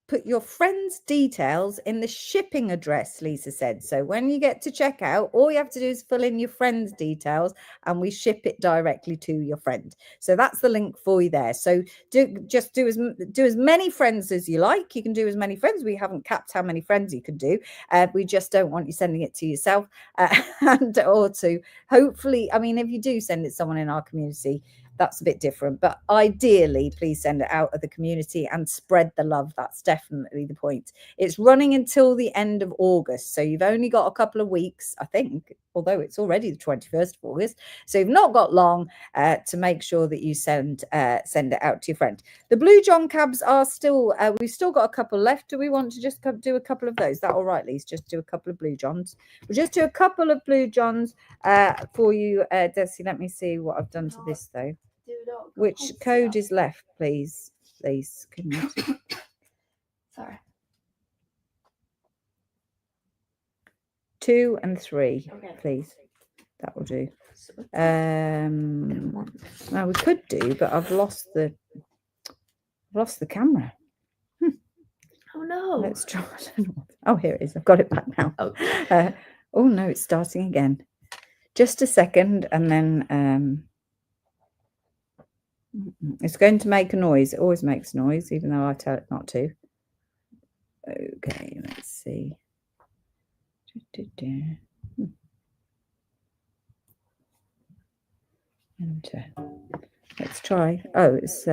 Put your friend's details in the shipping address, Lisa said. So when you get to checkout, all you have to do is fill in your friend's details and we ship it directly to your friend. So that's the link for you there. So do as many friends as you like. You can do as many friends. We haven't capped how many friends you can do. We just don't want you sending it to yourself or to hopefully, if you do send it to someone in our community, that's a bit different, but ideally please send it out of the community and spread the love. That's definitely the point. It's running until the end of August, so you've only got a couple of weeks, I think, although it's already the 21st of August, so you've not got long to make sure that you send it out to your friend. The Blue John cabs are still, we've still got a couple left. Do we want to just do a couple of those? Is that all right, Lise? Just do a couple of Blue Johns. We'll just do a couple of Blue Johns for you, Desi. Let me see what I've done to this though. Which code is left, please? Please, can you? Sorry. 2 and 3, okay. Please. That will do. Well, we could do, but I've lost the camera. Oh no! Let's try. Oh, here it is. I've got it back now. Okay. Oh no, it's starting again. Just a second, and then it's going to make a noise. It always makes noise, even though I tell it not to. Okay, let's see. Enter. Let's try. Oh, it's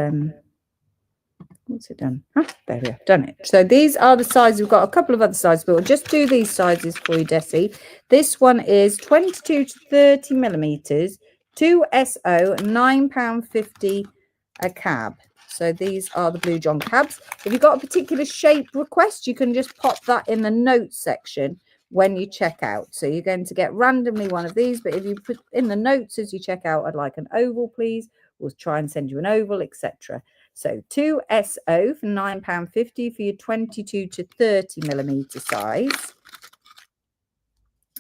what's it done? There we have done it. So these are the sizes. We've got a couple of other sizes, but we'll just do these sizes for you, Desi. This one is 22 to 30 millimeters, 2SO, £9.50 a cab. So these are the Blue John cabs. If you've got a particular shape request, you can just pop that in the notes section when you check out. So you're going to get randomly one of these, but if you put in the notes as you check out, I'd like an oval, please. We'll try and send you an oval, etc. So 2SO for £9.50 for your 22 to 30 millimeter size.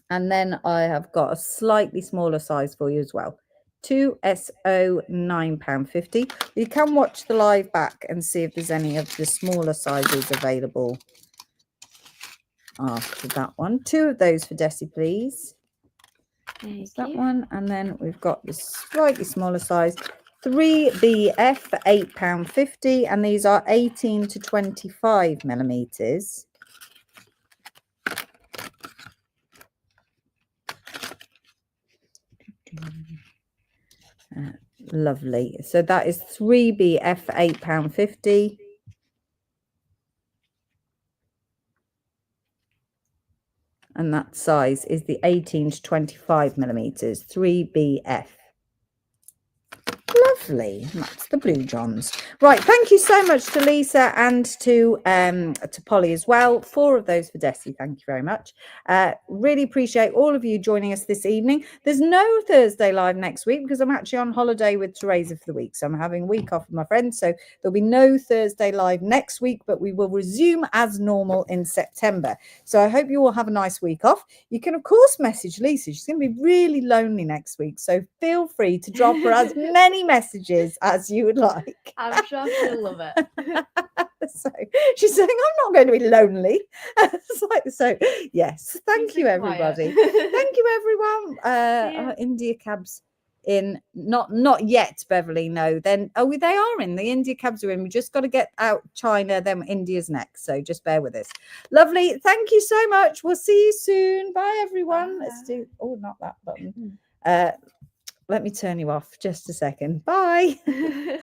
And then I have got a slightly smaller size for you as well. 2SO, £9.50. You can watch the live back and see if there's any of the smaller sizes available after that one. 2 of those for Desi, please. There's that one. And then we've got the slightly smaller size, 3BF for £8.50. And these are 18 to 25 millimeters. Lovely. So that is 3BF for £8.50. And that size is the 18 to 25 millimeters, 3BF. Lovely. That's the Blue Johns. Right. Thank you so much to Lisa and to Polly as well. 4 of those for Desi. Thank you very much. Really appreciate all of you joining us this evening. There's no Thursday live next week because I'm actually on holiday with Teresa for the week. So I'm having a week off with my friends. So there'll be no Thursday live next week, but we will resume as normal in September. So I hope you all have a nice week off. You can, of course, message Lisa. She's going to be really lonely next week. So feel free to drop her as many messages as you would like. I'm sure she'll love it. So she's saying, I'm not going to be lonely. So yes, thank you, everybody. Thank you, everyone. India cabs in, not yet, Beverly. No, then they are in. The India cabs are in. We just got to get out China, then India's next. So just bear with us. Lovely. Thank you so much. We'll see you soon. Bye, everyone. Let's do not that button. Let me turn you off just a second. Bye.